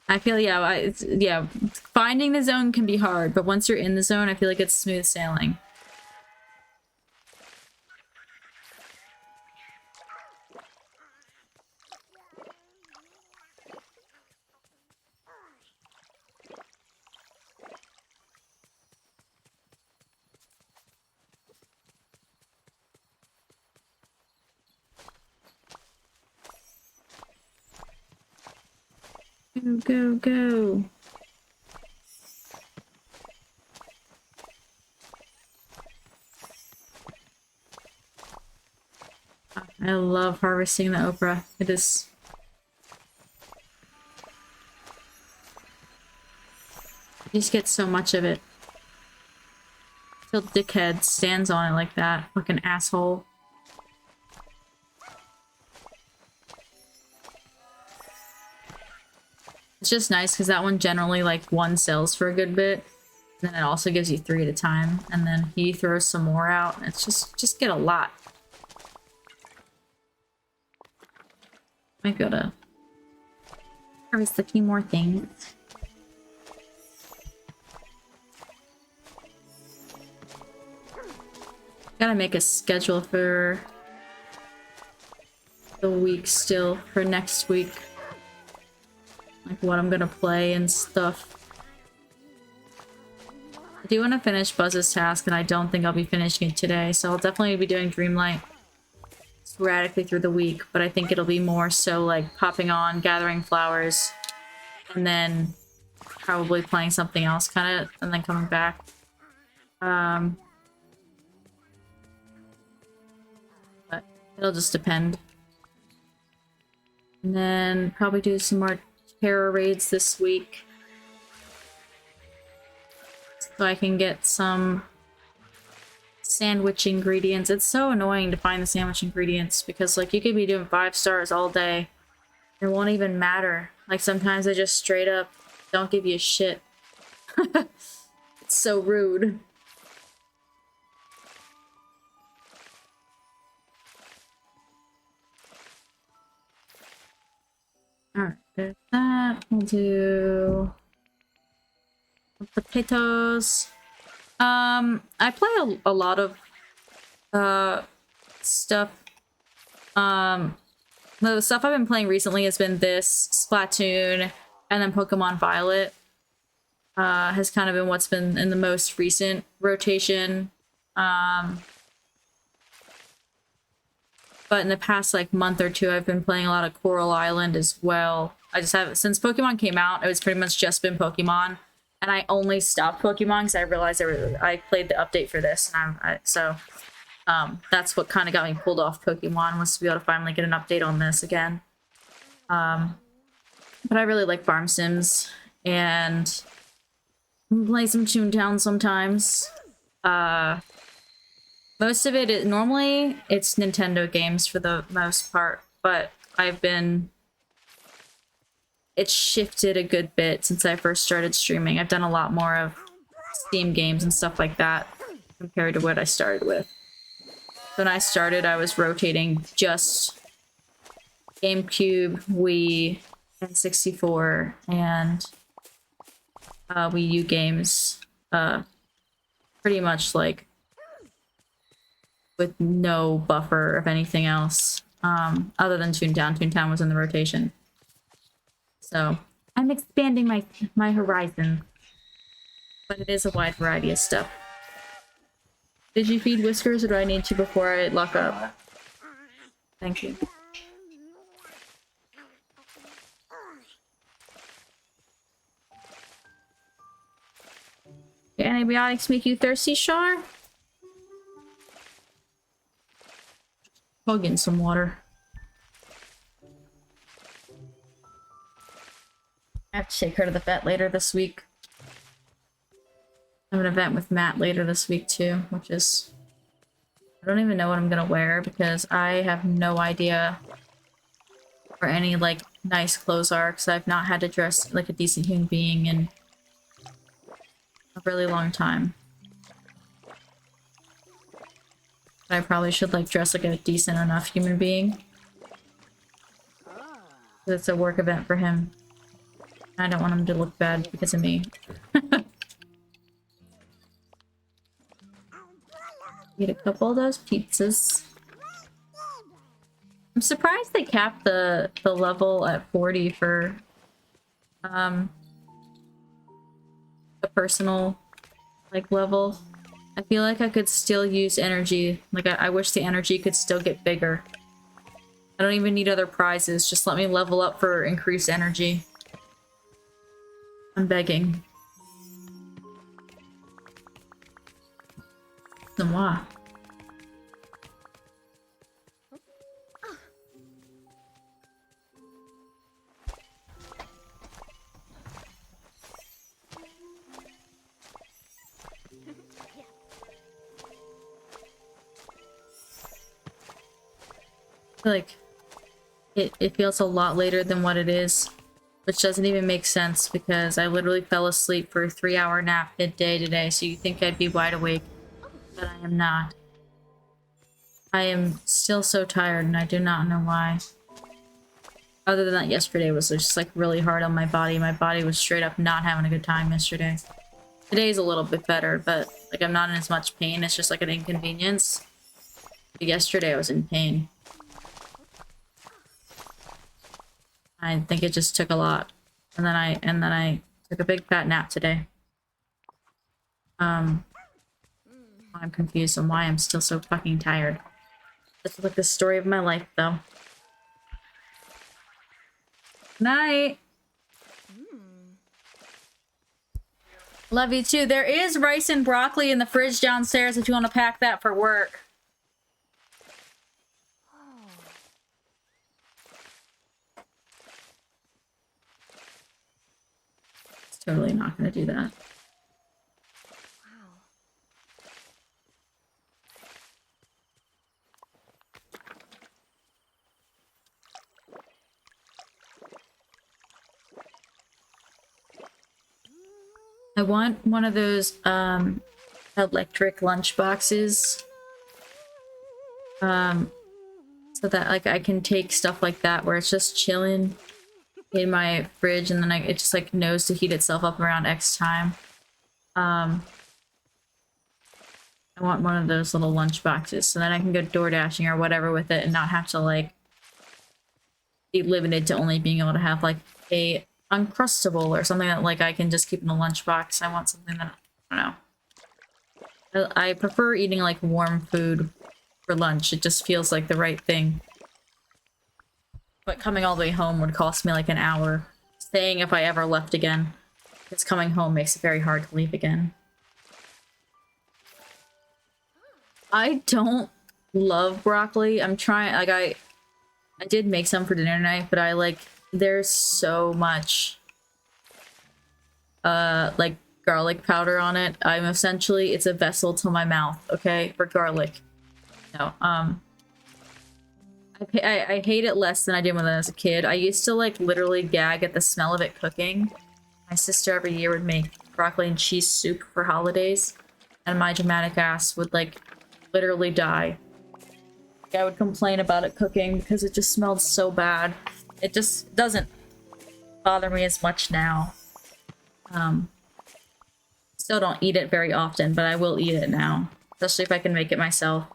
I feel, yeah, finding the zone can be hard, but once you're in the zone, I feel like it's smooth sailing. Go, go, go. I love harvesting the okra. It is... You just get so much of it. Till dickhead stands on it like that. Like an asshole. It's just nice because that one generally like one sells for a good bit. Then it also gives you 3 at a time. And then he throws some more out. It's just get a lot. Might be able to harvest a few more things. Gotta make a schedule for the week still, for next week. Like what I'm gonna play and stuff. I do want to finish Buzz's task, and I don't think I'll be finishing it today, so I'll definitely be doing Dreamlight sporadically through the week, but I think it'll be more so like popping on, gathering flowers, and then probably playing something else kind of, and then coming back. But it'll just depend. And then probably do some more Terra raids this week. So I can get some sandwich ingredients. It's so annoying to find the sandwich ingredients because like you could be doing 5 stars all day. It won't even matter. Like sometimes they just straight up don't give you shit. It's so rude. Alright, there's that. We'll do potatoes. I play a lot of stuff. The stuff I've been playing recently has been this, Splatoon, and then Pokemon Violet. Has kind of been what's been in the most recent rotation. But in the past like month or two, I've been playing a lot of Coral Island as well. I just haven't, since Pokemon came out, it's pretty much just been Pokemon. And I only stopped Pokemon because I realized I played the update for this, and so that's what kind of got me pulled off Pokemon, was to be able to finally get an update on this again. But I really like Farm Sims and play some Toontown sometimes. Most of it, normally it's Nintendo games for the most part, but it's shifted a good bit since I first started streaming. I've done a lot more of Steam games and stuff like that compared to what I started with. When I started, I was rotating just GameCube, Wii, N64, and Wii U games. Pretty much like with no buffer of anything else, other than Toontown. Toontown was in the rotation. So I'm expanding my horizon, but it is a wide variety of stuff. Did you feed Whiskers, or do I need to before I lock up? Thank you. Do antibiotics make you thirsty, Shar? I'll get in some water. I have to take her to the vet later this week. I have an event with Matt later this week too, which is I don't even know what I'm gonna wear because I have no idea where any like nice clothes are because I've not had to dress like a decent human being in a really long time. I probably should like dress like a decent enough human being. It's a work event for him. I don't want him to look bad because of me. Eat a couple of those pizzas. I'm surprised they capped the level at 40 for the personal like level. I feel like I could still use energy. Like I wish the energy could still get bigger. I don't even need other prizes. Just let me level up for increased energy. I'm begging. Moi. Like it feels a lot later than what it is, which doesn't even make sense because I literally fell asleep for a 3-hour nap midday today, so you think I'd be wide awake, but I am not. I am still so tired and I do not know why. Other than that, yesterday was just like really hard on my body. My body was straight up not having a good time yesterday. Today's a little bit better, but like I'm not in as much pain. It's just like an inconvenience. But yesterday I was in pain. I think it just took a lot. And then I took a big fat nap today. I'm confused on why I'm still so fucking tired. This is like the story of my life though. Night. Love you too. There is rice and broccoli in the fridge downstairs if you want to pack that for work. It's totally not going to do that. I want one of those electric lunch boxes. So that like I can take stuff like that where it's just chilling in my fridge and then it just like knows to heat itself up around X time. I want one of those little lunch boxes so then I can go door dashing or whatever with it and not have to like be limited to only being able to have like a Uncrustable or something that like I can just keep in the lunchbox. I want something that I don't know. I prefer eating like warm food for lunch. It just feels like the right thing. But coming all the way home would cost me like an hour. Staying if I ever left again. Because coming home makes it very hard to leave again. I don't love broccoli. I'm trying like I did make some for dinner tonight, but I like there's so much like garlic powder on it. I'm essentially it's a vessel to my mouth, okay, for garlic. No, I hate it less than I did when I was a kid. I used to like literally gag at the smell of it cooking. My sister every year would make broccoli and cheese soup for holidays, and my dramatic ass would like literally die. I would complain about it cooking because it just smelled so bad. It just doesn't bother me as much now. Still don't eat it very often, but I will eat it now. Especially if I can make it myself.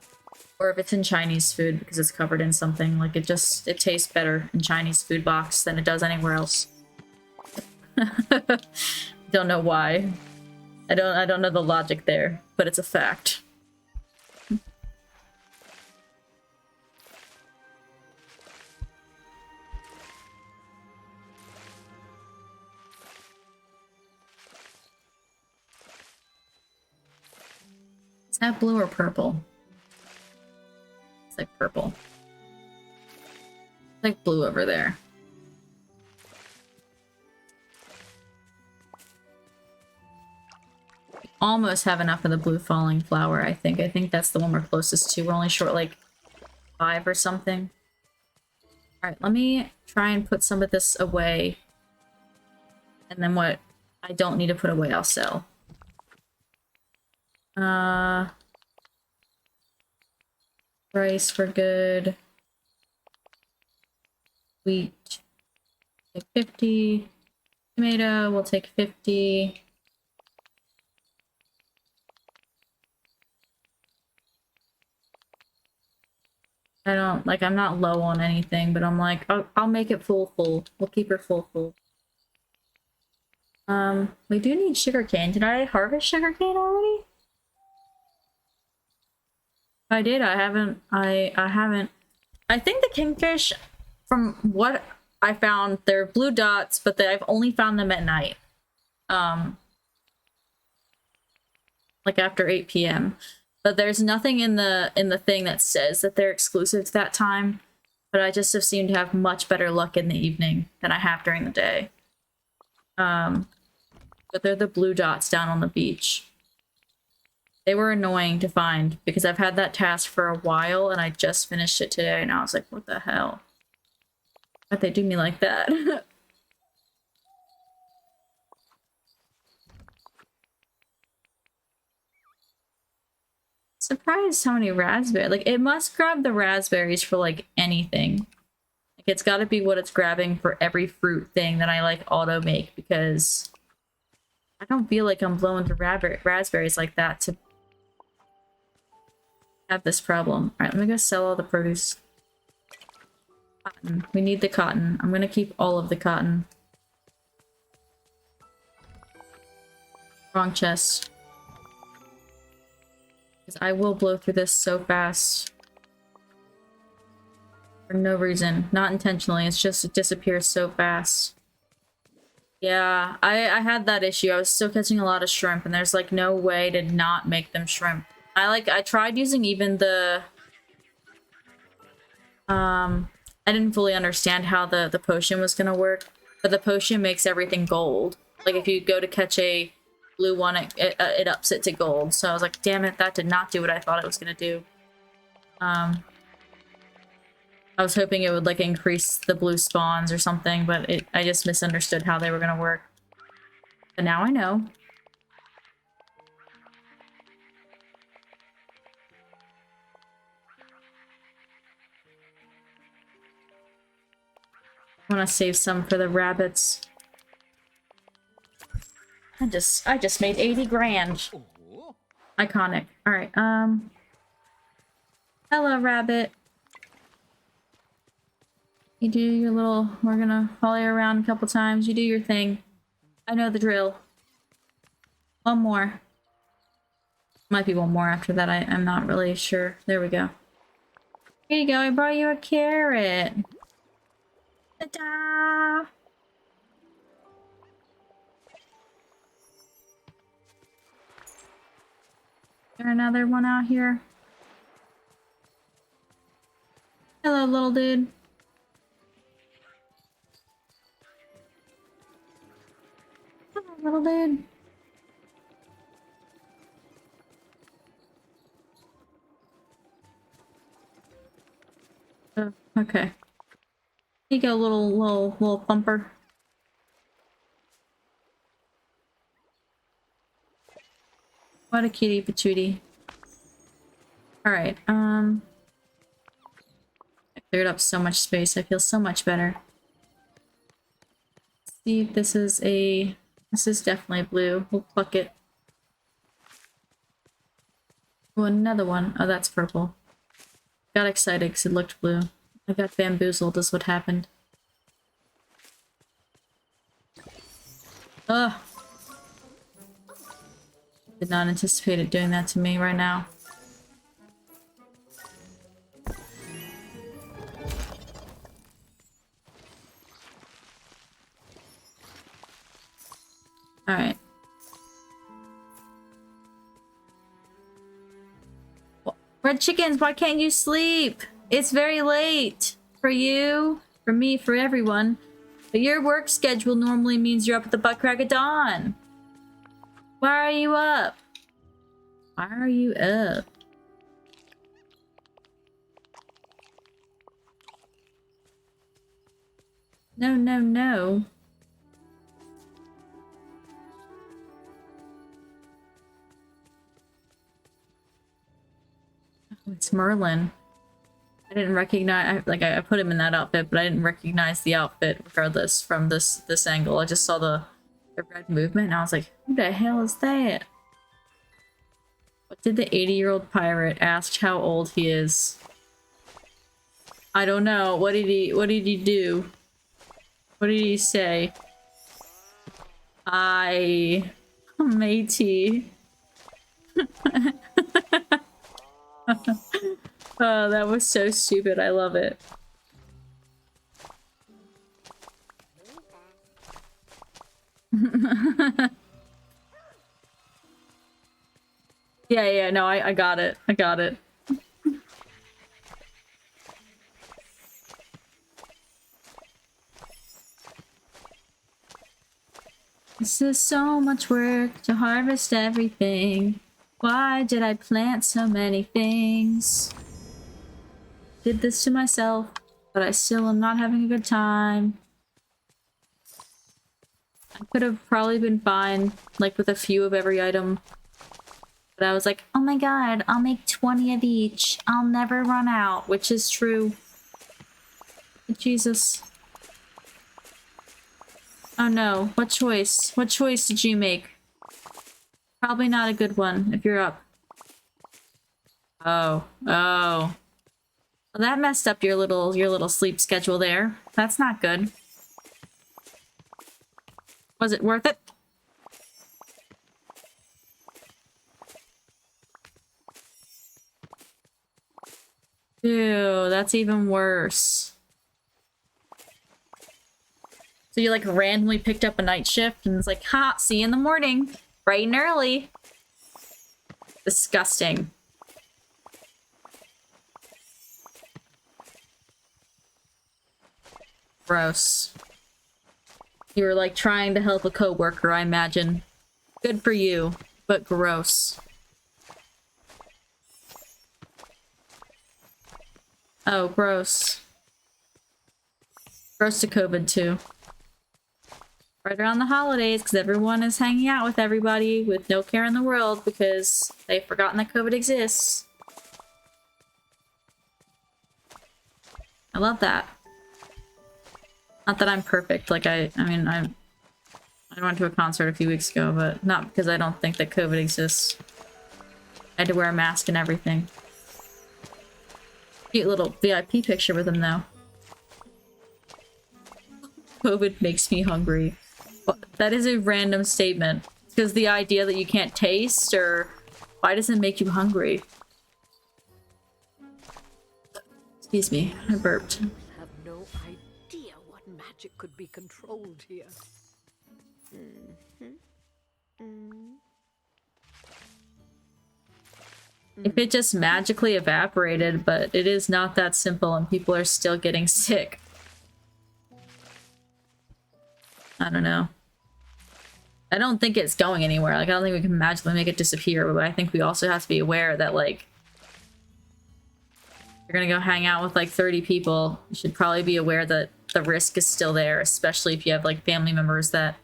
Or if it's in Chinese food because it's covered in something. Like it tastes better in Chinese food box than it does anywhere else. Don't know why. I don't know the logic there, but it's a fact. Is that blue or purple? It's like purple. It's like blue over there. almost have enough of the blue falling flower, I think. I think that's the one we're closest to. We're only short like 5 or something. Alright, let me try and put some of this away. And then what I don't need to put away, I'll sell. Rice for good. Wheat. Take 50. Tomato, we'll take 50. I don't, like, I'm not low on anything, but I'm like, I'll make it full. We'll keep her full. We do need sugarcane. Did I harvest sugarcane already? I did. I haven't. I haven't. I think the kingfish, from what I found, they're blue dots, but I've only found them at night. Like after 8 p.m. But there's nothing in the thing that says that they're exclusive to that time. But I just have seemed to have much better luck in the evening than I have during the day. But they're the blue dots down on the beach. They were annoying to find because I've had that task for a while and I just finished it today and I was like, what the hell? Why'd they do me like that? Surprised how many raspberries. Like, it must grab the raspberries for like anything. Like, it's got to be what it's grabbing for every fruit thing that I like auto make because I don't feel like I'm blowing through raspberries like that to have this problem. Alright, let me go sell all the produce. Cotton. We need the cotton. I'm gonna keep all of the cotton. Wrong chest. Because I will blow through this so fast. For no reason. Not intentionally, it's just it disappears so fast. Yeah, I had that issue. I was still catching a lot of shrimp and there's like no way to not make them shrimp. I tried using even the I didn't fully understand how the potion was gonna work, but the potion makes everything gold. Like if you go to catch a blue one, it ups it to gold. So I was like, damn it, that did not do what I thought it was gonna do. I was hoping it would like increase the blue spawns or something, but I just misunderstood how they were gonna work. But now I know. I want to save some for the rabbits. I just made 80 grand. Iconic. All right. Hello, rabbit. You do your little. We're gonna follow you around a couple times. You do your thing. I know the drill. One more. Might be one more after that. I'm not really sure. There we go. Here you go. I brought you a carrot. Ta-da! Is there another one out here? Hello, little dude. Hello, little dude. Oh, okay. Here you go, little bumper. What a cutie patootie. Alright, I cleared up so much space. I feel so much better. Let's see if this is a... This is definitely blue. We'll pluck it. Oh, another one. Oh, that's purple. Got excited because it looked blue. I got bamboozled is what happened. Ugh. Did not anticipate it doing that to me right now. Alright. Red chickens, why can't you sleep? It's very late. For you, for me, for everyone. But your work schedule normally means you're up at the butt crack of dawn. Why are you up? Why are you up? No, no, no. Oh, it's Merlin. I didn't recognize, I put him in that outfit, but I didn't recognize the outfit regardless from this angle. I just saw the red movement and I was like, who the hell is that? What did the 80-year-old pirate ask how old he is? I don't know. What did he do? What did he say? Matey. Oh, that was so stupid. I love it. Yeah, no, I got it. I got it. This is so much work to harvest everything. Why did I plant so many things? Did this to myself, but I still am not having a good time. I could have probably been fine, like with a few of every item. But I was like, oh my god, I'll make 20 of each. I'll never run out, which is true. Jesus. Oh no, what choice? What choice did you make? Probably not a good one, if you're up. Oh. Well, that messed up your little sleep schedule there. That's not good. Was it worth it? Ew, that's even worse. So you like randomly picked up a night shift and it's like, ha, see you in the morning. Bright and early. Disgusting. Gross. You were like trying to help a coworker, I imagine. Good for you, but gross. Oh, gross. Gross to COVID too. Right around the holidays, because everyone is hanging out with everybody with no care in the world because they've forgotten that COVID exists. I love that. Not that I'm perfect. Like I went to a concert a few weeks ago, but not because I don't think that COVID exists. I had to wear a mask and everything. Cute little VIP picture with him though. COVID makes me hungry. That is a random statement. Because the idea that you can't taste, or why does it make you hungry? Excuse me, I burped. I have no idea what magic could be controlled here. If it just magically evaporated, but it is not that simple and people are still getting sick. I don't know. I don't think it's going anywhere. Like, I don't think we can magically make it disappear, but I think we also have to be aware that, like, you're gonna go hang out with, like, 30 people. You should probably be aware that the risk is still there, especially if you have, like, family members that,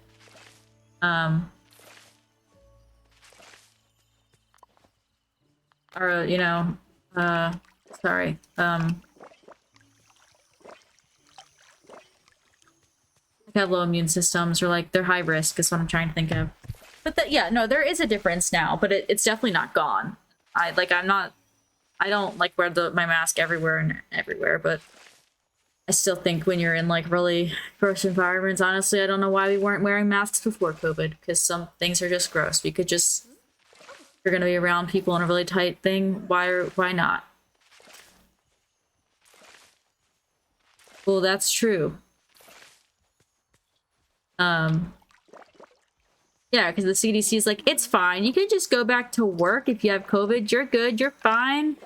are, you know, sorry, have low immune systems, or like they're high risk is what I'm trying to think of. But yeah, no, there is a difference now, but it's definitely not gone. I don't like wear my mask everywhere, but I still think when you're in like really gross environments, honestly, I don't know why we weren't wearing masks before COVID, because some things are just gross. We could just, if you're gonna be around people in a really tight thing, why not? Well, that's true. Yeah, because the CDC is like, it's fine. You can just go back to work if you have COVID. You're good. You're fine.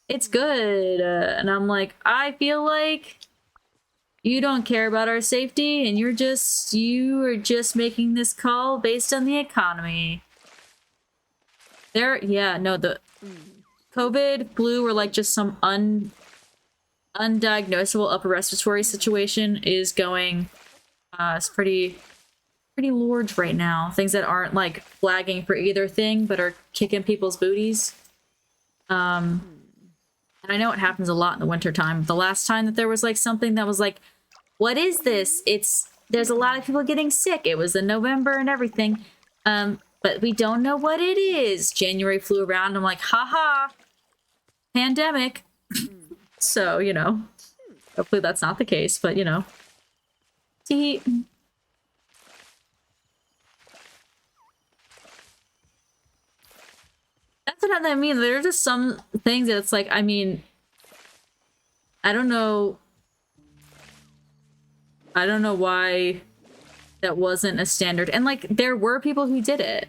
It's good. And I'm like, I feel like you don't care about our safety and you are just making this call based on the economy. Yeah, no, the COVID, flu, or like just some undiagnosable upper respiratory situation is going, it's pretty large right now. Things that aren't like flagging for either thing, but are kicking people's booties. And I know it happens a lot in the wintertime. The last time that there was like something that was like, what is this? There's a lot of people getting sick. It was in November and everything. But we don't know what it is. January flew around. I'm like, haha, pandemic. So, you know, hopefully that's not the case, but you know. See, that's what I mean. There are just some things that it's like, I mean, I don't know why that wasn't a standard. And like, there were people who did it.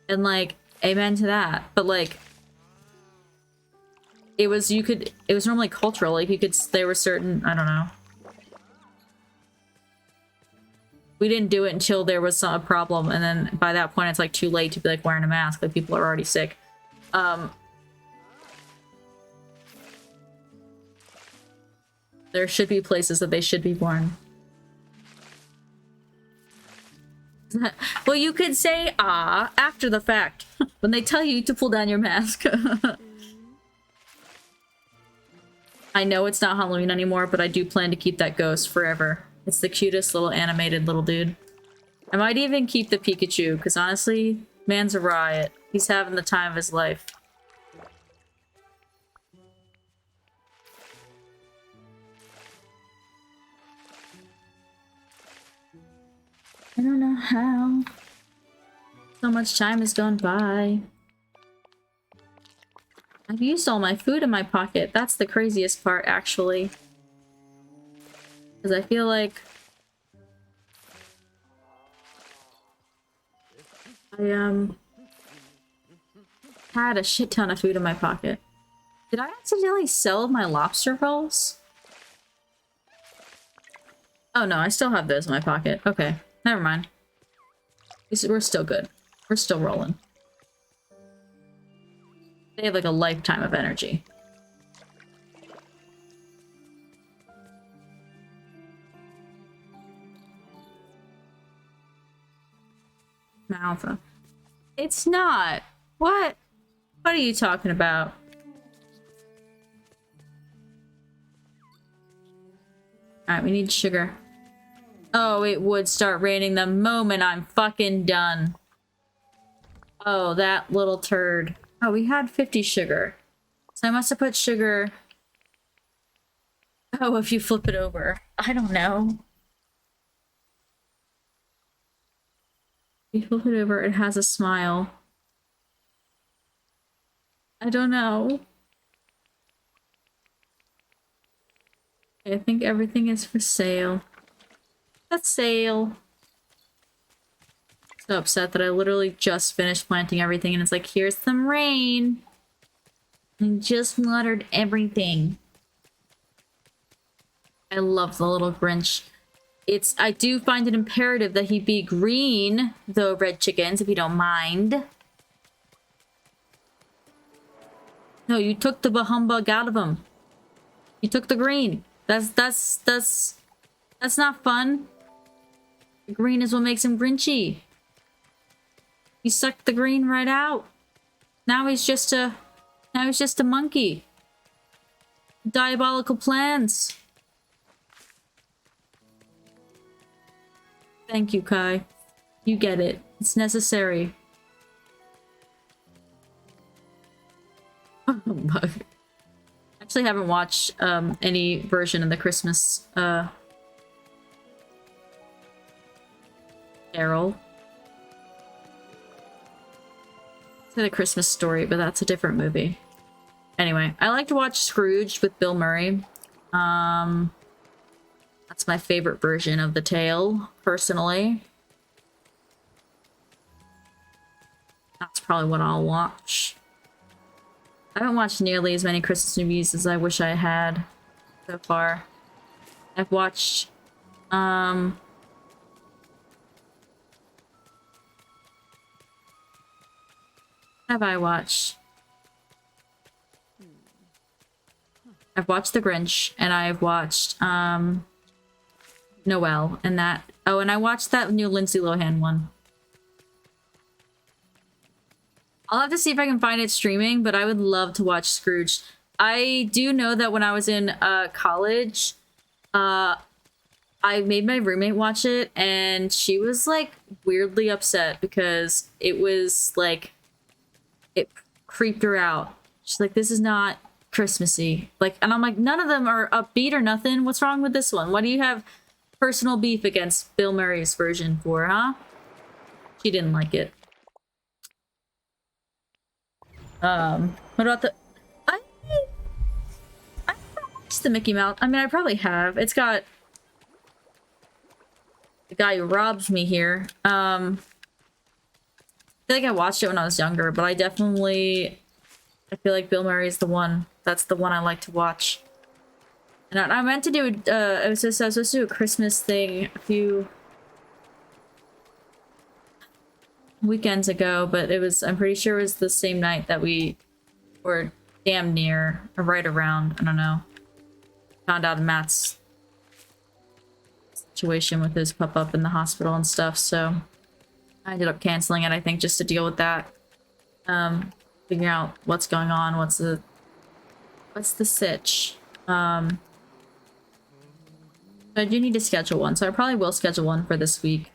And like, amen to that. But like, it was normally cultural. Like there were certain, I don't know. We didn't do it until there was a problem. And then by that point, it's like too late to be like wearing a mask. Like people are already sick. There should be places that they should be born. Well, you could say after the fact when they tell you to pull down your mask. I know it's not Halloween anymore, but I do plan to keep that ghost forever. It's the cutest little animated little dude. I might even keep the Pikachu, because honestly, man's a riot. He's having the time of his life. I don't know how. So much time has gone by. I've used all my food in my pocket. That's the craziest part, actually. Because I feel like I had a shit ton of food in my pocket. Did I accidentally sell my lobster rolls? Oh no, I still have those in my pocket. Okay, never mind. We're still good. We're still rolling. They have like a lifetime of energy. Malva. It's not. What? What are you talking about? Alright, we need sugar. Oh, it would start raining the moment I'm fucking done. Oh, that little turd. Oh, we had 50 sugar. So I must have put sugar... Oh, if you flip it over. I don't know. If you flip it over, it has a smile. I don't know. I think everything is for sale. That's sale. So upset that I literally just finished planting everything and it's like, here's some rain. And just watered everything. I love the little Grinch. I do find it imperative that he be green, though, red chickens, if you don't mind. No, you took the humbug out of him. You took the green. That's not fun. The green is what makes him Grinchy. You sucked the green right out. Now he's just a monkey. Diabolical plans. Thank you, Kai. You get it. It's necessary. I actually haven't watched any version of the Christmas Carol. To the Christmas Story, but that's a different movie. Anyway, I like to watch Scrooge with Bill Murray. That's my favorite version of the tale, personally. That's probably what I'll watch. I haven't watched nearly as many Christmas movies as I wish I had so far. I've watched, Have I watched? I've watched The Grinch, and I've watched Noelle, and that. Oh, and I watched that new Lindsay Lohan one. I'll have to see if I can find it streaming, but I would love to watch Scrooge. I do know that when I was in college, I made my roommate watch it, and she was like weirdly upset because it was like it creeped her out. She's like, "This is not Christmassy." Like, and I'm like, none of them are upbeat or nothing. What's wrong with this one? What do you have personal beef against Bill Murray's version for, huh? She didn't like it. What about the... I watched the Mickey Mouse. I mean, I probably have. It's got the guy who robs me here. I feel like I watched it when I was younger, but I feel like Bill Murray's the one. That's the one I like to watch. And I meant to do, I was supposed to do a Christmas thing a few weekends ago, but I'm pretty sure it was the same night that we were damn near, or right around, I don't know. Found out Matt's situation with his pup-up in the hospital and stuff, so I ended up canceling it, I think, just to deal with that. Figuring out what's going on, what's the sitch. I do need to schedule one, so I probably will schedule one for this week.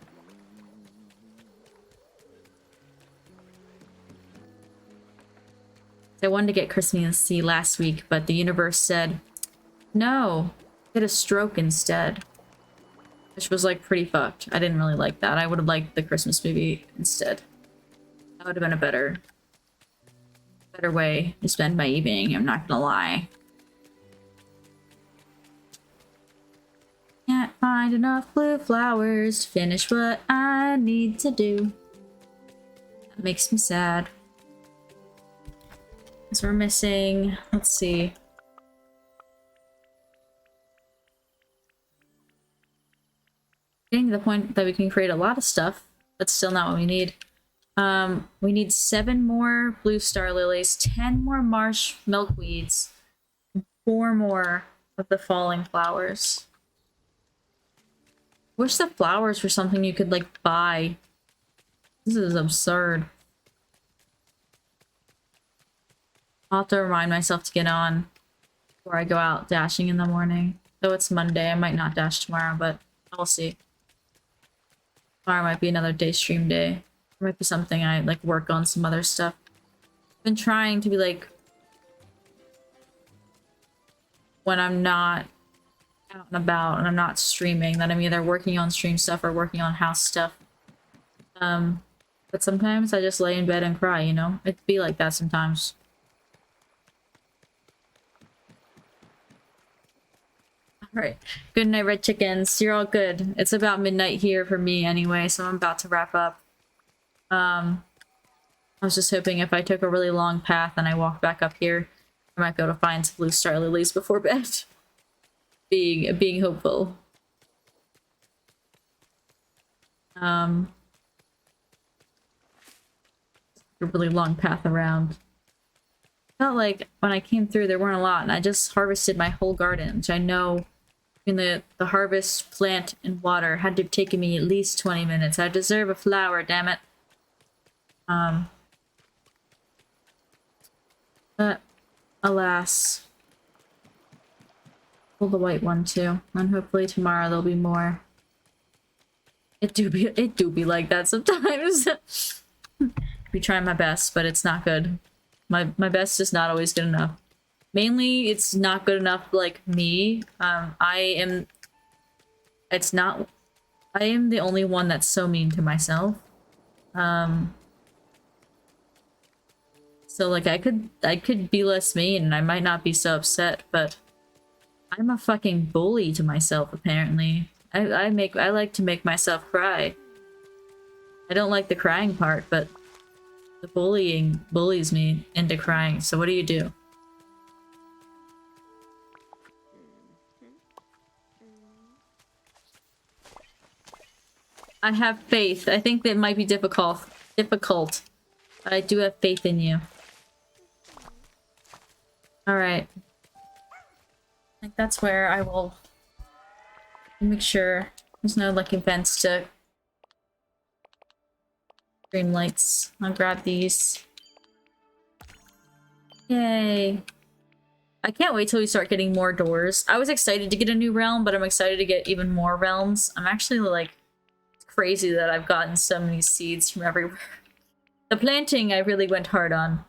I wanted to get Christmas last week, but the universe said, no, get a stroke instead. Which was like pretty fucked. I didn't really like that. I would have liked the Christmas movie instead. That would have been a better way to spend my evening, I'm not gonna lie. Can't find enough blue flowers to finish what I need to do. That makes me sad. Because we're missing, let's see. Getting to the point that we can create a lot of stuff, but still not what we need. We need 7 more blue star lilies, 10 more marsh milkweeds, and 4 more of the falling flowers. Wish the flowers were something you could like buy. This is absurd. I'll have to remind myself to get on before I go out dashing in the morning. Though it's Monday, I might not dash tomorrow, but we'll see. Tomorrow might be another day stream day. It might be something I like work on some other stuff. I've been trying to be like, when I'm not out and about and I'm not streaming, that I'm either working on stream stuff or working on house stuff. But sometimes I just lay in bed and cry, you know? It'd be like that sometimes. Alright. Good night, red chickens. You're all good. It's about midnight here for me anyway, so I'm about to wrap up. I was just hoping if I took a really long path and I walk back up here, I might be able to find some blue star lilies before bed. Being hopeful. A really long path around. Felt like when I came through there weren't a lot, and I just harvested my whole garden, which I know in the harvest, plant, and water had to have taken me at least 20 minutes. I deserve a flower, damn it. But alas. Pull the white one too, and hopefully tomorrow there'll be more. It do be like that sometimes. Be trying my best, but it's not good. My best is not always good enough. Mainly, it's not good enough like me. I am the only one that's so mean to myself. So like I could be less mean and I might not be so upset, but I'm a fucking bully to myself apparently. I like to make myself cry. I don't like the crying part, but the bullying bullies me into crying. So what do you do? I have faith. I think that might be difficult But I do have faith in you. Alright. I think that's where I will make sure there's no like events to green lights. I'll grab these. Yay. I can't wait till we start getting more doors. I was excited to get a new realm, but I'm excited to get even more realms. I'm actually like crazy that I've gotten so many seeds from everywhere. The planting I really went hard on.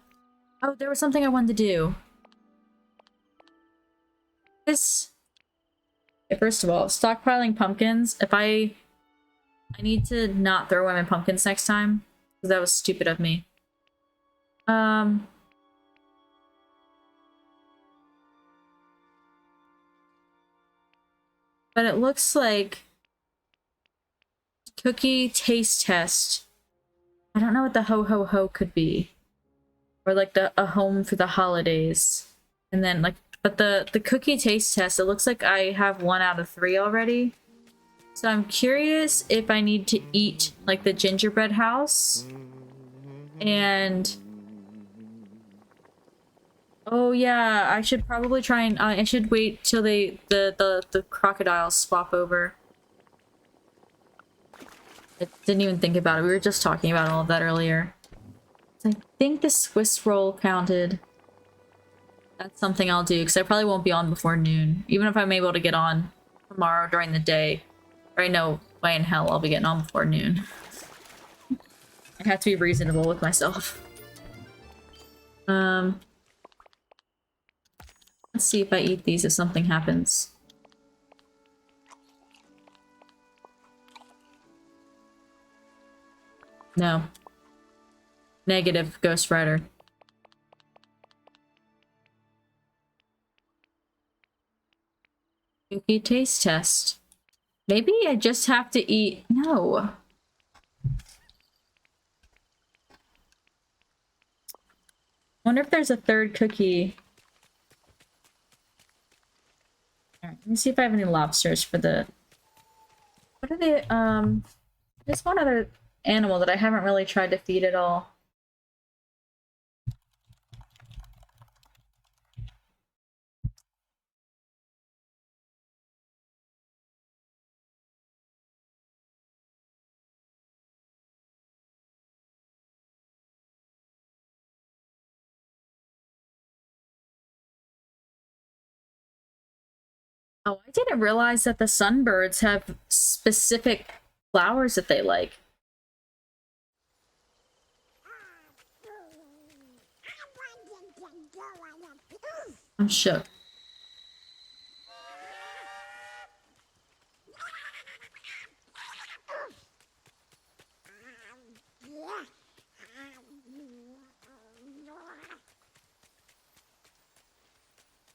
Oh, there was something I wanted to do. This... Okay, first of all, stockpiling pumpkins. If I need to not throw away my pumpkins next time, because that was stupid of me. But it looks like cookie taste test. I don't know what the ho ho ho could be. Or like a home for the holidays. And then like, but the cookie taste test, it looks like I have 1 out of 3 already. So I'm curious if I need to eat like the gingerbread house. And oh yeah, I should probably try and I should wait till the crocodiles swap over. I didn't even think about it. We were just talking about all of that earlier. So I think the Swiss roll counted. That's something I'll do because I probably won't be on before noon. Even if I'm able to get on tomorrow during the day. Or I know way in hell I'll be getting on before noon. I have to be reasonable with myself. Let's see if I eat these if something happens. No. Negative, Ghost Rider. Cookie taste test. Maybe I just have to eat... No. Wonder if there's a third cookie. Alright, let me see if I have any lobsters for the... What are they, there's one other animal that I haven't really tried to feed at all. Oh, I didn't realize that the sunbirds have specific flowers that they like. I'm shook.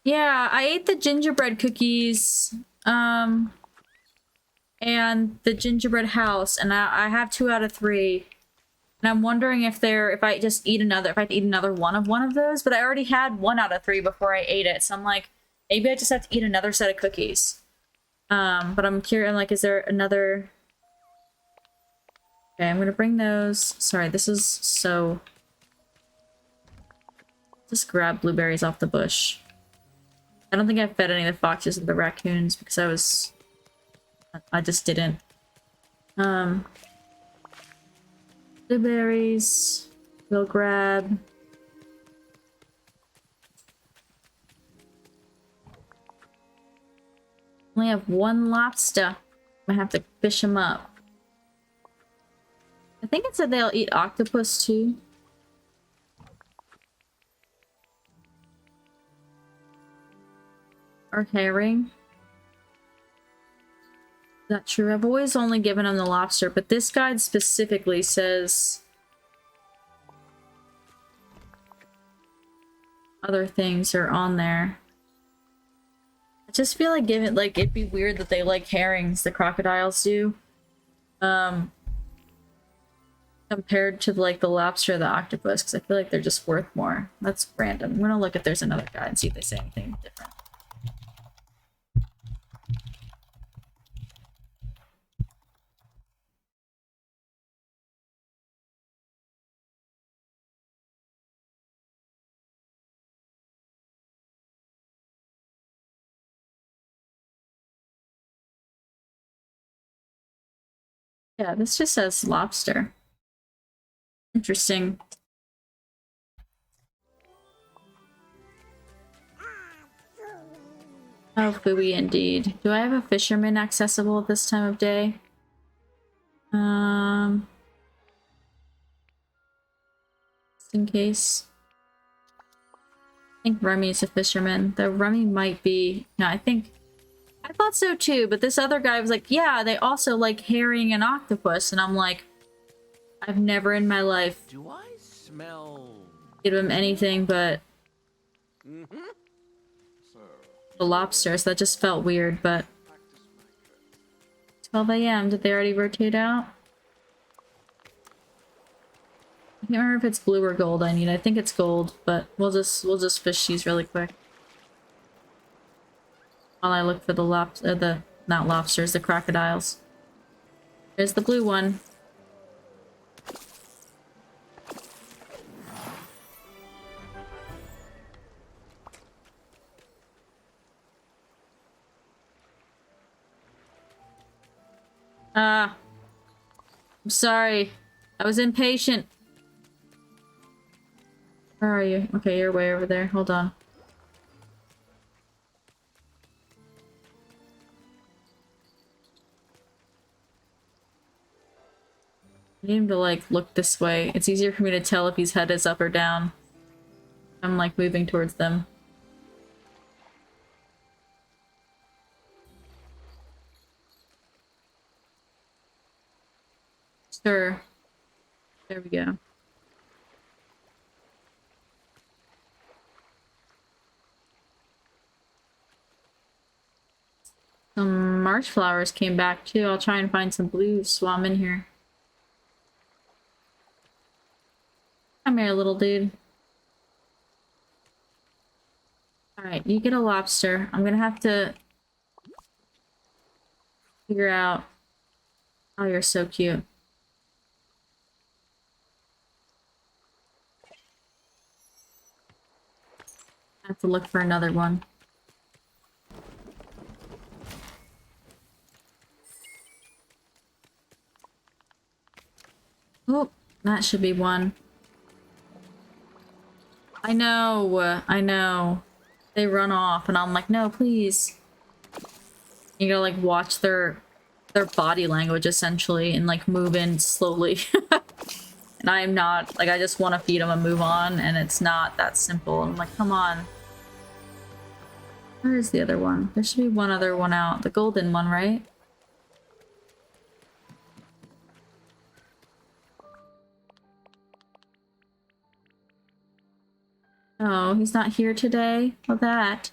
Yeah, I ate the gingerbread cookies, and the gingerbread house, and I have 2 out of 3. And I'm wondering if I just eat another, if I have to eat another one of those, but I already had 1 out of 3 before I ate it, so I'm like, maybe I just have to eat another set of cookies. But I'm curious, like, is there another... Okay, I'm gonna bring those. Sorry, this is so... Just grab blueberries off the bush. I don't think I fed any of the foxes or the raccoons because I just didn't. Blueberries. We'll grab. Only have 1 lobster. I have to fish them up. I think it said they'll eat octopus too. Or herring. Is that true? I've always only given them the lobster, but this guide specifically says other things are on there. I just feel like it'd be weird that they like herrings, the crocodiles do. Compared to like the lobster or the octopus, because I feel like they're just worth more. That's random. I'm gonna look if there's another guide and see if they say anything different. Yeah, this just says lobster. Interesting. Oh, fooey indeed. Do I have a fisherman accessible at this time of day? Just in case. I think Rummy's a fisherman. Though Rummy might be... No, I thought so too, but this other guy was like, yeah, they also like herring and octopus. And I'm like, I've never in my life Do I smell? give him anything but the lobsters. That just felt weird, but 12 a.m. Did they already rotate out? I can't remember if it's blue or gold I need. I think it's gold, but we'll just fish these really quick. While I look for the not lobsters, the crocodiles. There's the blue one. I'm sorry. I was impatient. Where are you? Okay, you're way over there. Hold on. I need him to, like, look this way. It's easier for me to tell if his head is up or down. I'm, like, moving towards them. Sure. There we go. Some marsh flowers came back too. I'll try and find some blue swam in here. Come here, little dude. Alright, you get a lobster. I'm gonna have to figure out... Oh, you're so cute. I have to look for another one. Oh, that should be one. I know. They run off and I'm like, no, please. You gotta like watch their body language essentially and like move in slowly. And I am not, like I just want to feed them and move on and it's not that simple. I'm like, come on. Where is the other one? There should be one other one out. The golden one, right? Oh, he's not here today? Well, that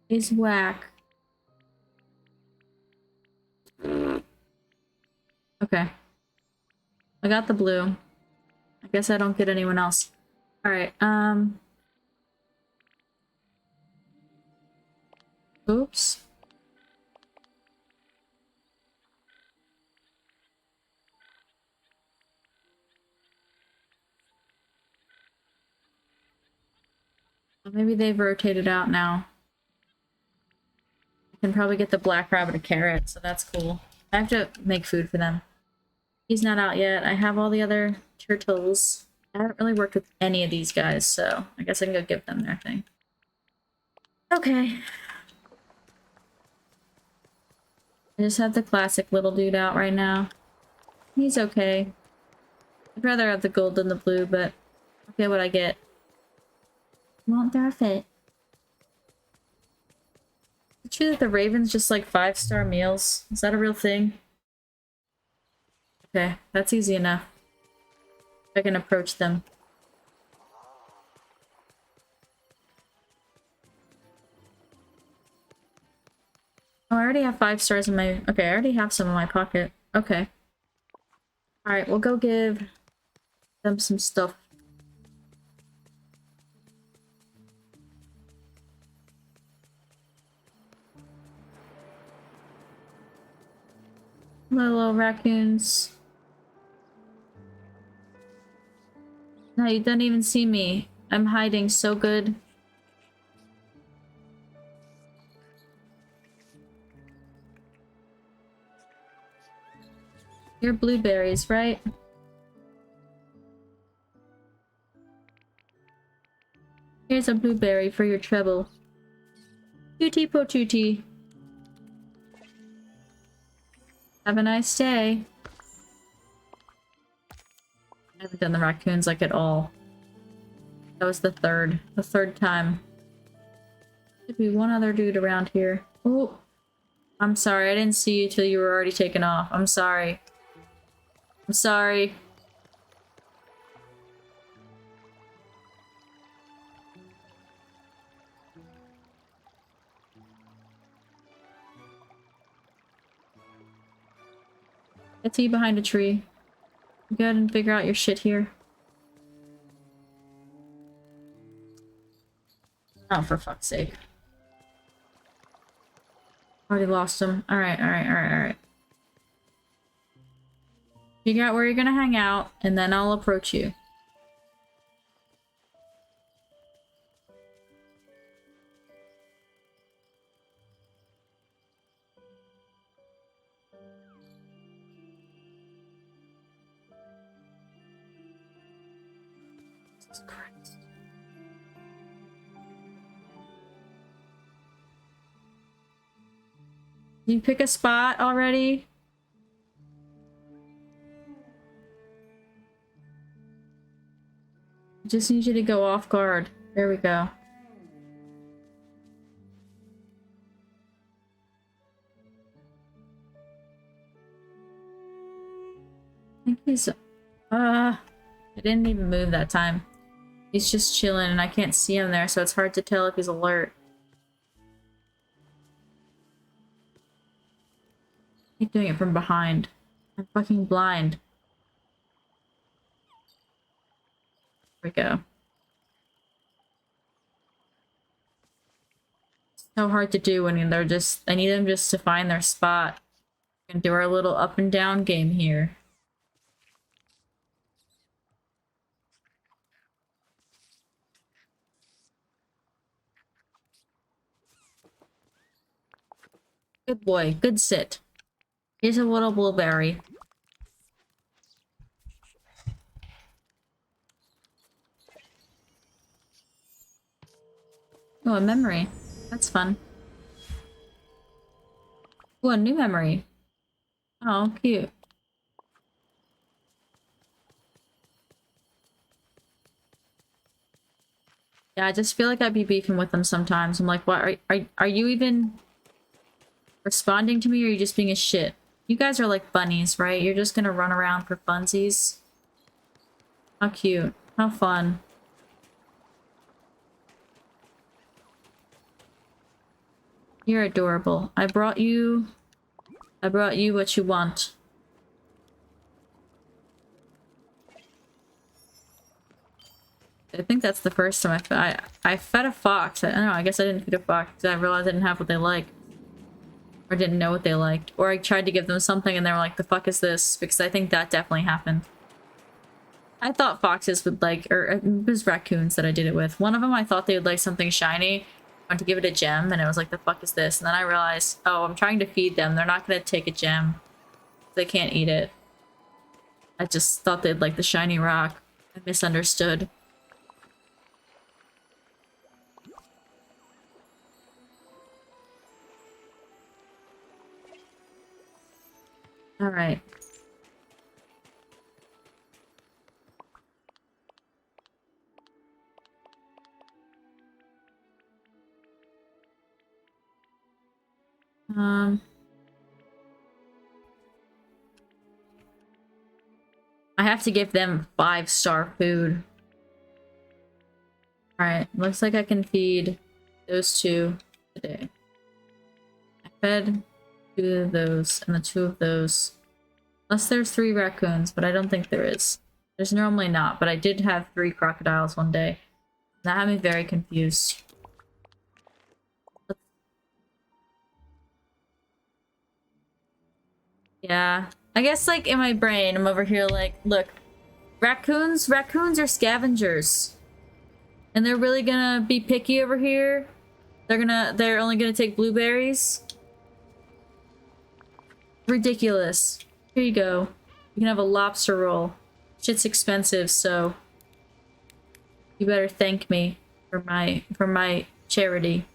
is whack. Okay. I got the blue. I guess I don't get anyone else. Alright, oops. Well, maybe they've rotated out now. I can probably get the black rabbit a carrot, so that's cool. I have to make food for them. He's not out yet. I have all the other turtles. I haven't really worked with any of these guys, so I guess I can go give them their thing. Okay. I just have the classic little dude out right now. He's okay. I'd rather have the gold than the blue, but I'll get what I get. Won't there fit? Is it true that the Ravens just like 5-star meals? Is that a real thing? Okay, that's easy enough. I can approach them. Oh, I already have 5 stars in my... Okay, I already have some in my pocket. Okay. Alright, we'll go give them some stuff. Hello, little raccoons. No, you don't even see me. I'm hiding so good. Your blueberries, right? Here's a blueberry for your trouble. Tutti po-tutti. Have a nice day. I haven't done the raccoons like at all. That was the third time. Should be one other dude around here. Oh, I'm sorry. I didn't see you till you were already taken off. I'm sorry. I'm sorry. Get to you behind a tree. Go ahead and figure out your shit here. Oh, for fuck's sake. Already lost him. Alright. Figure out where you're gonna hang out, and then I'll approach you. Jesus Christ. You pick a spot already? I just need you to go off guard. There we go. I think he's... I didn't even move that time. He's just chilling and I can't see him there, so it's hard to tell if he's alert. I keep doing it from behind. I'm fucking blind. There we go. So hard to do when they're just... I need them just to find their spot. We can do our little up and down game here. Good boy, good sit. Here's a little blueberry. Oh, a memory. That's fun. Oh, a new memory. Oh, cute. Yeah, I just feel like I'd be beefing with them sometimes. I'm like, what? Are you even responding to me, or are you just being a shit? You guys are like bunnies, right? You're just gonna run around for funsies. How cute. How fun. You're adorable. I brought you what you want. I think that's the first time I fed a fox. I don't know, I guess I didn't feed a fox because I realized I didn't have what they like. Or didn't know what they liked. Or I tried to give them something and they were like, the fuck is this? Because I think that definitely happened. I thought foxes would like, or it was raccoons that I did it with. One of them I thought they would like something shiny. I went to give it a gem and it was like, the fuck is this? And then I realized, oh, I'm trying to feed them. They're not going to take a gem. They can't eat it. I just thought they'd like the shiny rock. I misunderstood. All right. I have to give them 5-star food. Alright, looks like I can feed those two today. I fed 2 of those and the 2 of those. Unless there's 3 raccoons, but I don't think there is. There's normally not, but I did have 3 crocodiles one day. That had me very confused. Yeah. I guess, like, in my brain, I'm over here like, look, raccoons are scavengers. And they're really gonna be picky over here? They're only gonna take blueberries? Ridiculous. Here you go. You can have a lobster roll. Shit's expensive, so you better thank me for my charity.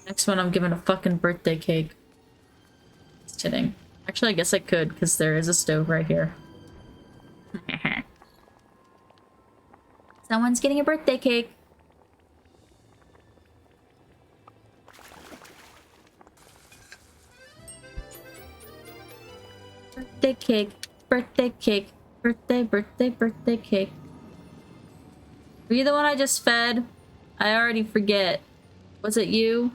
Next one, I'm giving a fucking birthday cake. Just kidding. Actually, I guess I could, because there is a stove right here. Someone's getting a birthday cake. Birthday cake, birthday cake, birthday cake. Were you the one I just fed? I already forget. Was it you?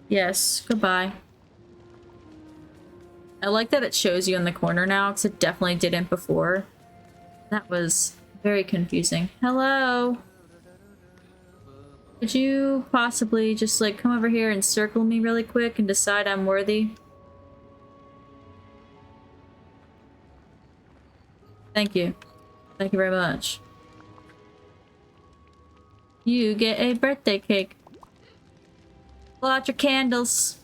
Yes, goodbye. I like that it shows you in the corner now, because it definitely didn't before. That was very confusing. Hello? Could you possibly just, like, come over here and circle me really quick and decide I'm worthy? Thank you. Thank you very much. You get a birthday cake. Blow out your candles.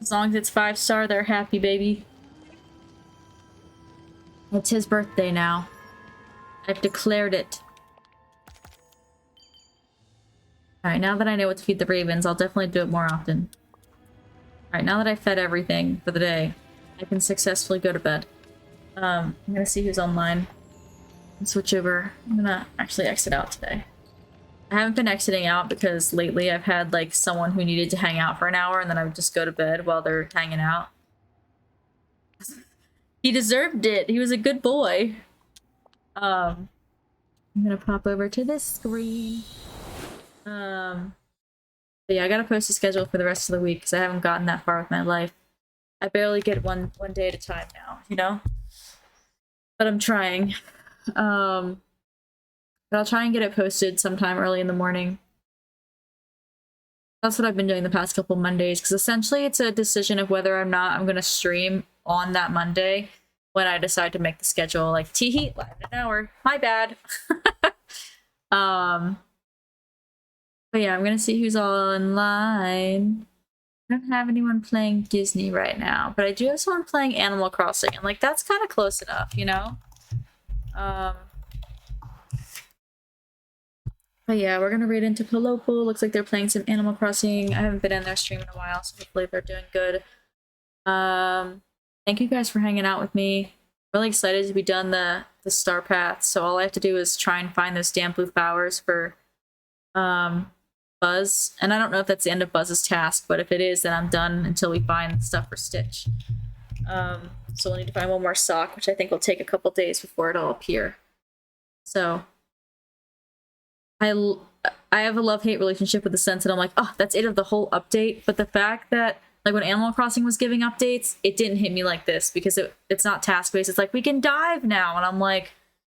As long as it's 5-star, they're happy, baby. It's his birthday now. I've declared it. Alright, now that I know what to feed the ravens, I'll definitely do it more often. Alright, now that I've fed everything for the day, I can successfully go to bed. I'm gonna see who's online. And switch over. I'm gonna actually exit out today. I haven't been exiting out because lately I've had like someone who needed to hang out for an hour and then I would just go to bed while they're hanging out. He deserved it. He was a good boy. I'm gonna pop over to this screen. But yeah, I gotta post a schedule for the rest of the week because I haven't gotten that far with my life. I barely get one day at a time now, you know? But I'm trying. But I'll try and get it posted sometime early in the morning. That's what I've been doing the past couple Mondays, because essentially it's a decision of whether or not I'm going to stream on that Monday when I decide to make the schedule. Like, T-Heat, live in an hour. My bad. But yeah, I'm going to see who's all online. I don't have anyone playing Disney right now, but I do have someone playing Animal Crossing, and like, that's kind of close enough, you know? But yeah, we're gonna raid into Palopo. Looks like they're playing some Animal Crossing. I haven't been in their stream in a while, so hopefully they're doing good. Thank you guys for hanging out with me. Really excited to be done the star path. So all I have to do is try and find those damn blue flowers for Buzz. And I don't know if that's the end of Buzz's task, but if it is, then I'm done until we find stuff for Stitch. So we'll need to find one more sock, which I think will take a couple days before it'll appear. So I have a love-hate relationship with the sense that I'm like, oh, that's it of the whole update. But the fact that, like, when Animal Crossing was giving updates, it didn't hit me like this because it's not task-based. It's like, we can dive now. And I'm like,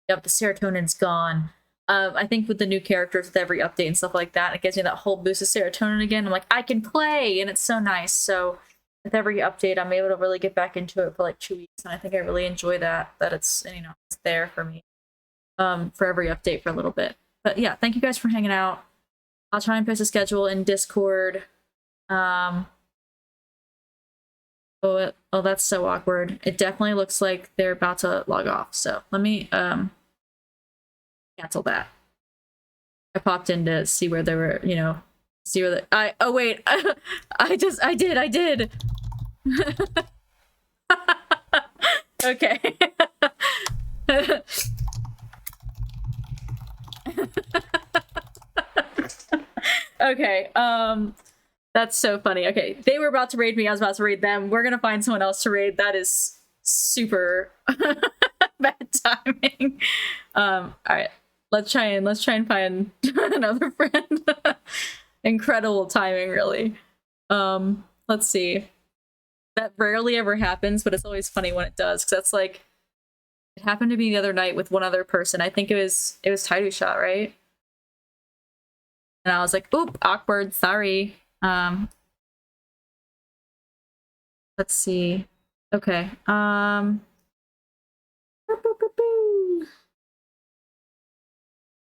yep, the serotonin's gone. I think with the new characters, with every update and stuff like that, it gives me that whole boost of serotonin again. I'm like, I can play, and it's so nice. So with every update, I'm able to really get back into it for like 2 weeks. And I think I really enjoy that it's, you know, it's there for me for every update for a little bit. But yeah, thank you guys for hanging out. I'll try and post a schedule in Discord. Oh, that's so awkward. It definitely looks like they're about to log off. So let me cancel that. I popped in to see where they were, you know, see where the oh wait, I did. Okay. Okay, that's so funny. Okay, they were about to raid me, I was about to raid them. We're gonna find someone else to raid. That is super bad timing. Alright, let's try and find another friend. Incredible timing, really. Let's see. That rarely ever happens, but it's always funny when it does, because that's like, it happened to me the other night with one other person. I think it was Tidy Shot, right? And I was like, oop, awkward, sorry. Let's see. Okay.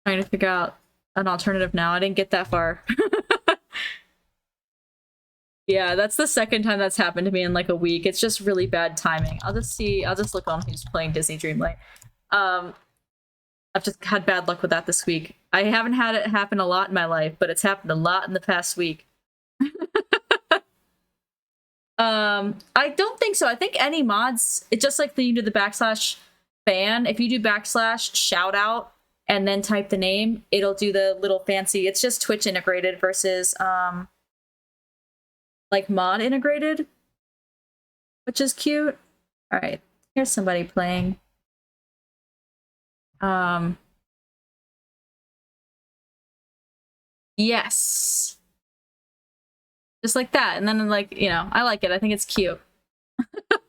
Trying to figure out an alternative now. I didn't get that far. Yeah, that's the second time that's happened to me in like a week. It's just really bad timing. I'll just look on who's playing Disney Dreamlight. I've just had bad luck with that this week. I haven't had it happen a lot in my life, but it's happened a lot in the past week. I don't think so. I think any mods, it's just like you do the /fan. If you do / shout out and then type the name, it'll do the little fancy. It's just Twitch integrated versus like mod integrated, which is cute. All right, here's somebody playing. Yes. Just like that. And then like, you know, I like it. I think it's cute. All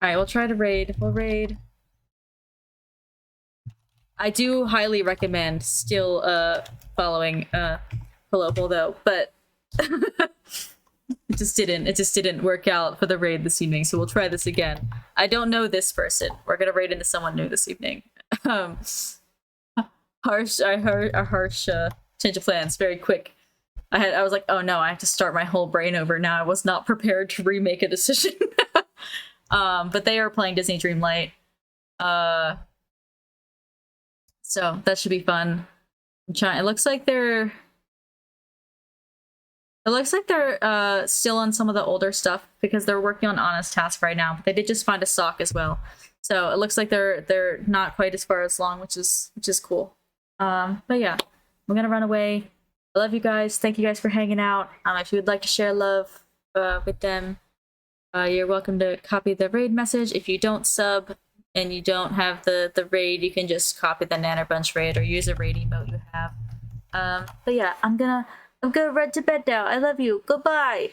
right, we'll try to raid. We'll raid. I do highly recommend still following Palopal though, but it just didn't work out for the raid this evening, so we'll try this again. I don't know this person. We're gonna raid into someone new this evening. Harsh change of plans very quick. I was like, oh no, I have to start my whole brain over now. I was not prepared to remake a decision. But they are playing Disney Dreamlight. So that should be fun. It looks like they're still on some of the older stuff because they're working on Honest Task right now. But they did just find a sock as well. So it looks like they're not quite as far as long, which is cool. But yeah, I'm gonna run away. I love you guys. Thank you guys for hanging out. If you would like to share love with them, you're welcome to copy the raid message. If you don't sub and you don't have the raid, you can just copy the Nanner Bunch raid or use a raid emote you have. But yeah, I'm gonna run to bed now. I love you. Goodbye.